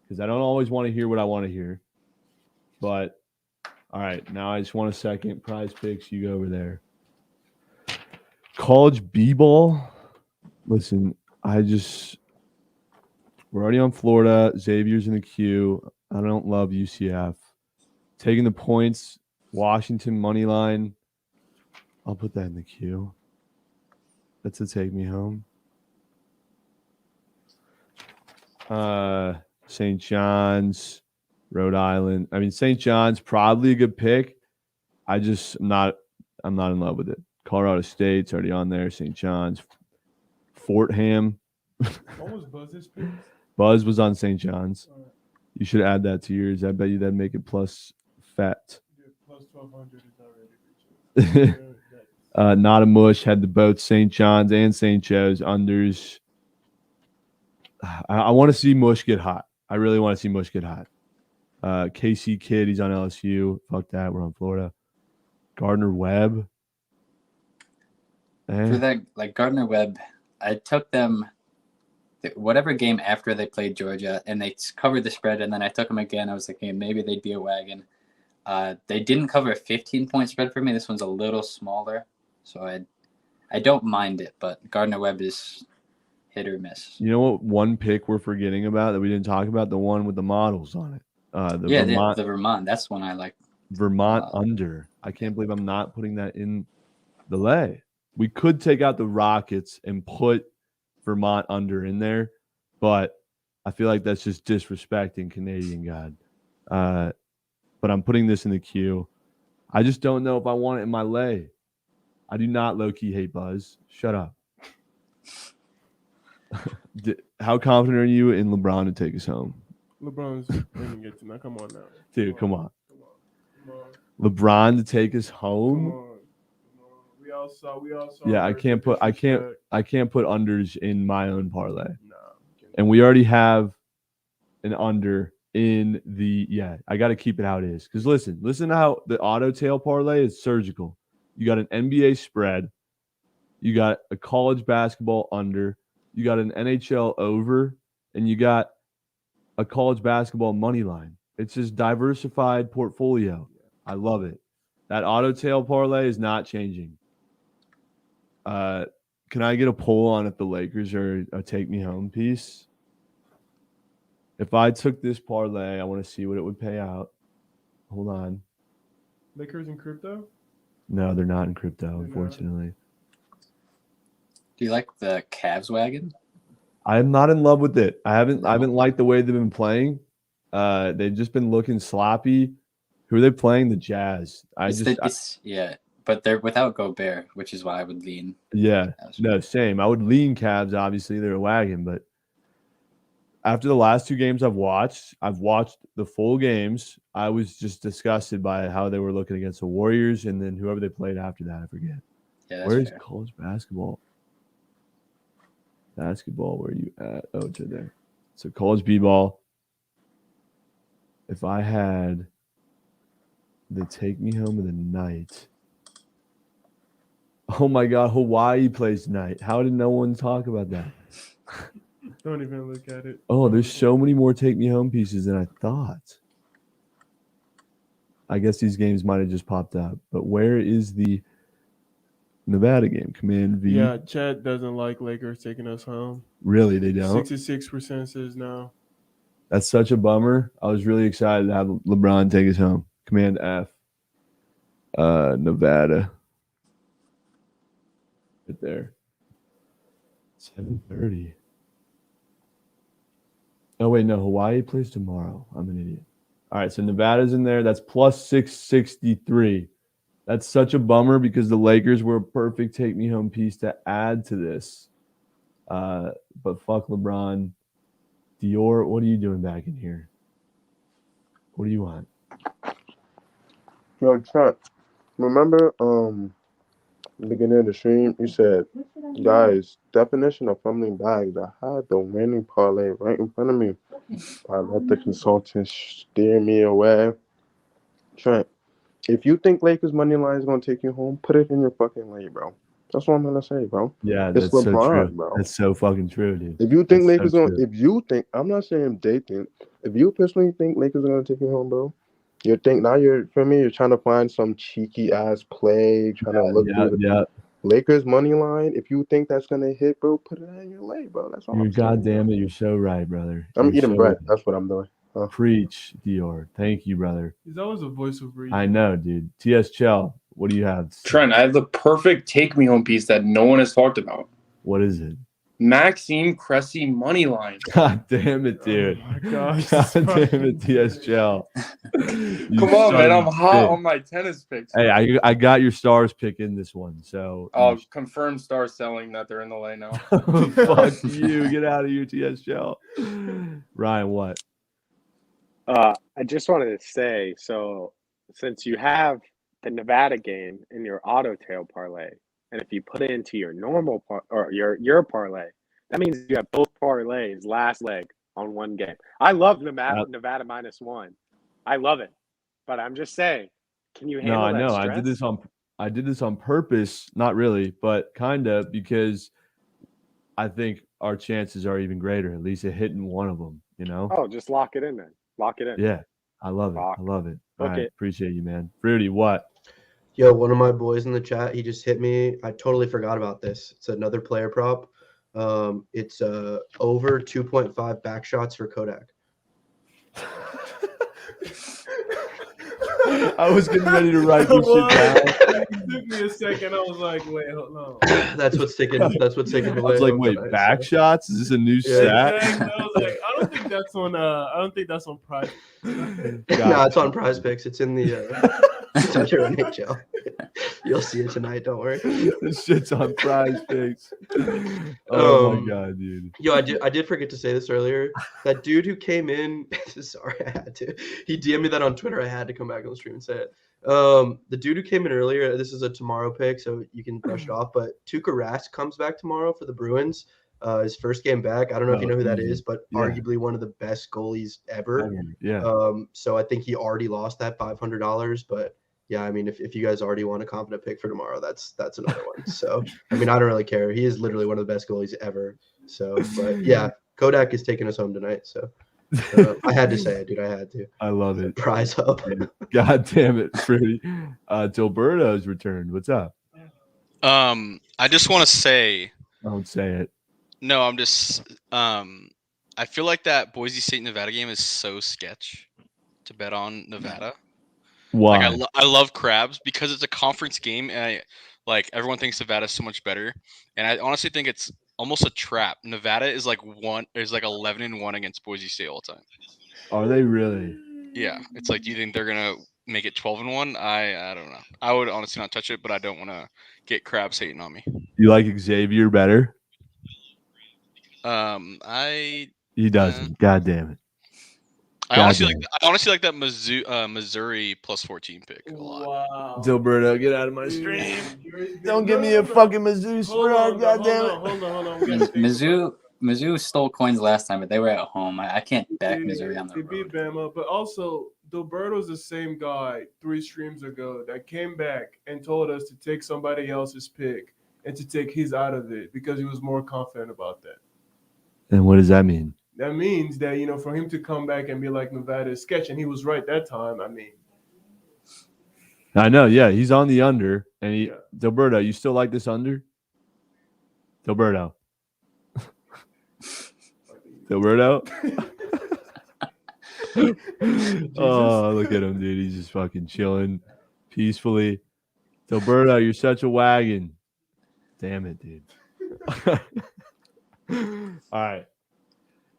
Because I don't always want to hear what I want to hear. But all right, now I just want a second. Prize picks, you go over there. College B-ball. Listen, we're already on Florida. Xavier's in the queue. I don't love UCF. Taking the points, Washington money line. I'll put that in the queue. That's a take me home. St. John's, Rhode Island. I mean, St. John's probably a good pick. I'm not in love with it. Colorado State's already on there. St. John's, Fort Ham. What was Buzz's pick? Buzz was on St. John's. You should add that to yours. I bet you that'd make it plus fat. Yeah, plus 1,200 is already. Not a mush had the both St. John's and St. Joe's unders. I want to see Mush get hot. I really want to see Mush get hot. KC Kid, he's on LSU. Fuck that. We're on Florida. Gardner Webb. For that, like Gardner Webb, I took them whatever game after they played Georgia, and they covered the spread, and then I took them again. I was thinking maybe they'd be a wagon. They didn't cover a 15-point spread for me. This one's a little smaller, so I don't mind it. But Gardner Webb is hit or miss. You know what? One pick we're forgetting about that we didn't talk about, the one with the models on it. The Vermont. That's one I like. Vermont under. I can't believe I'm not putting that in the lay. We could take out the Rockets and put Vermont under in there, but I feel like that's just disrespecting Canadian God. But I'm putting this in the queue. I just don't know if I want it in my lay. I do not low-key hate Buzz. Shut up. How confident are you in LeBron to take us home? LeBron's winning it tonight. Come on now. Dude, come on. LeBron to take us home? Come on. We all saw. Yeah, I can't put unders in my own parlay. No. And we already have an under in the I got to keep it how it is. Because listen to how the auto tail parlay is surgical. You got an NBA spread, you got a college basketball under, you got an NHL over, and you got a college basketball money line. It's just diversified portfolio. I love it. That auto tail parlay is not changing. Can I get a poll on if the Lakers are a take me home piece? If I took this parlay, I want to see what it would pay out. Hold on. Lakers in crypto? No, they're not in crypto, unfortunately. Do you like the Cavs wagon? I'm not in love with it. I haven't liked the way they've been playing. They've just been looking sloppy. Who are they playing? The Jazz. But they're without Gobert, which is why I would lean. Yeah, no, same. I would lean Cavs. Obviously, they're a wagon, but after the last two games I've watched the full games. I was just disgusted by how they were looking against the Warriors, and then whoever they played after that, I forget. Yeah, where is college basketball? Basketball, where are you at? Oh, it's right there. So college b-ball. If I had the take me home of the night. Oh my God, Hawaii plays tonight. How did no one talk about that? Don't even look at it. Oh, there's so many more take me home pieces than I thought. I guess these games might have just popped up. But where is the Nevada game? Command V. Yeah, Chad doesn't like Lakers taking us home. Really, they don't? 66% says no. That's such a bummer. I was really excited to have LeBron take us home. Command F. Nevada. Right there. 7:30. Oh, wait, no. Hawaii plays tomorrow. I'm an idiot. All right, so Nevada's in there. That's plus 663. That's such a bummer because the Lakers were a perfect take-me-home piece to add to this. But fuck LeBron. Dior, what are you doing back in here? What do you want? Yo, Trent, remember the beginning of the stream, you said, guys, definition of fumbling bags. I had the winning parlay right in front of me. I let the consultants steer me away. Trent, if you think Lakers money line is going to take you home, put it in your fucking lay, bro. That's what I'm going to say, bro. Yeah, it's that's LeBron, so true. bro. That's so fucking true, dude. If you think That's Lakers so going, true. if you think, I'm not saying they think, if you personally think Lakers are going to take you home, bro, you think now you're trying to find some cheeky ass play, trying to look good. Yeah. Lakers money line, if you think that's gonna hit, bro, put it in your lay, bro. That's all You're I'm saying. goddamn it. You're so right, brother. I'm You're eating so bread. right. That's what I'm doing. Preach, Dior. Thank you, brother. He's always a voice of reason. I know, dude. TS Chell, what do you have? Trent, I have the perfect take me home piece that no one has talked about. What is it? Maxime Cressy money line. God damn it, dude. Oh my gosh. God damn it, TS Chell. Come on, man. I'm hot on my tennis picks. Hey, I got your stars pick in this one. So Confirmed star selling that they're in the lay now. fuck you. Get out of here, TS Chell. Ryan, what? I just wanted to say, so since you have the Nevada game in your auto tail parlay, and if you put it into your normal or your parlay, that means you have both parlays last leg on one game. I love Nevada -1. I love it, but I'm just saying, can you handle that? No, I know. stress? I did this on purpose, not really, but kind of, because I think our chances are even greater, at least at hitting one of them, you know? Oh, just lock it in then. Lock it in. Yeah, I love it. Rock. I love it. All Book right, it. appreciate you, man. Fruity, what? Yo, one of my boys in the chat, he just hit me. I totally forgot about this. It's another player prop. It's over 2.5 back shots for Kodak. I was getting ready to write this shit down. It took me a second. I was like, wait, hold on. That's what's taking. That's what's taking I was like, wait, back shots? Is this a new stat? Exactly. I was like, I don't think that's on. I don't think that's on Prize. No, it's on Prize Picks. It's in the it's on your NHL. You'll see it tonight. Don't worry. This shit's on Prize Picks. Oh my god, dude. Yo, I did forget to say this earlier. That dude who came in, sorry, I had to. He DM'd me that on Twitter. I had to come back on the stream and say it. The dude who came in earlier, this is a tomorrow pick, so you can brush it off. But Tuukka Rask comes back tomorrow for the Bruins. His first game back. I don't know if you know who that is, but arguably one of the best goalies ever. Yeah. So I think he already lost that $500. But yeah, I mean, if you guys already want a confident pick for tomorrow, that's another one. So I mean, I don't really care. He is literally one of the best goalies ever. So, but yeah, Kodak is taking us home tonight. So I had to say it, dude. I had to. I love it. Prize up. God damn it, Freddie. Gilberto's returned. What's up? I just want to say. Don't say it. No, I'm just. I feel like that Boise State Nevada game is so sketch to bet on Nevada. Why? Like I love Crabs because it's a conference game, and everyone thinks Nevada's so much better, and I honestly think it's almost a trap. Nevada is like 11-1 against Boise State all the time. Are they really? Yeah, it's like, do you think they're gonna make it 12-1? I don't know. I would honestly not touch it, but I don't want to get Crabs hating on me. You like Xavier better? He doesn't. God damn it. I honestly like that Missouri plus 14 pick a lot. Wow. Gilberto, get out of my stream. Don't give me a fucking Mizzou spread. God damn it. Hold on. Mizzou stole coins last time, but they were at home. I can't back Missouri on the They road. beat Bama, but also Gilberto's the same guy 3 streams ago that came back and told us to take somebody else's pick and to take his out of it because he was more confident about that. And what does that mean? That means that, for him to come back and be like Nevada is sketch, and he was right that time. I mean, I know. Yeah, he's on the under, and Gilberto, you still like this under? Gilberto. Gilberto. Oh, look at him, dude. He's just fucking chilling peacefully. Gilberto, you're such a wagon. Damn it, dude. All right.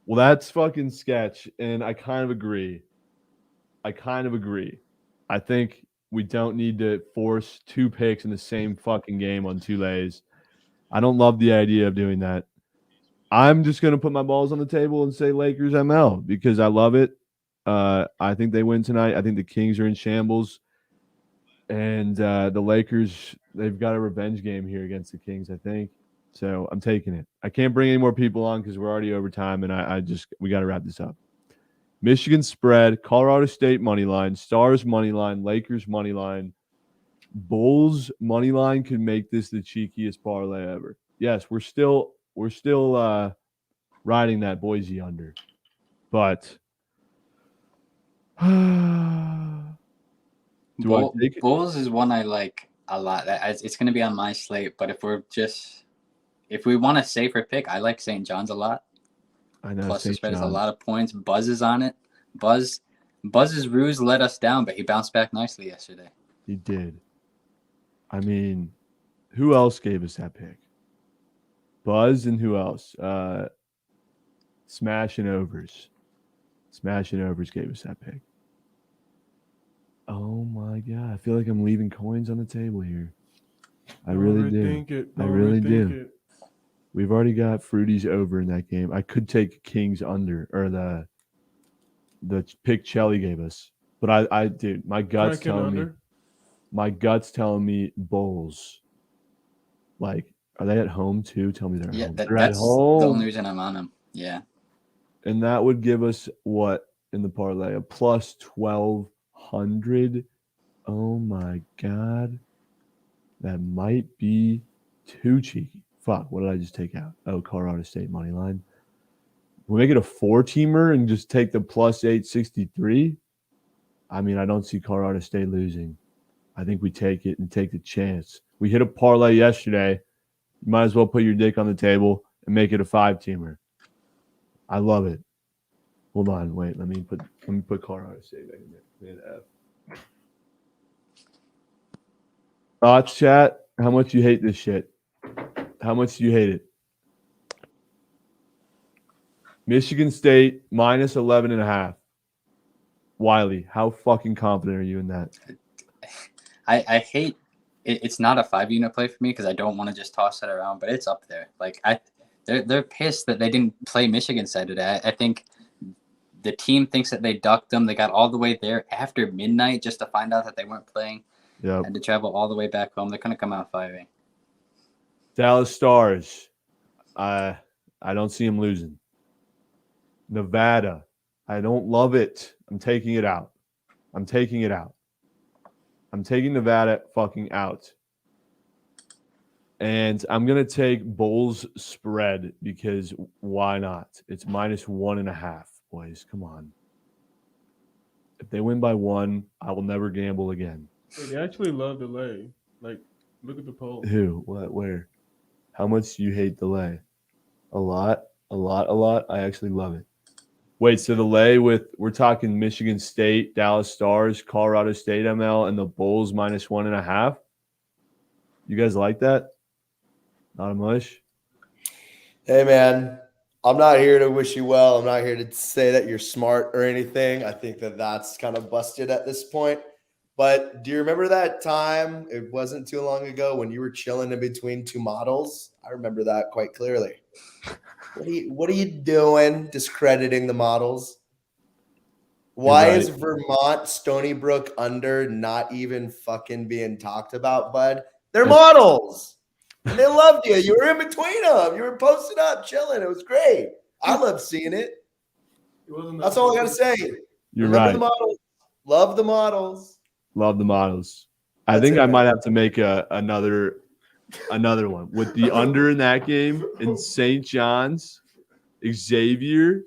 Well, that's fucking sketch, and I kind of agree. I think we don't need to force 2 picks in the same fucking game on 2 lays. I don't love the idea of doing that. I'm just going to put my balls on the table and say Lakers ML because I love it. I think they win tonight. I think the Kings are in shambles. And the Lakers, they've got a revenge game here against the Kings, I think. So I'm taking it. I can't bring any more people on because we're already over time, and we got to wrap this up. Michigan spread, Colorado State money line, Stars money line, Lakers money line, Bulls money line could make this the cheekiest parlay ever. Yes, we're still riding that Boise under, but Bulls is one I like a lot. It's going to be on my slate, but if we want a safer pick, I like St. John's a lot. I know. Plus, the spread is a lot of points. Buzz is on it. Buzz's ruse let us down, but he bounced back nicely yesterday. He did. I mean, who else gave us that pick? Buzz and who else? Smash and Overs. Smash and Overs gave us that pick. Oh my God. I feel like I'm leaving coins on the table here. I really do. I really do. We've already got Fruities over in that game. I could take Kings under or the pick Chelly gave us. But I dude, my gut's telling me Bulls. Like, are they at home too? Tell me they're home. They're that's at home. the only reason I'm on them. Yeah. And that would give us what in the parlay? A plus 1,200. Oh my God. That might be too cheeky. Fuck, what did I just take out? Oh, Colorado State money line. We make it a 4-teamer and just take the plus 863. I mean, I don't see Colorado State losing. I think we take it and take the chance. We hit a parlay yesterday. You might as well put your dick on the table. and make it a 5-teamer. I love it. Hold on, wait. Let me put Colorado State back in there. F. Thoughts, chat? How much you hate this shit? How much do you hate it? Michigan State minus 11.5. Wiley, how fucking confident are you in that? I hate it. It's not a 5-unit play for me because I don't want to just toss it around, but it's up there. Like they're pissed that they didn't play Michigan State today. I think the team thinks that they ducked them. They got all the way there after midnight just to find out that they weren't playing. Yep. Had to travel all the way back home. They're gonna come out firing. Dallas Stars. I don't see them losing. Nevada. I don't love it. I'm taking it out. I'm taking Nevada fucking out. And I'm going to take Bulls spread because why not? It's minus 1.5, boys. Come on. If they win by 1, I will never gamble again. Hey, they actually love delay. Like, look at the poll. Who? What? Where? How much do you hate delay? A lot. I actually love it. Wait, so the lay we're talking Michigan State, Dallas Stars, Colorado State ML, and the Bulls minus 1.5. You guys like that? Not a mush? Hey, man, I'm not here to wish you well. I'm not here to say that you're smart or anything. I think that that's kind of busted at this point. But do you remember that time? It wasn't too long ago when you were chilling in between two models. I remember that quite clearly. What are you doing discrediting the models? Why is Vermont Stony Brook under not even fucking being talked about, bud? They're models. And they loved you. You were in between them. You were posted up, chilling. It was great. I loved seeing it. That's all I got to say. You're Remember right. the models. Love the models. Love the models. I think I might have to make another one with the under in that game in St. John's. Xavier.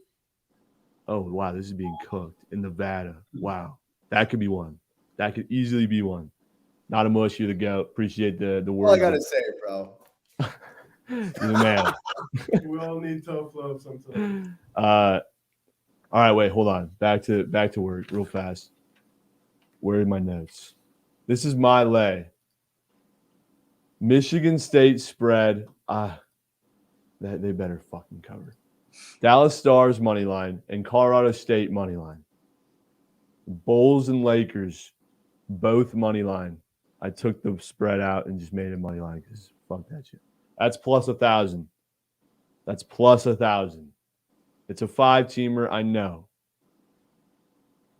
Oh wow, this is being cooked in Nevada. Wow, that could be one. That could easily be one. Not a mush, you're the goat. Appreciate the word. All I gotta say, bro. You're the man. We all need tough love sometimes. All right, wait, hold on. Back to work real fast. Where are my notes? This is my lay. Michigan State spread. They better fucking cover. Dallas Stars money line and Colorado State money line. Bulls and Lakers, both money line. I took the spread out and just made it money line because fuck that shit. That's plus 1,000. That's plus 1,000. It's a 5-teamer, I know.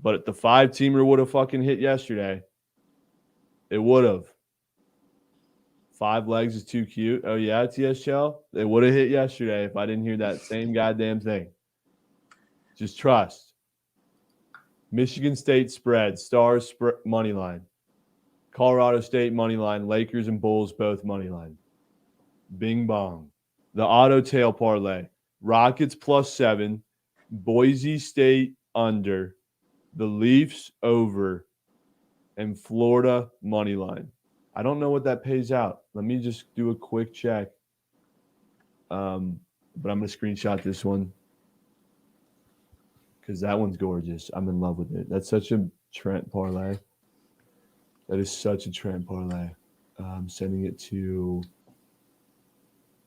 But if the 5-teamer would have fucking hit yesterday, it would have. 5 legs is too cute. Oh, yeah, TSL? They would have hit yesterday if I didn't hear that same goddamn thing. Just trust. Michigan State spread, Stars money line. Colorado State money line, Lakers and Bulls both money line. Bing bong. The auto tail parlay. Rockets plus 7, Boise State under, the Leafs over, and Florida money line. I don't know what that pays out. Let me just do a quick check. But I'm going to screenshot this one because that one's gorgeous. I'm in love with it. That's such a Trent parlay. That is such a Trent parlay. I'm sending it to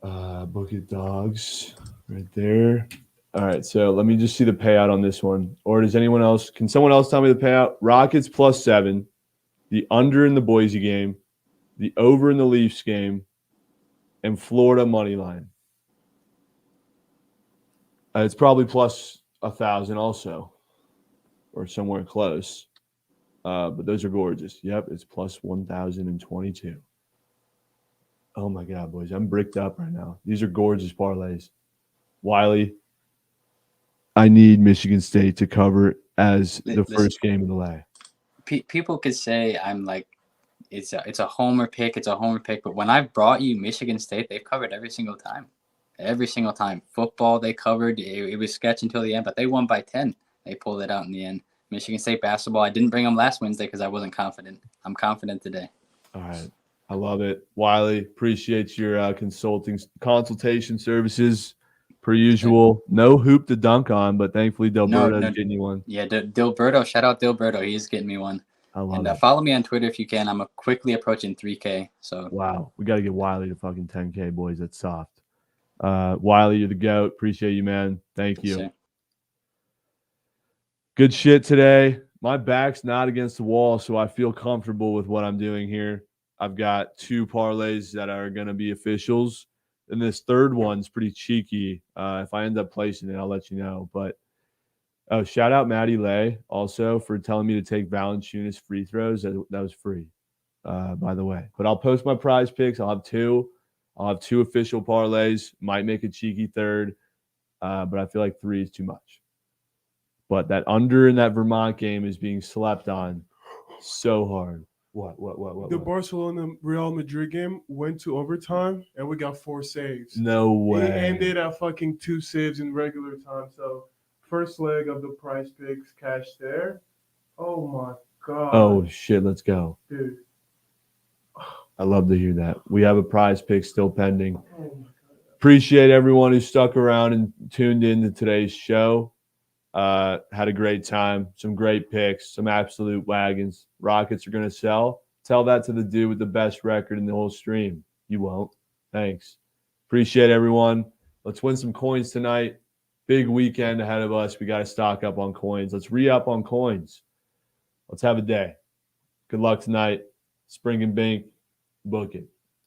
Bucket Dogs right there. All right, so let me just see the payout on this one. Or does anyone else? Can someone else tell me the payout? Rockets plus 7, the under in the Boise game, the over in the Leafs game, and Florida money line. It's probably plus 1,000 also, or somewhere close. But those are gorgeous. Yep, it's plus 1,022. Oh my God, boys, I'm bricked up right now. These are gorgeous parlays. Wiley, I need Michigan State to cover as the first game of the lay. People could say I'm like, it's a homer pick. It's a homer pick. But when I've brought you Michigan State, they've covered every single time. Every single time. Football, they covered. It was sketch until the end, but they won by 10. They pulled it out in the end. Michigan State basketball, I didn't bring them last Wednesday because I wasn't confident. I'm confident today. All right. I love it. Wiley, appreciate your consultation services per usual. No hoop to dunk on, but thankfully Delberto's getting you one. Yeah, Dilberto. Shout out Dilberto. He's getting me one. I love And it. follow me on Twitter if you can. I'm quickly approaching 3K. So wow, we got to get Wiley to fucking 10K, boys. That's soft. Wiley, you're the GOAT. Appreciate you, man. Thank you. Sure. Good shit today. My back's not against the wall, so I feel comfortable with what I'm doing here. I've got 2 parlays that are going to be officials, and this third one's pretty cheeky. If I end up placing it, I'll let you know. But shout out Maddie Lay also for telling me to take Valanciunas free throws. That was free, by the way. But I'll post my prize picks. I'll have 2. I'll have 2 official parlays. Might make a cheeky third, but I feel like 3 is too much. But that under in that Vermont game is being slept on so hard. What? The Barcelona Real Madrid game went to overtime, and we got 4 saves. No way. It ended at fucking 2 saves in regular time. So first leg of the prize picks cash there. Oh my god. Oh shit, let's go. Dude. I love to hear that. We have a prize pick still pending. Appreciate everyone who stuck around and tuned in to today's show. Had a great time. Some great picks. Some absolute wagons. Rockets are going to sell. Tell that to the dude with the best record in the whole stream. You won't. Thanks. Appreciate everyone. Let's win some coins tonight. Big weekend ahead of us. We got to stock up on coins. Let's re-up on coins. Let's have a day. Good luck tonight. Spring and Bink. Book it.